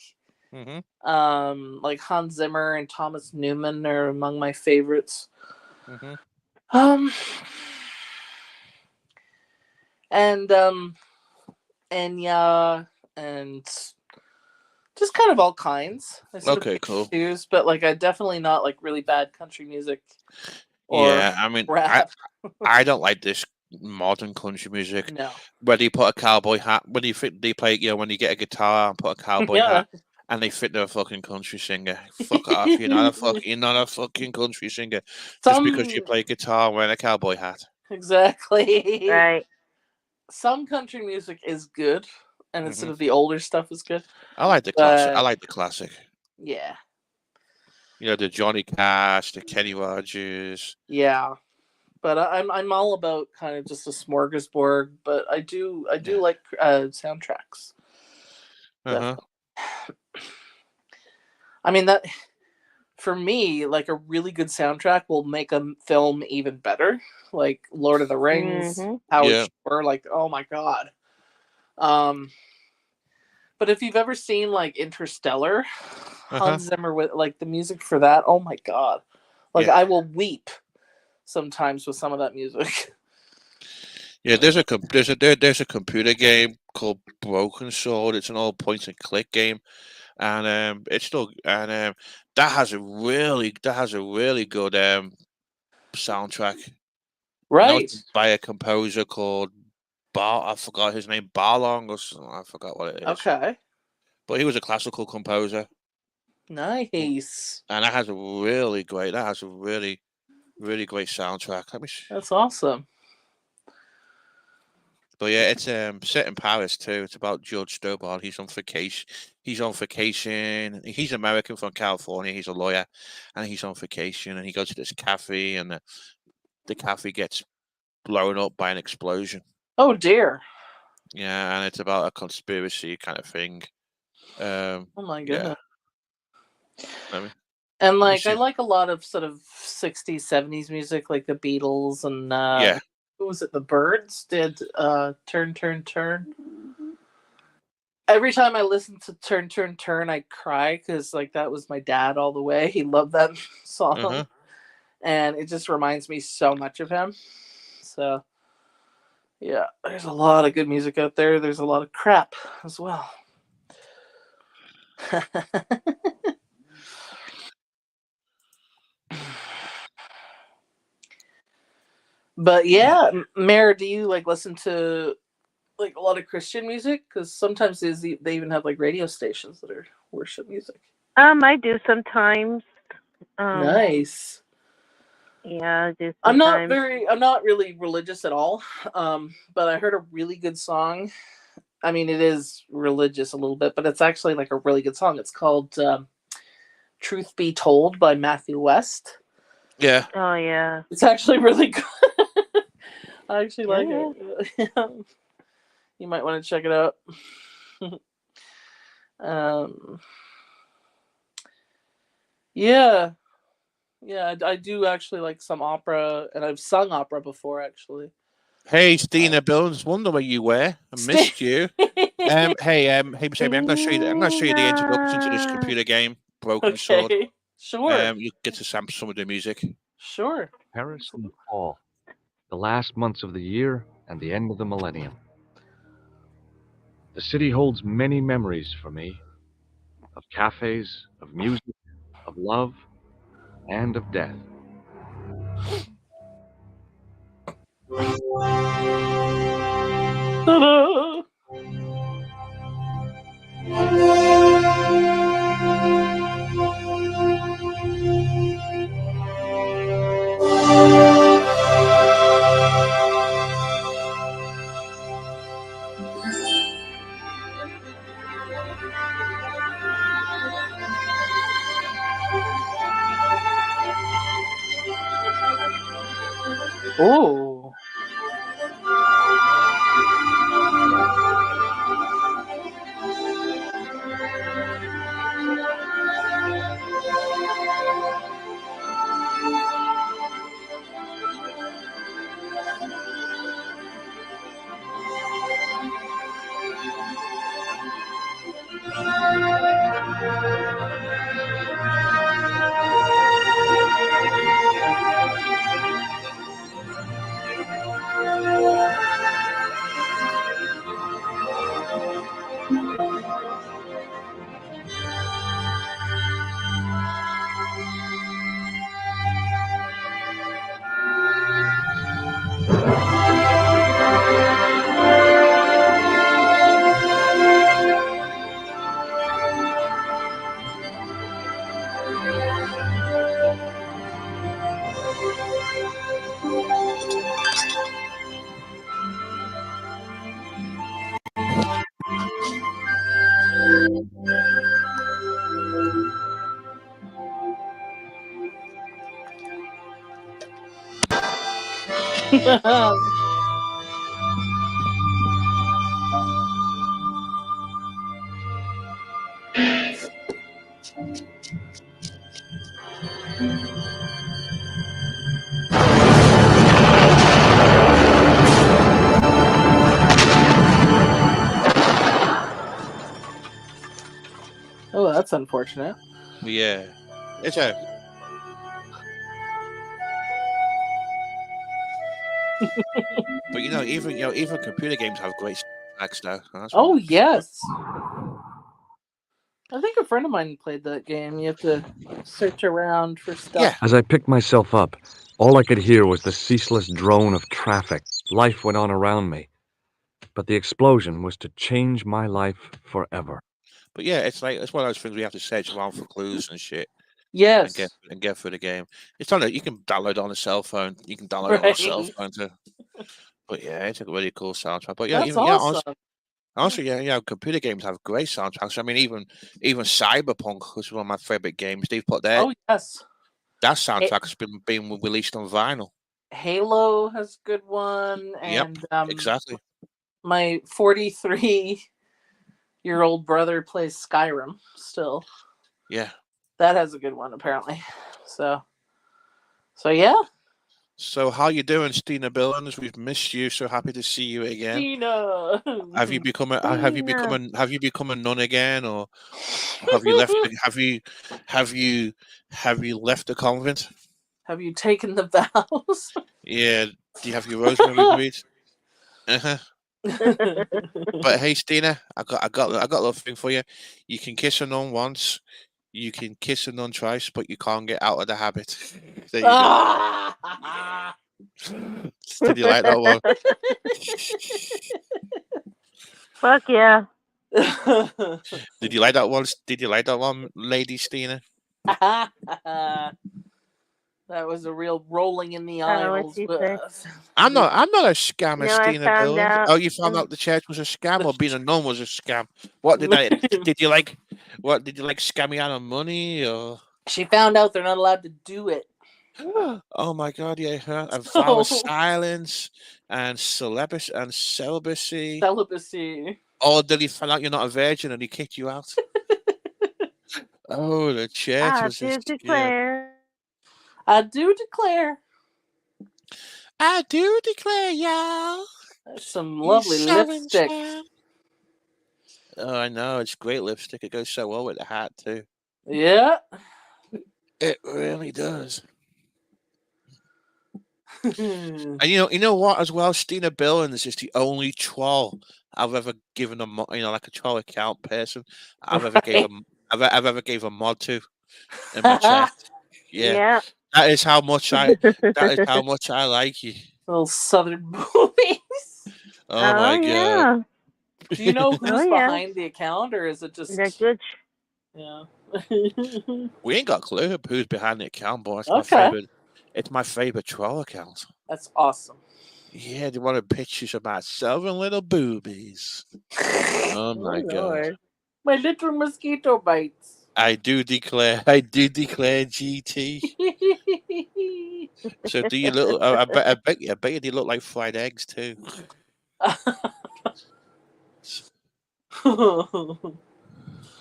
C: Mm-hmm.
F: Like Hans Zimmer and Thomas Newman are among my favorites.
C: Mm-hmm.
F: And Enya and just kind of all kinds.
C: Okay, cool.
F: Choose, but like I definitely not like really bad country music. Or
C: Yeah, I mean,
F: rap.
C: I don't like this modern country music.
F: No.
C: Where they put a cowboy hat, when they play, when you get a guitar and put a cowboy hat, and they fit a fucking country singer. Fuck off! You're not a fucking country singer just because you play guitar wearing a cowboy hat.
F: Exactly.
A: Right.
F: Some country music is good, and some of the older stuff is good.
C: I like the classic. I like the classic.
F: Yeah.
C: The Johnny Cash, the Kenny Rogers.
F: Yeah, but I'm all about kind of just a smorgasbord. But I do like soundtracks.
C: Uh-huh.
F: I mean that for me, like a really good soundtrack will make a film even better. Like Lord of the Rings, Howard Shore, like oh my god. But if you've ever seen like Interstellar, Hans Zimmer with like the music for that, oh my god. Like I will weep sometimes with some of that music.
C: Yeah, there's a computer game called Broken Sword. It's an old point and click game, and it's still that has a really good soundtrack.
F: Right.
C: By a composer called I forgot his name, Barlong or something. I forgot what it is.
F: Okay.
C: But he was a classical composer.
F: Nice.
C: And that has a really great really great soundtrack. Let me see.
F: That's awesome.
C: But yeah, it's set in Paris too. It's about George Stobart. He's on vacation. He's on vacation. He's American from California. He's a lawyer, and he's on vacation. And he goes to this cafe, and the cafe gets blown up by an explosion.
F: Oh dear.
C: Yeah, and it's about a conspiracy kind of thing.
F: Oh my
C: Yeah.
F: goodness.
C: Let me
F: And
C: let me
F: like I
C: see.
F: like a lot of sort of 60s, 70s music, like the Beatles and
C: Yeah.
F: who was it? The Birds did Turn Turn Turn. Every time I listen to Turn Turn Turn, I cry because like that was my dad all the way. He loved that song,
C: Uh-huh.
F: and it just reminds me so much of him. So yeah, there's a lot of good music out there. There's a lot of crap as well. But yeah, Mare, do you like listen to like a lot of Christian music? Because sometimes they even have like radio stations that are worship music.
A: I do sometimes.
F: Nice.
A: Yeah, I do
F: I'm
A: sometimes.
F: not really religious at all. But I heard a really good song. I mean, it is religious a little bit, but it's actually like a really good song. It's called "Truth Be Told" by Matthew West.
C: Yeah.
A: Oh yeah.
F: It's actually really good. I actually like
A: Yeah.
F: it. You might want to check it out. Yeah, yeah, I do actually like some opera, and I've sung opera before actually.
C: Hey, Stina Bones, wonder where you were. I missed you. Hey, Sammy, I'm gonna show you. I'm gonna show you the introduction to this computer game, Broken Sword.
F: Okay, sure,
C: You get to sample some of the music.
F: sure.
G: Paris in the fall, the last months of the year and the end of the millennium. The city holds many memories for me of cafes, of music, of love, and of death.
F: Ta-da! Oh. Oh, that's unfortunate.
C: Yeah, it's a. But even computer games have great soundtracks now.
F: Oh yes. I think a friend of mine played that game. You have to search around for stuff.
C: Yeah.
G: As I picked myself up, all I could hear was the ceaseless drone of traffic. Life went on around me. But the explosion was to change my life forever.
C: But yeah, it's one of those things we have to search around for clues and shit.
F: Yes.
C: And get through the game. It's on it. You can download it on a cell phone. You can download it on a cell phone too. But yeah, it's a really cool soundtrack. But
F: That's awesome.
C: also, computer games have great soundtracks. I mean, even Cyberpunk was one of my favorite games. They've put
F: Oh yes,
C: that soundtrack's been released on vinyl.
F: Halo has a good one,
C: Yep,
F: and
C: exactly.
F: my 43-year-old brother plays Skyrim still.
C: Yeah.
F: That has a good one apparently. So yeah.
C: So how you doing, Stina Billings? We've missed you. So happy to see you again.
F: Stina.
C: Have you become a nun again, or have you left? Have you left the convent?
F: Have you taken the vows?
C: Yeah. Do you have your rosemary beads? Uh-huh. But hey, Stina, I got a little thing for you. You can kiss a nun once, you can kiss a nun twice, but you can't get out of the habit. There you go. Did you like that one?
A: Fuck yeah.
C: Did you like that one? Did you like that one, Lady Stina?
F: That was a real rolling in the aisles.
C: I'm not a scammer,
A: I
C: Stina
A: found
C: Billings.
A: out.
C: Oh, you found out the church was a scam, or being a nun was a scam? What did you like? What did you like? Scamming out of money, or?
F: She found out they're not allowed to do it.
C: Oh my God! Yeah, and vow of silence and celibacy. Or did he find out you're not a virgin and he kicked you out? Oh, the church was
A: do
C: just
F: declare. I do declare.
C: I do declare, y'all.
F: That's some lovely lipstick.
C: Oh, I know. It's great lipstick. It goes so well with the hat too.
F: Yeah.
C: It really does. And you know what as well? Stina Billings is the only troll I've ever given a like a troll account person I've ever gave a mod to in my chat. Yeah. That is how much I like you.
F: Little southern boobies.
C: Oh my God.
F: Do you know who's behind the account, or is it just
A: they're good?
F: Yeah.
C: We ain't got a clue who's behind the account, boy. It's my favorite troll account.
F: That's awesome.
C: Yeah, they want to pictures of myself and little boobies. Oh my God.
F: My little mosquito bites.
C: I do declare GT. So do you little? I bet you they look like fried eggs too.
A: I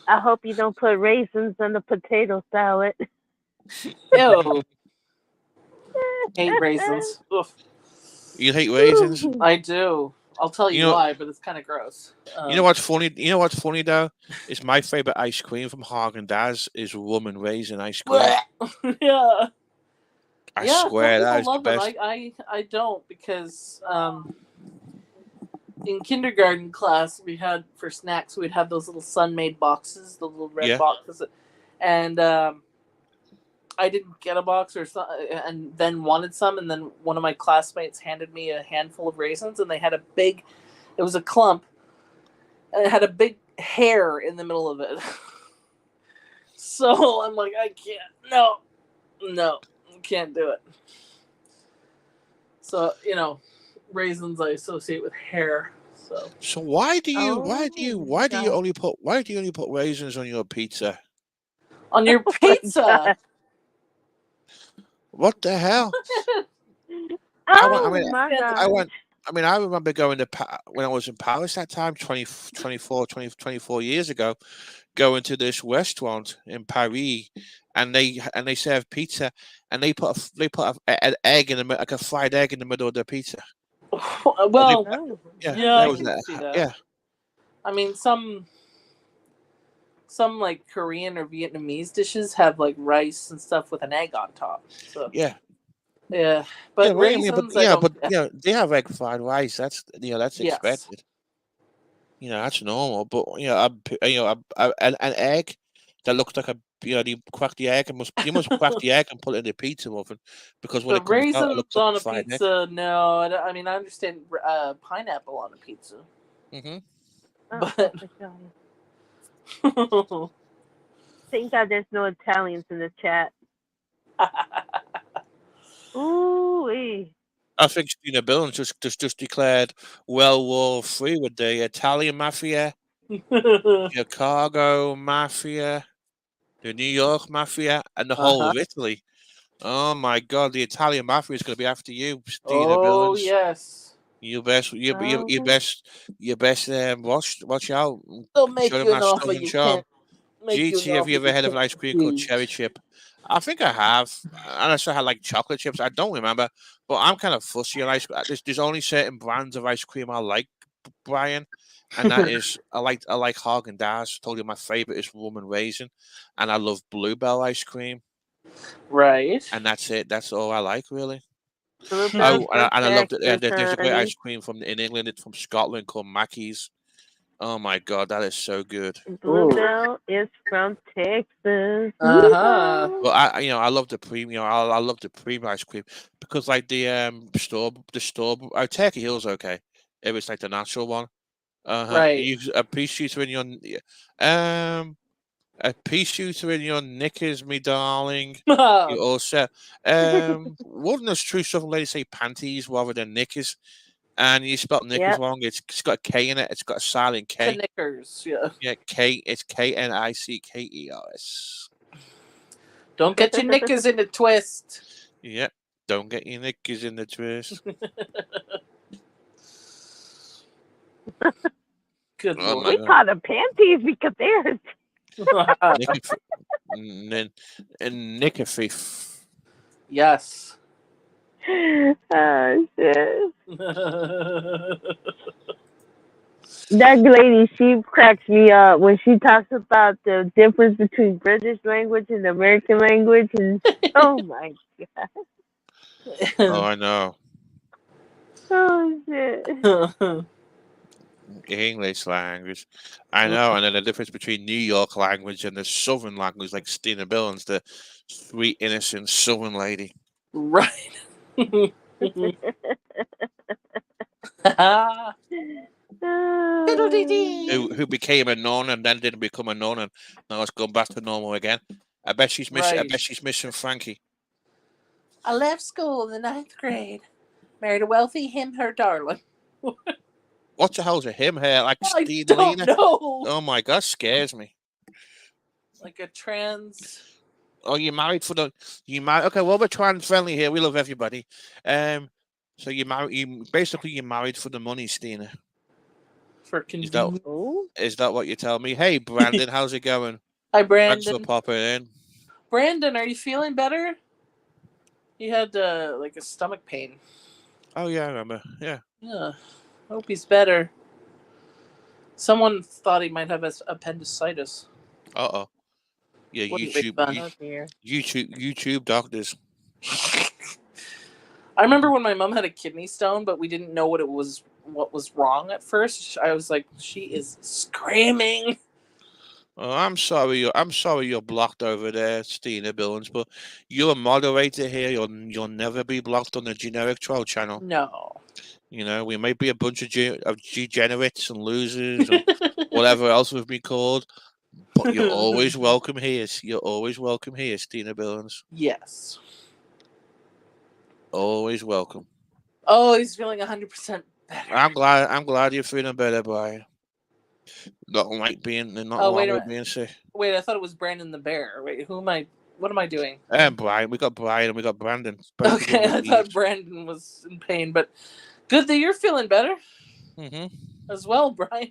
A: hope you don't put raisins in the potato salad.
F: Ew. Hate raisins. Oof.
C: You hate raisins?
F: I do. I'll tell you why, but it's kind of gross.
C: You know what's funny? You know what's funny though? It's my favorite ice cream from Haagen-Dazs is rum and raisin ice cream.
F: Yeah.
C: I swear that is the best.
F: I don't, because in kindergarten class we had for snacks we'd have those little Sun-Maid boxes, the little red boxes, and I didn't get a box and then wanted some, and then one of my classmates handed me a handful of raisins, and they had it was a clump, and it had a big hair in the middle of it. So I'm like, I can't, no, can't do it. So, raisins I associate with hair.
C: So why do you only put raisins on your pizza?
F: On your pizza?
C: What the hell? I remember going to when I was in Paris that time, 24 years ago, going to this restaurant in Paris, and they serve pizza, and they put an egg in like a fried egg in the middle of the pizza.
F: Well, I can see that.
C: Yeah.
F: I mean, some like Korean or Vietnamese dishes have like rice and stuff with an egg on top. So
C: yeah,
F: but raisins,
C: they have egg fried rice. That's expected. That's normal. But an egg that looks like you crack the egg and you must crack the egg and put it in the pizza oven, because when it comes
F: raisins
C: out, it looks
F: on
C: like
F: a pizza. Egg. No, I mean I understand pineapple on a pizza.
C: Mm-hmm.
F: But
A: thank God there's no Italians in the chat. Ooh-wee.
C: I think Stina Billings just declared World War III with the Italian mafia, Chicago mafia, the New York mafia, and the whole of Italy. Oh my God, the Italian mafia is going to be after you, Stina
F: Oh
C: Billings.
F: yes.
C: You best, you best watch out.
F: They'll make
C: Show them
F: you an
C: that
F: offer
C: Southern
F: you
C: charm.
F: can't make you an
C: GT, have
F: offer
C: you ever
F: you
C: had of
F: can't
C: an ice cream called Cherry
F: refuse.
C: Chip? I think I have. Unless I had like chocolate chips, I don't remember. But I'm kind of fussy on ice cream. There's only certain brands of ice cream I like, Brian, and that is I like Haagen Dazs. Told you my favorite is rum and raisin, and I love Bluebell ice cream,
F: Right.
C: and that's it. That's all I like really.
A: Bluebell's
C: Oh, and
A: from
C: I love that.
A: Texas,
C: There's a great
A: honey.
C: ice cream in England. It's from Scotland called Mackey's. Oh my God, that is so good.
F: Ooh.
A: Bluebell is from Texas.
F: Uh-huh.
C: Well, I love the premium. I love the premium ice cream because like the store, Turkey Hill's okay. It was like the natural one.
F: Right.
C: You a pea shooter in your a pea shooter in your knickers, me darling. You all set. Wouldn't this true Southern lady say panties rather than knickers? And you spelled knickers
A: Yep.
C: wrong. It's got a K in it. It's got a silent K.
F: Knickers, yeah.
C: Yeah, K. It's Knickers.
F: Don't get your knickers in a twist.
C: Yeah. Don't get your knickers in the twist.
F: Good
C: Oh my
A: We
F: lord.
C: God.
A: call them panties because they're.
C: Knicker thief.
F: Yes.
A: Oh shit! That lady, she cracks me up when she talks about the difference between British language and American language, and oh my god,
C: Oh, I know.
A: oh shit!
C: English language. I know. And then the difference between New York language and the Southern language, like Stina Billings, the sweet, innocent Southern lady.
F: Right.
C: Who became a nun and then didn't become a nun and now it's gone back to normal again. I bet she's missing. I
F: Right.
C: bet she's missing Frankie.
F: I left school in the 9th grade. Married a wealthy him, her darling.
C: What the hell's a him hair like
F: I
C: Steve
F: don't
C: Lena?
F: know.
C: Oh my God, scares me.
F: Like a trans.
C: Oh, you married for the you married? Okay, well we're trans friendly here. We love everybody. So you married? You married for the money, Stina.
F: For
C: Is that
F: convenience.
A: Oh,
C: is that what you tell me? Hey, Brandon, how's it going?
F: Hi,
C: Thanks for
F: Brandon.
C: popping in.
F: Brandon, are you feeling better? He had like a stomach pain.
C: Oh yeah, I remember. Yeah.
F: Yeah. Hope he's better. Someone thought he might have appendicitis.
C: Oh. Yeah.
F: Wouldn't be fun.
A: oh dear.
C: YouTube doctors.
F: I remember when my mom had a kidney stone, but we didn't know what was wrong at first. I was like, she is screaming.
C: Oh, I'm sorry. I'm sorry you're blocked over there, Stina Billings. But you're a moderator here. You'll never be blocked on the generic troll channel.
F: No.
C: You know, we might be a bunch of degenerates and losers or whatever else we've been called, but you're always welcome here. You're always welcome here, Stina Billings.
F: Yes.
C: Always welcome.
F: Oh, he's feeling 100% better.
C: I'm glad you're feeling better, Brian. Not like being sick.
F: Wait, I thought it was Brandon the bear. Wait, who am I? What am I doing?
C: And Brian, we got Brian and we got Brandon.
F: Okay, I thought Brandon was in pain, but good that you're feeling better as well, Brian.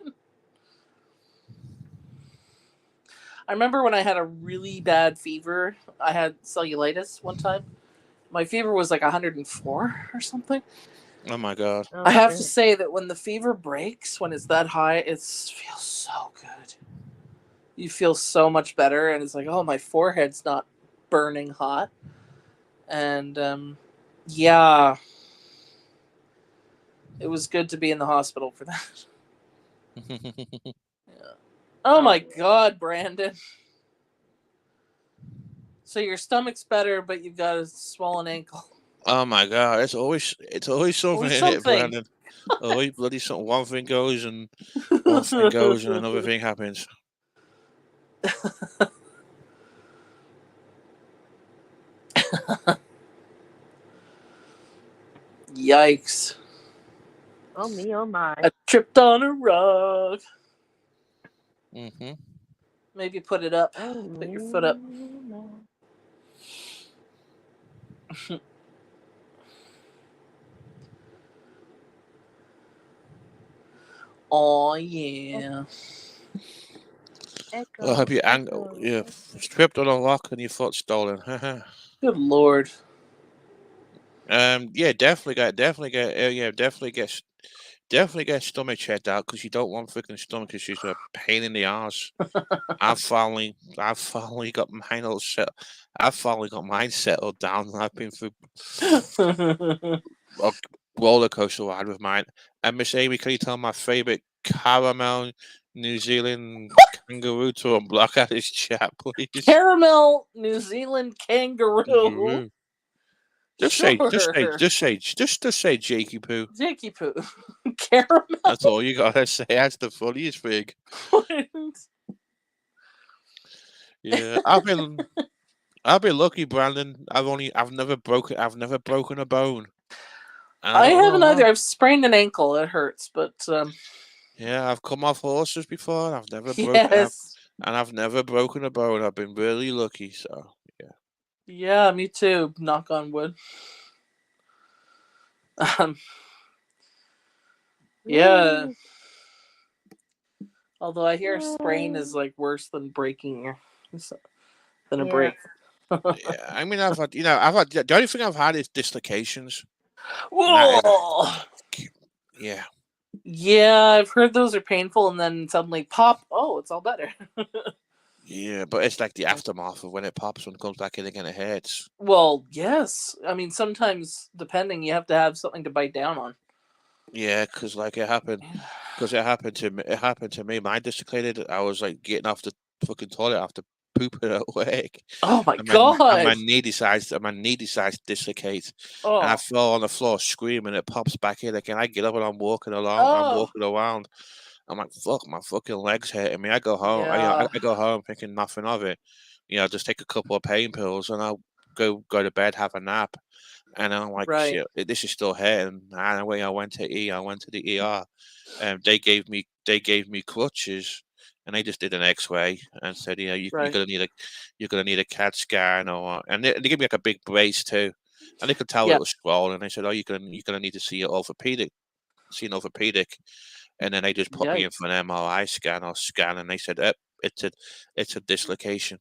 F: I remember when I had a really bad fever. I had cellulitis one time. My fever was like 104 or something.
C: Oh my God.
A: Oh,
F: I have
A: shit.
F: to say that when the fever breaks, when it's that high, it feels so good. You feel so much better, and it's like, oh, my forehead's not burning hot. And yeah, it was good to be in the hospital for that. Yeah. Oh my God, Brandon. So your stomach's better, but you've got a swollen ankle.
C: Oh my God! It's always something
F: Always
C: in it,
F: something.
C: Brandon. Always bloody something. One thing goes and one thing goes and another thing happens.
F: Yep. yikes.
A: Oh me, oh my.
F: I tripped on a rug.
C: Mm-hmm.
F: Maybe put it up.
A: Oh
F: Put
A: me,
F: your foot up.
A: oh my.
F: Oh yeah.
C: Well, I hope
A: Echo,
C: you
A: echo,
C: you
A: echo.
C: tripped on a rock and your foot stolen.
F: Good lord.
C: Yeah, definitely get stomach checked out because you don't want freaking stomach issues. A pain in the ass. I've finally got mine all set. I've finally got mine settled down. I've been through a roller coaster ride with mine. And Miss Amy, can you tell my favorite caramel New Zealand kangaroo to unblock out his chat, please?
F: Caramel New Zealand kangaroo.
C: Kangaroo. Just
F: Sure.
C: say Jakey Poo.
F: Jakey Poo. Caramel.
C: That's all you gotta say. That's the funniest thing. Yeah, I've been lucky, Brandon. I've never broken a bone.
F: I
C: don't
F: haven't
C: know
F: either.
C: how.
F: I've sprained an ankle. It hurts, but
C: Yeah, I've come off horses before. And
F: yes.
C: I've never broken a bone. I've been really lucky. So yeah.
F: Yeah, me too. Knock on wood. Yeah. Although I hear sprain is like worse than breaking than a
A: Yeah.
F: break.
C: Yeah, I mean, I've had the only thing I've had is dislocations.
F: Whoa.
C: Yeah.
F: Yeah, I've heard those are painful, and then suddenly pop. Oh, it's all better.
C: Yeah, but it's like the aftermath of when it pops when it comes back in again. It hurts.
F: Well, yes. I mean, sometimes depending, you have to have something to bite down on.
C: Yeah, because like it happened to me. It happened to me. Mine dislocated. I was like getting off the fucking toilet after pooping at work.
F: Oh my
C: And
F: god!
C: my knee decides to dislocate, and I
F: Oh,
C: fell on the floor screaming. It pops back in again. I get up and I'm walking along. I'm
F: oh,
C: walking around. I'm like, fuck, my fucking legs hurting me. I go home.
F: yeah,
C: I go home thinking nothing of it. Just take a couple of pain pills and I'll go to bed, have a nap. And I'm like,
F: right,
C: shit, this is still hurting. And when I went to the ER, they gave me crutches, and they just did an X-ray and said, you're
F: right,
C: gonna need a CAT scan and they gave me like a big brace too, and they could tell
F: yeah,
C: it was swollen. They said, oh, you're gonna need to see an orthopedic, and then they just put me in
F: yikes,
C: for an MRI scan, and they said, it's a dislocation.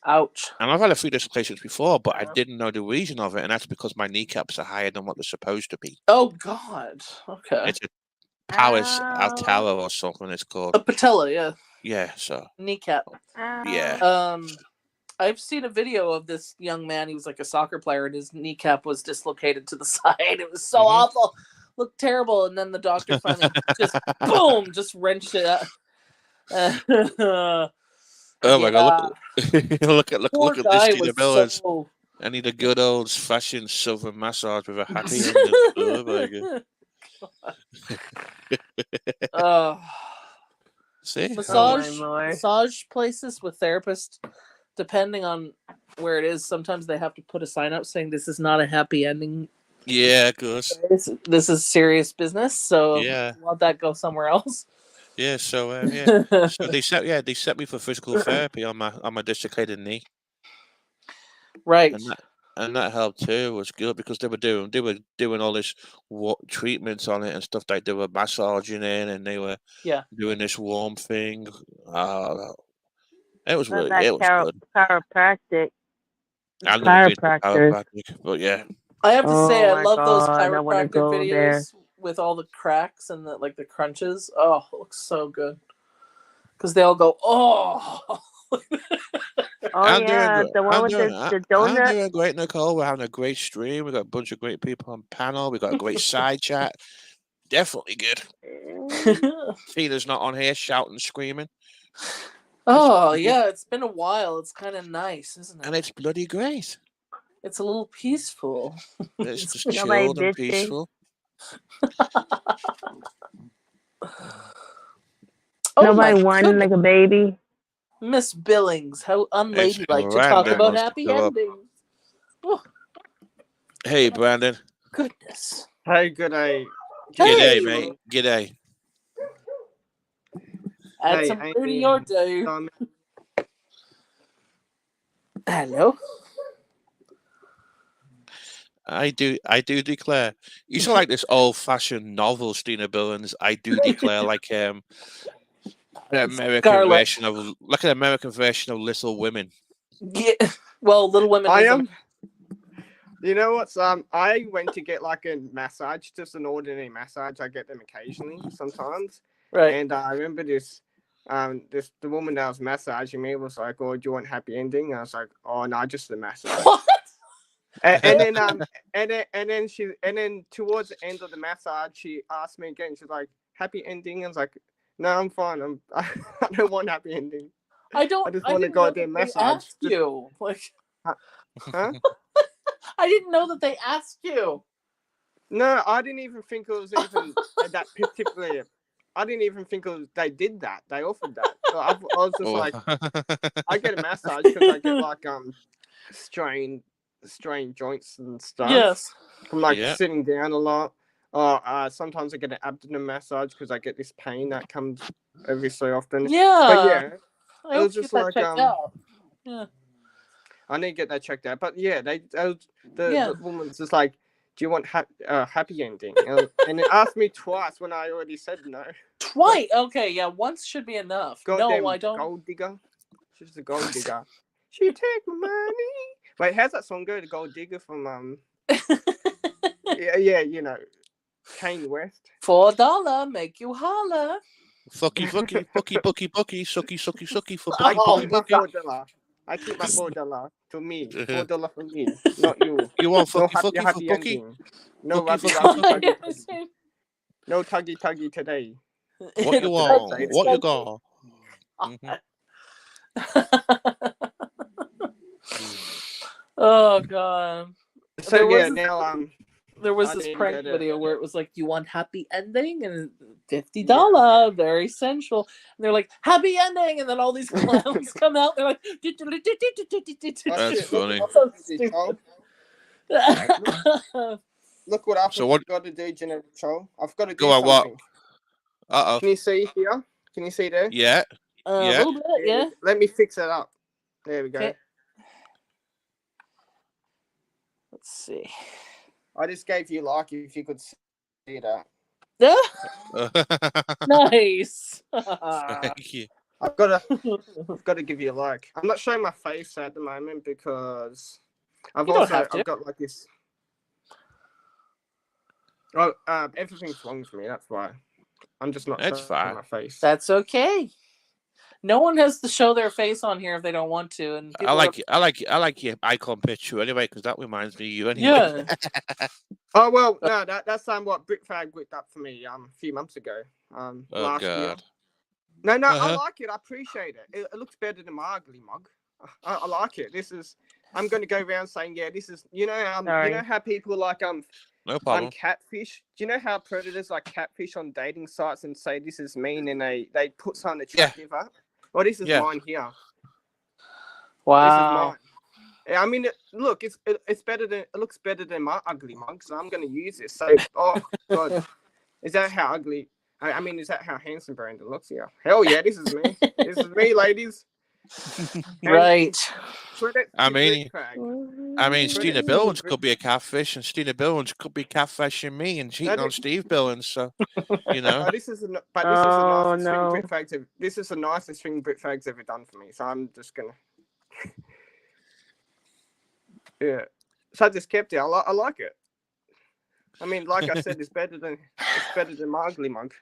F: ouch.
C: And I've had a few dislocations before, but I didn't know the reason of it, and that's because my kneecaps are higher than what they're supposed to be.
F: Oh god. Okay.
C: It's a Paris
A: Ow.
C: Altara or something it's
F: A
C: called.
F: patella, yeah.
C: Yeah, so
F: Kneecap.
C: yeah.
F: I've seen a video of this young man. He was like a soccer player, and his kneecap was dislocated to the side. It was so awful. Looked terrible. And then the doctor finally just boom, just wrenched it out.
C: Oh my god! Look at
F: Poor
C: this
F: guy
C: Tina
F: was
C: Millers.
F: so.
C: I need a good old fashioned southern massage with a happy ending. Oh my god!
F: Oh.
C: See,
F: Massage places with therapists, depending on where it is, sometimes they have to put a sign up saying this is not a happy ending.
C: Yeah, of course.
F: This is serious business, so
C: yeah,
F: let that go somewhere else.
C: Yeah, so yeah, so they set me for physical therapy on my dislocated knee,
F: right?
C: And that helped too. It was good because they were doing all this treatments on it and stuff, like they were massaging it and they were doing this warm thing. It was good.
A: Chiropractic.
C: I've never been to chiropractic, but yeah.
F: I have to say, I love those
A: I wanna
F: chiropractic
A: go
F: videos
A: there.
F: with all the cracks and the crunches. Oh, it looks so good because they all go, oh.
A: Oh yeah, the one with the donut.
C: I'm doing great, Nicole. We're having a great stream. We got a bunch of great people on panel. We got a great side chat. Definitely good. Tina's not on here shouting, screaming.
F: Oh yeah, it's been a while. It's kind of nice, isn't it?
C: And it's bloody great.
F: It's a little peaceful.
C: It's just chilled and peaceful.
A: Nobody whining like a baby.
F: Miss Billings, how unladylike to talk about happy endings.
C: Hey, Brandon.
F: Goodness.
H: Hey, good day.
C: G'day, mate. G'day.
F: Add
H: Hey,
F: some
H: Amy,
F: fruit to your day. Hello.
C: I do declare. You sound like this old-fashioned novel, Stina Billings. I do declare, like an American
F: Scarlet.
C: version of, like an American version of Little Women.
F: Yeah. Well, Little Women.
H: I
F: is
H: am. You know what's I went to get like a massage, just an ordinary massage. I get them occasionally, sometimes.
F: Right.
H: And I remember the woman that was massaging me was like, "Oh, do you want happy ending?" And I was like, "Oh no, just the massage."
F: What?
H: And then towards the end of the massage, she asked me again. She's like, "Happy ending?" I was like, "No, I'm fine. I don't want happy ending.
F: I
H: just want to
F: didn't
H: go
F: know
H: there
F: that they
H: massage."
F: asked you. Like,
H: huh?
F: I didn't know that they asked you.
H: No, I didn't even think it was even that particular. I didn't even think they did that. They offered that. So I was just like, I get a massage because I get like strained joints and stuff.
F: Yes.
H: From like sitting down a lot. Sometimes I get an abdomen massage because I get this pain that comes every so often.
F: Yeah.
H: But yeah,
F: it was just like out. Yeah.
H: I need to get that checked out. But yeah, the woman's just like, "Do you want happy ending?" And it asked me twice when I already said no.
F: Twice? Okay, yeah. Once should be enough.
H: Goddamn
F: no, I don't.
H: Gold digger. She's a gold digger. She take my money. Wait, how's that song go? The Gold Digger from yeah, you know, Kanye West.
F: $4 make you holler.
C: Fucky, bucky, sucky, for
H: I
C: bucky,
H: keep my
C: bucky.
H: $4. I keep my $4 to me. $4 for me, not you.
C: You want
H: No
C: fucky,
H: happy
C: for bucky?
H: ending. No
C: Fucky,
H: rubby, no tuggy today.
C: What you want? What you got?
F: Oh god.
H: So
F: there was this prank video where it was like, "You want happy ending?" and $50, very sensual. And they're like, "Happy ending," and then all these clowns come out. They're like,
C: That's funny.
F: So stupid.
H: Look what I've got to do, generic show. I've got to do something.
C: What? Uh-oh.
H: Can you see here? Can you see there?
C: Yeah.
F: A little bit, yeah.
H: Let me fix it up. There we go.
F: Okay. Let's see.
H: I just gave you like if you could see that.
F: Nice.
C: Thank you.
H: I've got to give you a like. I'm not showing my face at the moment because I've got like this. Oh, everything's wrong for me. That's why I'm just not showing my face.
F: That's okay. No one has to show their face on here if they don't want to. And
C: I like your icon picture anyway because that reminds me of you anyway.
F: Yeah.
H: Oh well, no, that's what Britfag whipped up for me a few months ago. Last year. No, I like it. I appreciate it. It looks better than my ugly mug. I like it. I'm going to go around saying, yeah, this is. You know how people like
C: No problem.
H: Catfish. Do you know how predators like catfish on dating sites and say this is mean and they put something attractive up? Well, this is mine here.
F: Wow.
H: This is mine. I mean, look, it's better than it looks better than my ugly mug, so I'm going to use this. So, oh god, is that how ugly? I mean, is that how handsome Brandon looks? Yeah. Hell yeah, this is me. This is me, ladies.
F: Right.
C: I mean, Stina Billings could be a catfish, and Stina Billings could be catfishing me and cheating on Steve Billings. So, you know.
H: This is the nicest thing Britfag's ever done for me. So I'm just gonna. Yeah. So I just kept it. I like it. I mean, like I said, it's better than my ugly mug.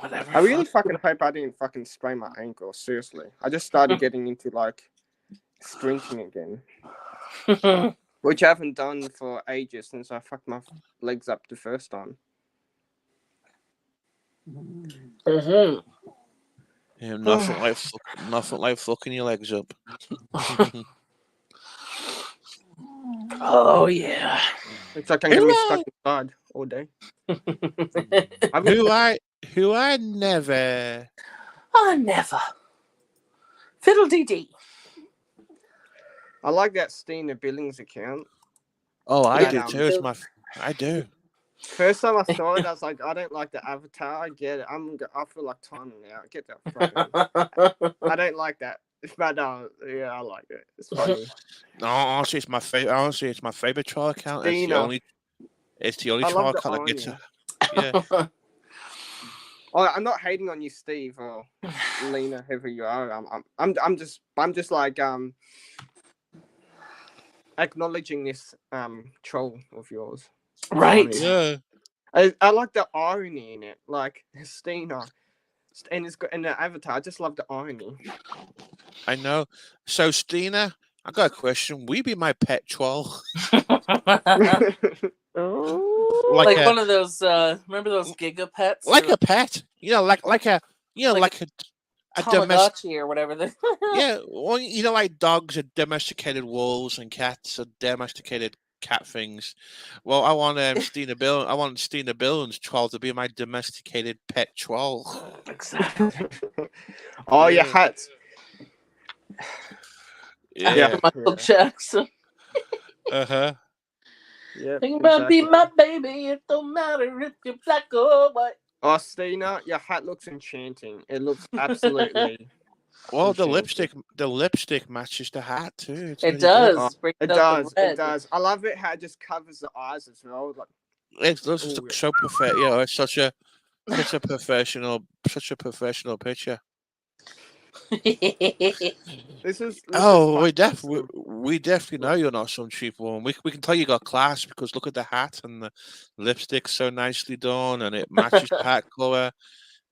F: Whatever.
H: I really fucking hope I didn't fucking sprain my ankle. Seriously, I just started getting into like sprinting again, which I haven't done for ages since I fucked my legs up the first time.
F: Mm-hmm.
C: Yeah, nothing like fucking your legs up.
F: Oh yeah.
H: It's like I'm gonna be stuck inside all day.
C: Who I never.
F: I never. Fiddle-dee-dee.
H: I like that Stina Billings account.
C: Oh, I
H: But,
C: do too. I do.
H: First time I saw it, I was like, I don't like the avatar. I get it. I feel like timing out. Get that fucking. I don't like that. But yeah, I like it. It's funny.
C: No, honestly, it's my favorite. Honestly, it's my favorite troll account.
H: Stina.
C: It's the only
H: I
C: troll
H: love the
C: account that gets.
H: irony.
C: Yeah.
H: I'm not hating on you, Steve, or Lena, whoever you are. I'm just like acknowledging this troll of yours.
F: Right.
C: Yeah.
H: I like the irony in it, like Stina, and it's got in the avatar. I just love the irony.
C: I know. So, Stina, I got a question. Will you be my pet troll?
A: Oh.
F: Like one of those. Remember those Giga Pets?
C: Like a pet, like a
F: Tamagotchi or whatever.
C: Yeah, well, like dogs are domesticated wolves and cats are domesticated cat things. Well, I want Stina Bill's troll to be my domesticated pet troll.
F: Exactly.
H: Oh, your hat.
C: Yeah.
F: Michael Jackson.
C: Uh-huh.
H: Yeah.
F: Think about being my baby. It don't matter if you're black or white.
H: Oh, Stina, your hat looks enchanting. It looks absolutely.
C: Well, the lipstick matches the hat too.
F: It does.
H: Oh, it does. It does. I love it how it just covers the eyes as well. Like,
C: it looks so perfect. It's such a professional picture.
H: We
C: definitely know you're not some cheap one. We can tell you got class because look at the hat and the lipstick so nicely done and it matches the hat color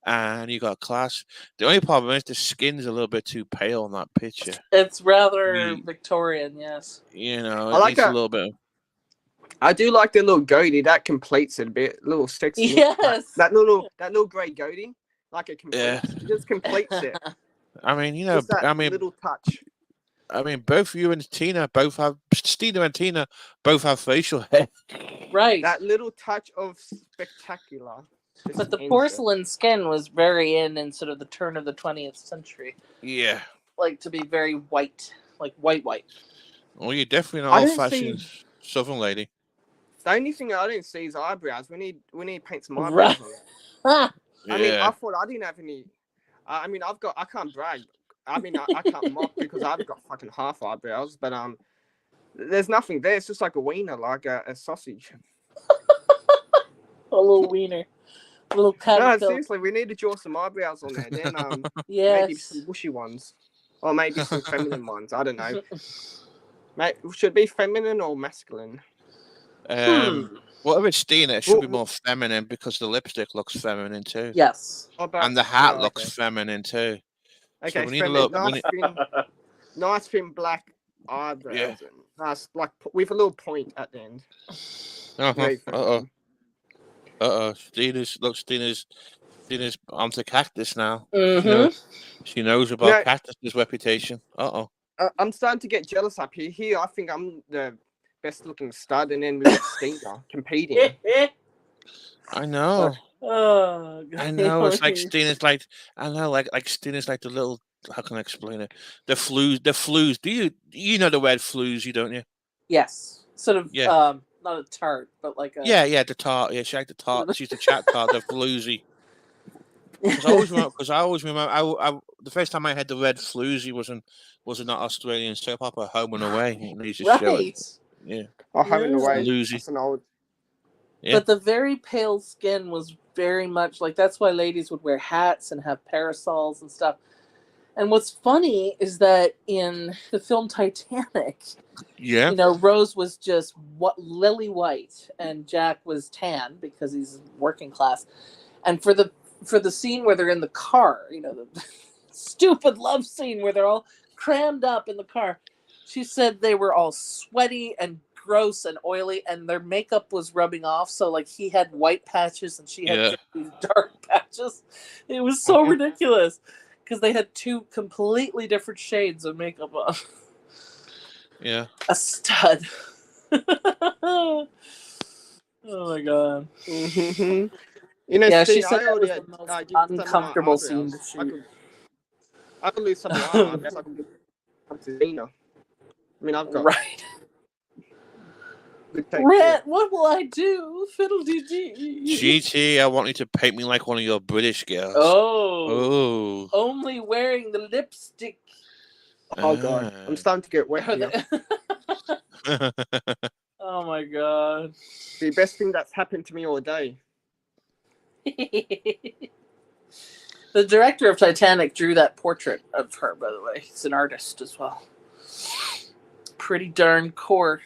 C: and you got class. The only problem is the skin's a little bit too pale in that picture.
F: It's rather Victorian, yes.
C: I
H: like that.
C: A little bit.
H: I do like the little goatee that completes it a bit. Little sexy.
F: Yes.
H: That little grey goatee, like it just completes it.
C: I mean,
H: little touch.
C: I mean, both you and Stina and Tina both have facial hair.
F: Right.
H: That little touch of spectacular.
F: But the porcelain skin was very in sort of the turn of the 20th century.
C: Yeah.
F: Like to be very white, like white.
C: Well, you're definitely an old-fashioned Southern lady.
H: The only thing I didn't see is eyebrows. When he paints my eyebrows on it. I mean, I thought I didn't have any. I mean, I can't brag. I mean, I can't mock because I've got fucking half eyebrows, but there's nothing there. It's just like a wiener, like a sausage.
F: A little wiener. A little
H: No, seriously, we need to draw some eyebrows on there. Then maybe some bushy ones. Or maybe some feminine ones. I don't know. Should it be feminine or masculine?
C: Whatever it's Stina, it should be more feminine because the lipstick looks feminine too.
F: Yes.
C: And the hat looks feminine too.
H: Okay,
C: so we need
H: nice thin black eyebrows. Yeah. Nice, like with a little point at the end.
C: Stina's onto cactus now.
F: Mm-hmm.
C: She knows about cactus's reputation.
H: I'm starting to get jealous up here. Here, I think I'm the best looking stud, and then we got Stina competing.
C: I know.
F: Oh, God.
C: I know. It's like Stina's like Stina's like the little. How can I explain it? The flues. Do you know the word flues? You don't you?
F: Yes. Sort of. Not a tart, but like a.
C: Yeah, the tart. Yeah, she like the tart. She's the chat tart. The floozy. Because I always remember. I the first time I had the red floozy was in that Australian soap opera Home and Away. And they used to show it. Yeah.
H: Home and Away.
C: Floozy.
H: An old.
C: Yeah.
F: But the very pale skin was very much like that's why ladies would wear hats and have parasols and stuff. And what's funny is that in the film Titanic, Rose was just lily white and Jack was tan because he's working class. And for the scene where they're in the car, the stupid love scene where they're all crammed up in the car, she said they were all sweaty and gross and oily and their makeup was rubbing off. So like he had white patches and she had these dark patches. It was so ridiculous. Because they had two completely different shades of makeup on.
C: Yeah.
F: A stud. Oh my God.
H: Mm-hmm.
F: She said that was the most uncomfortable scene to shoot.
H: I could lose some of my eyebrows. I could do Stina. I mean, I've got
F: right. Rat, what will I do? Fiddle-dee-dee.
C: GT, I want you to paint me like one of your British girls.
F: Oh. Only wearing the lipstick.
H: Oh god, I'm starting to get wet here.
F: Oh my god.
H: The best thing that's happened to me all day.
F: The director of Titanic drew that portrait of her, by the way. He's an artist as well. Pretty darn cool.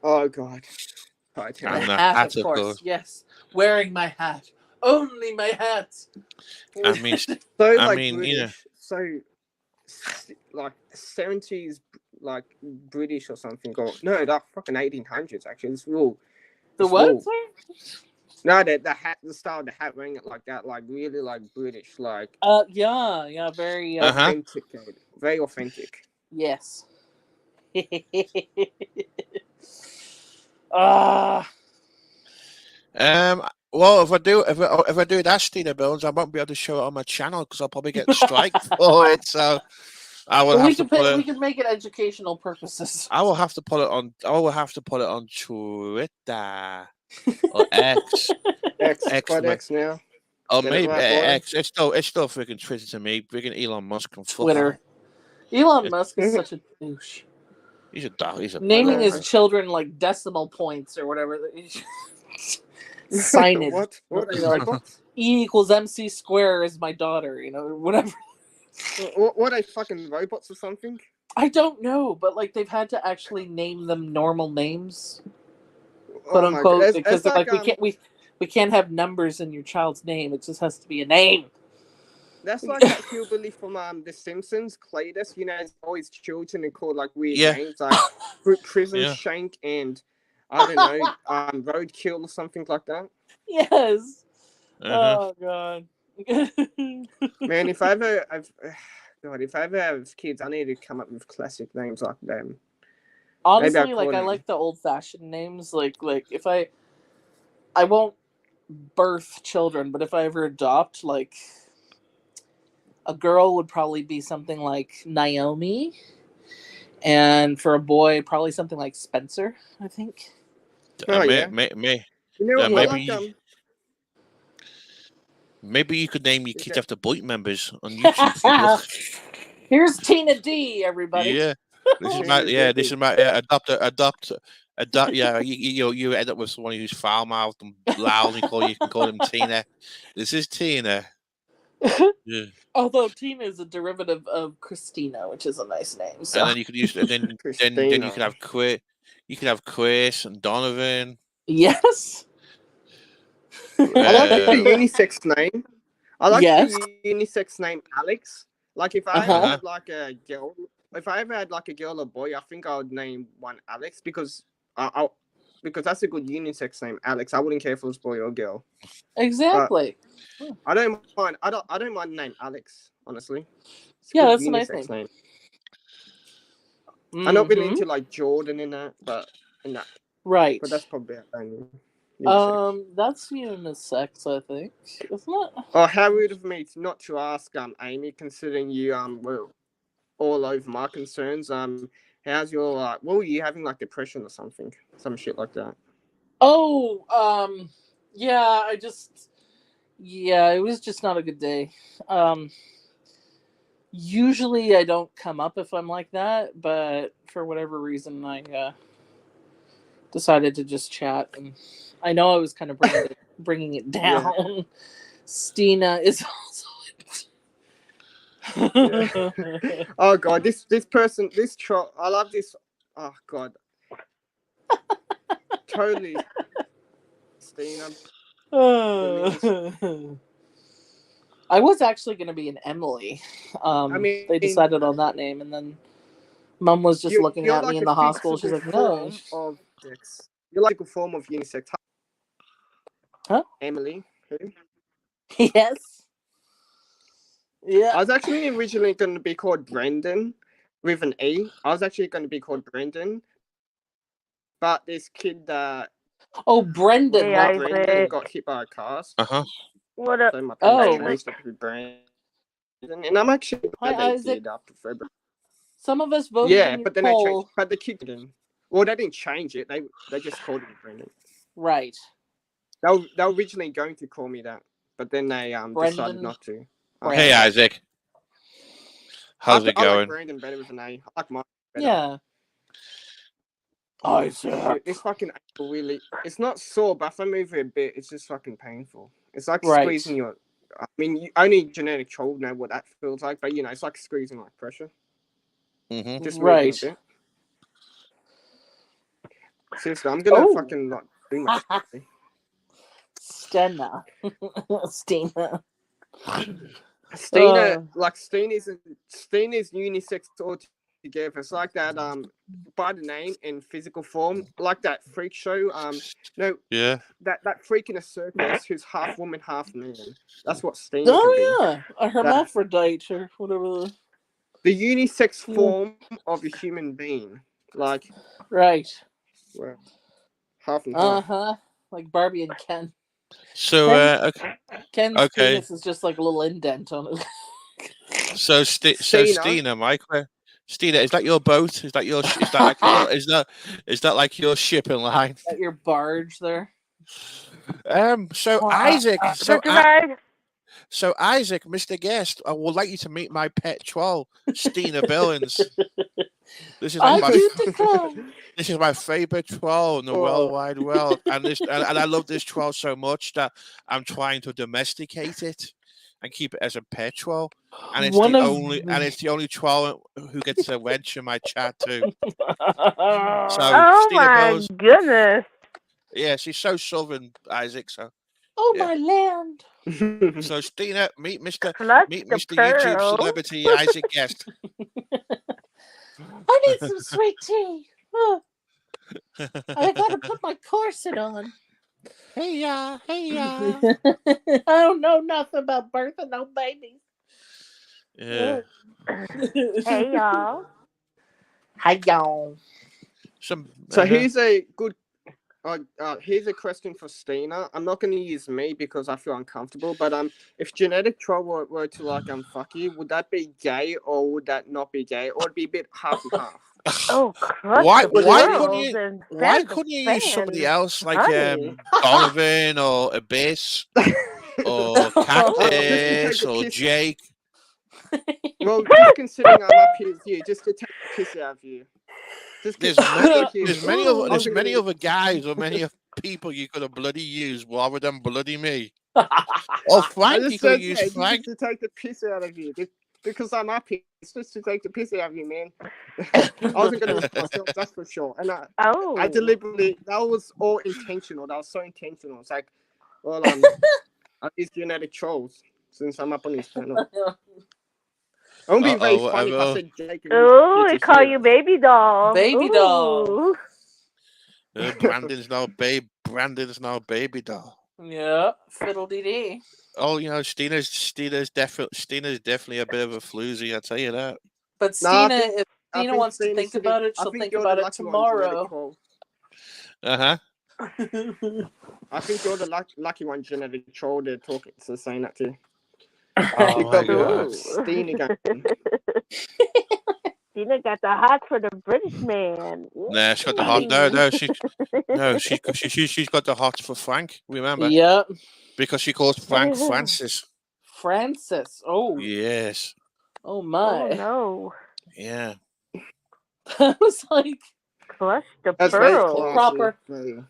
H: Oh god.
F: Titanic. The hat, of course. Yes. Wearing my hat. Only my hat.
C: I mean,
H: British,
C: you know.
H: So like 70s, like British or something. Or no, that fucking 1800s actually. It's real.
F: The what?
H: No, the hat, the style of the hat, wearing it like that, like really like British, like.
F: Yeah, very
H: authentic, very authentic.
F: Yes.
C: Well, if I do that, Stina Bones, I won't be able to show it on my channel because I'll probably get strike for it. So I will have to put it.
F: We can make it educational purposes.
C: I will have to put it on. I will have to put it on Twitter or X.
H: X now.
C: Or maybe X. It's still freaking Twitter to me. Freaking Elon Musk and
F: Twitter. Elon Musk is such a douche.
C: He's a dog. He's a
F: naming his children like decimal points or whatever. Signage.
H: What?
F: Like, E equals MC square is my daughter. You know, whatever.
H: What are fucking robots or something?
F: I don't know, but like they've had to actually name them normal names, quote unquote, because they're like we can't have numbers in your child's name. It just has to be a name.
H: That's like that hillbilly from The Simpsons, Cletus. You know, it's always children and called like weird names like Prison Shank and I don't know, Roadkill or something like that.
F: Yes. Oh god.
H: Man, if I ever have kids, I need to come up with classic names like them.
F: Honestly, like I like the old-fashioned names. Like if I won't birth children, but if I ever adopt, like a girl would probably be something like Naomi, and for a boy, probably something like Spencer. I think.
C: Maybe you could name your kids after Boy members on YouTube.
F: Here's Tina D, everybody.
C: Yeah, this is my adopt. Yeah, you end up with someone who's foul mouthed and loud. You can call them Tina. This is Tina. Yeah.
F: Although Tina is a derivative of Christina, which is a nice name. So.
C: And then you could use then you could have Chris and Donovan.
F: Yes.
H: I like the unisex name. I like the unisex name Alex. Like if I had like a girl, if I ever had like a girl or boy, I think I would name one Alex because that's a good unisex name, Alex. I wouldn't care if it was boy or girl.
F: Exactly.
H: I don't mind. I don't mind the name Alex. Honestly.
F: That's a nice name.
H: I'm not really into like Jordan in that, but
F: right.
H: But that's probably it.
F: That's unisex, I think, isn't it?
H: Oh, how rude of me not to ask, Amy, considering you were all over my concerns. How's your what were you having, like depression or something, some shit like that?
F: Oh, yeah, it was just not a good day. Usually I don't come up if I'm like that, but for whatever reason I decided to just chat, and I know I was kind of bringing it down. Yeah. Stina is also.
H: Oh god, this person, this troll. I love this. Oh god, totally, Stina.
F: I was actually going to be an Emily. They decided on that name, and then Mom was just looking at me in the hospital. She's like, "No."
H: You're like a form of unisex.
F: Huh?
H: Emily. Who?
F: Yes. Yeah.
H: I was actually originally going to be called Brendan with an E. I was actually going to be called Brendan, but this kid.
F: Brendan.
A: Yeah,
H: Brendan got hit by a car.
A: What up?
H: So my changed up to Brendan, and I'm actually
F: Hi, Isaac.
H: after February.
F: Some of us voted
H: Yeah,
F: in your
H: but then
F: poll.
H: but they kicked it in. Well, they didn't change it. They just called it Brendan.
F: Right.
H: They were originally going to call me that, but then they decided not to.
C: Hey, Isaac. How's it
H: I like
C: going?
H: Brandon better with an A. I like Mike better.
F: Yeah.
H: Shit, this fucking ankle really. It's not sore, but if I move it a bit, it's just fucking painful. It's like squeezing your. I mean, only genetic troll know what that feels like, but it's like squeezing like pressure.
C: Mm-hmm.
H: Just moving a bit. Seriously, I'm gonna fucking like do my.
F: Stina.
H: Steen is unisex altogether. It's like that by the name and physical form, like that freak show.
C: Yeah.
H: That freak in a circus who's half woman, half man. That's what Steen could be.
F: Yeah, a hermaphrodite or whatever.
H: The unisex form of a human being, like
F: right.
H: Well, half and half.
F: Like Barbie and Ken.
C: So
F: Ken's penis is just like a little indent on it.
C: So Stina, Mike, Stina, is that your boat? Is that your? Is that like your shipping line?
F: Is that your barge there?
C: So Isaac, so Isaac, Mr. Guest, I would like you to meet my pet troll, Stina Billings. This is my favorite troll in the world wide world, and I love this troll so much that I'm trying to domesticate it and keep it as a pet troll. And it's the only troll who gets a wench in my chat too. So
A: my goodness!
C: Yeah, she's so southern, Isaac. So.
F: My land.
C: So Stina, meet Mr.
A: Pearl.
C: YouTube celebrity Isaac Guest.
F: I need some sweet tea. I gotta put my corset on.
C: Hey ya.
F: I don't know nothing about birthing no babies.
C: Yeah.
A: Hey y'all.
F: Hi y'all.
H: So here's a good. Here's a question for Stina. I'm not going to use me because I feel uncomfortable. But if genetic troll were to fuck you, would that be gay or would that not be gay, or it'd be a bit half and half?
A: Oh,
C: why couldn't you use somebody else like Donovan or Abyss or Cactus or Jake?
H: Well, just considering I'm up here with you, just to take the piss out of you.
C: There's many other guys or many people you could have bloody used rather than bloody me. Oh, Frank, you could have used Frank
H: to take the piss out of you because I'm up here. It's just to take the piss out of you, man. I wasn't going to use myself, that's for sure. And I deliberately, that was all intentional. That was so intentional. It's like, well, I use genetic trolls since I'm up on this channel. It would be very funny if I said Jake.
A: Oh, they call you baby doll.
F: Baby doll.
C: Brandon's now baby doll.
F: Yeah, fiddle dee dee.
C: Oh, Stina's definitely a bit of a floozy. I tell you that.
F: But Stina, if Stina wants to think about it, she'll think about it tomorrow.
H: I think you're the lucky one, genetic troll. They're talking, so saying that too.
C: Oh my God.
H: Stina
A: got the heart for the British man.
C: Nah, she's got the heart. She's got the heart for Frank. Remember?
F: Yeah.
C: Because she calls Frank Francis.
F: Francis. Oh.
C: Yes.
F: Oh my.
A: Oh no.
C: Yeah.
F: I was like.
A: Flush the pearl.
F: Proper.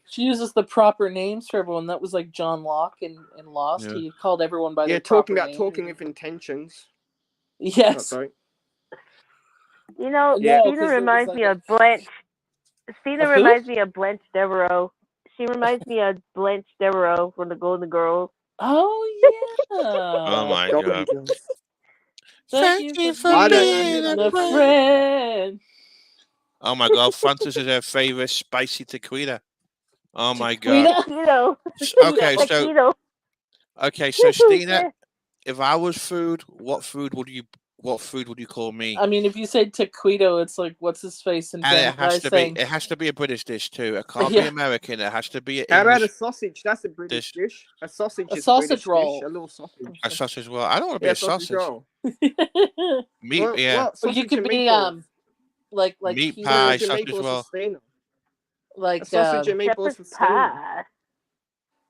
F: She uses the proper names for everyone. That was like John Locke in Lost. Yeah. He called everyone by their proper name.
H: Talking with intentions.
F: Yes.
H: Sorry.
A: Stina reminds me of Blanche. Stina reminds me of Blanche Devereaux. She reminds me of Blanche Devereaux from the Golden Girls.
F: Oh yeah.
C: Oh my God.
F: Thank you for being a friend.
C: Oh my God, Francis is her favorite spicy tequila. Oh my God. Okay, so Stina, if I was food, what food would you call me?
F: I mean, if you say taquito, it's like what's his face
C: and it has to be a British dish too. It can't be American. It has to be.
H: How about a sausage? That's a British dish. A sausage is
F: sausage roll.
H: Dish, a little sausage.
C: A sausage roll. I don't want to be a sausage.
H: Roll.
C: Meat,
H: well,
F: you could be like
C: meat
F: Peter,
C: pie,
H: Sausage and
C: sausage
H: meatballs
C: roll.
H: for Stina.
F: like
H: A sausage and meatballs
A: shepherd's
H: for Stina.
A: pie.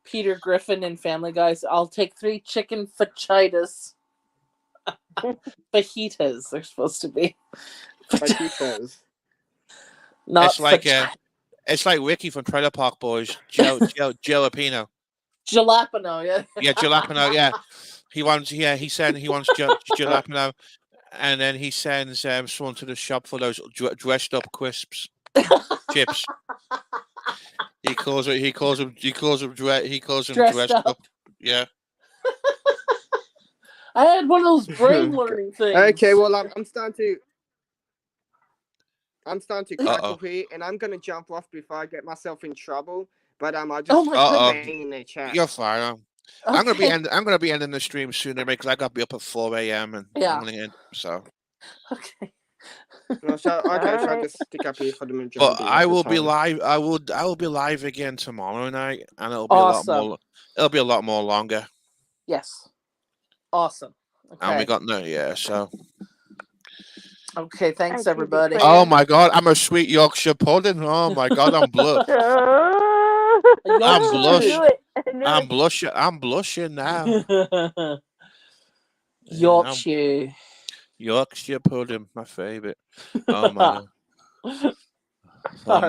F: Peter Griffin in Family Guys. I'll take 3 chicken fajitas. Fajitas, they're supposed to be.
H: Fajitas.
F: Not
C: It's like
F: fajita.
C: it's like Ricky from Trailer Park Boys, Jalapeno.
F: Jalapeno, yeah.
C: Yeah, jalapeno. Yeah, he said he wants jalapeno, and then he sends someone to the shop for those dressed up crisps, chips. He calls them
F: Dressed
C: dressed up.
F: up.
C: Yeah.
F: I had one of those brain learning things.
H: Okay, well, I'm starting to
C: Uh-oh.
H: crackle here, and I'm gonna jump off before I get myself in trouble. But I just
F: Oh my God.
H: bang in the chat.
C: You're fine. I'm gonna be ending the stream sooner because I got to be up at 4 a.m. and
F: Yeah.
C: I'm gonna end. So.
F: Okay.
H: No, so I'll just stick up here for the majority.
C: But I
H: of the
C: will be
H: time.
C: live. I will be live again tomorrow night, and it'll be
F: Awesome.
C: a lot more. It'll be a lot more longer.
F: Yes. Awesome. Okay.
C: And we got so.
F: Okay, thanks
A: Thank you,
F: everybody.
A: declare.
C: Oh my God, I'm a sweet Yorkshire pudding. Oh my God, I'm blush. I'm blush. I'm blushing. I'm blushing now.
F: Yorkshire.
C: Yorkshire pudding, my favorite. Oh my God. Oh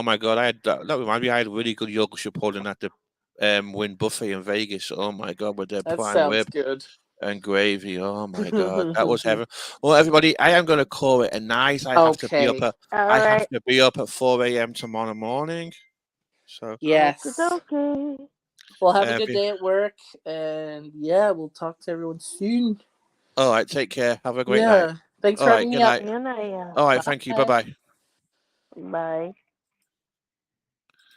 C: my God, I had that reminds me. I had really good Yorkshire pudding at the Wynn Buffet in Vegas. Oh my God, with their
F: That
C: prime
F: sounds
C: rib
F: good.
C: and gravy. Oh my God, that was heaven. Well, everybody, I am going to call it a night. I have to be up at have to be up at 4 a.m. tomorrow morning. So
F: yes.
A: Okay.
F: Well, have a good day at work, and yeah, we'll talk to everyone soon.
C: All right, take care. Have a great night.
F: Thanks for having me up.
A: Good night.
C: All right, thank you. Bye-bye.
A: Bye.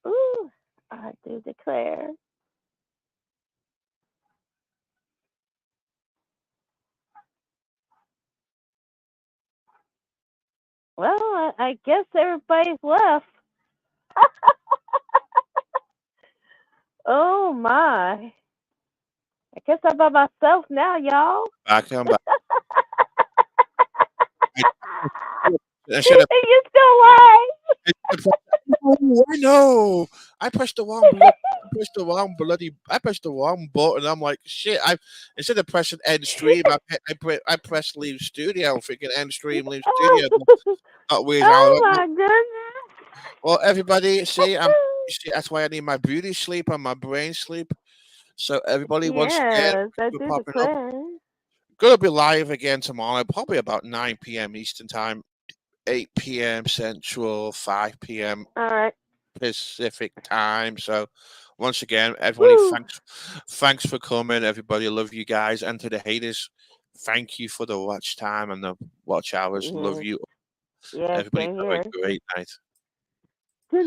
A: Ooh, I do declare. Well, I guess everybody's left. Oh my. I guess I'm by myself now, y'all.
C: I'm back.
A: You still live?
C: No, I pressed the wrong button. I'm like, shit. Instead of pressing end stream, I pressed leave studio. Thinking end stream, leave studio. Not weird.
A: Oh my goodness.
C: Well, everybody, see, that's why I need my beauty sleep and my brain sleep. So everybody, once again,
A: I
C: we're
A: do
C: popping
A: declare.
C: up. Gonna be live again tomorrow, probably about 9 p.m. Eastern time, 8 p.m. Central, 5 p.m.
A: All right.
C: Pacific time. So once again, everybody, thanks for coming. Everybody, love you guys. And to the haters, thank you for the watch time and the watch hours. Love you.
A: Yeah,
C: Everybody,
A: same
C: have
A: here.
C: a great night.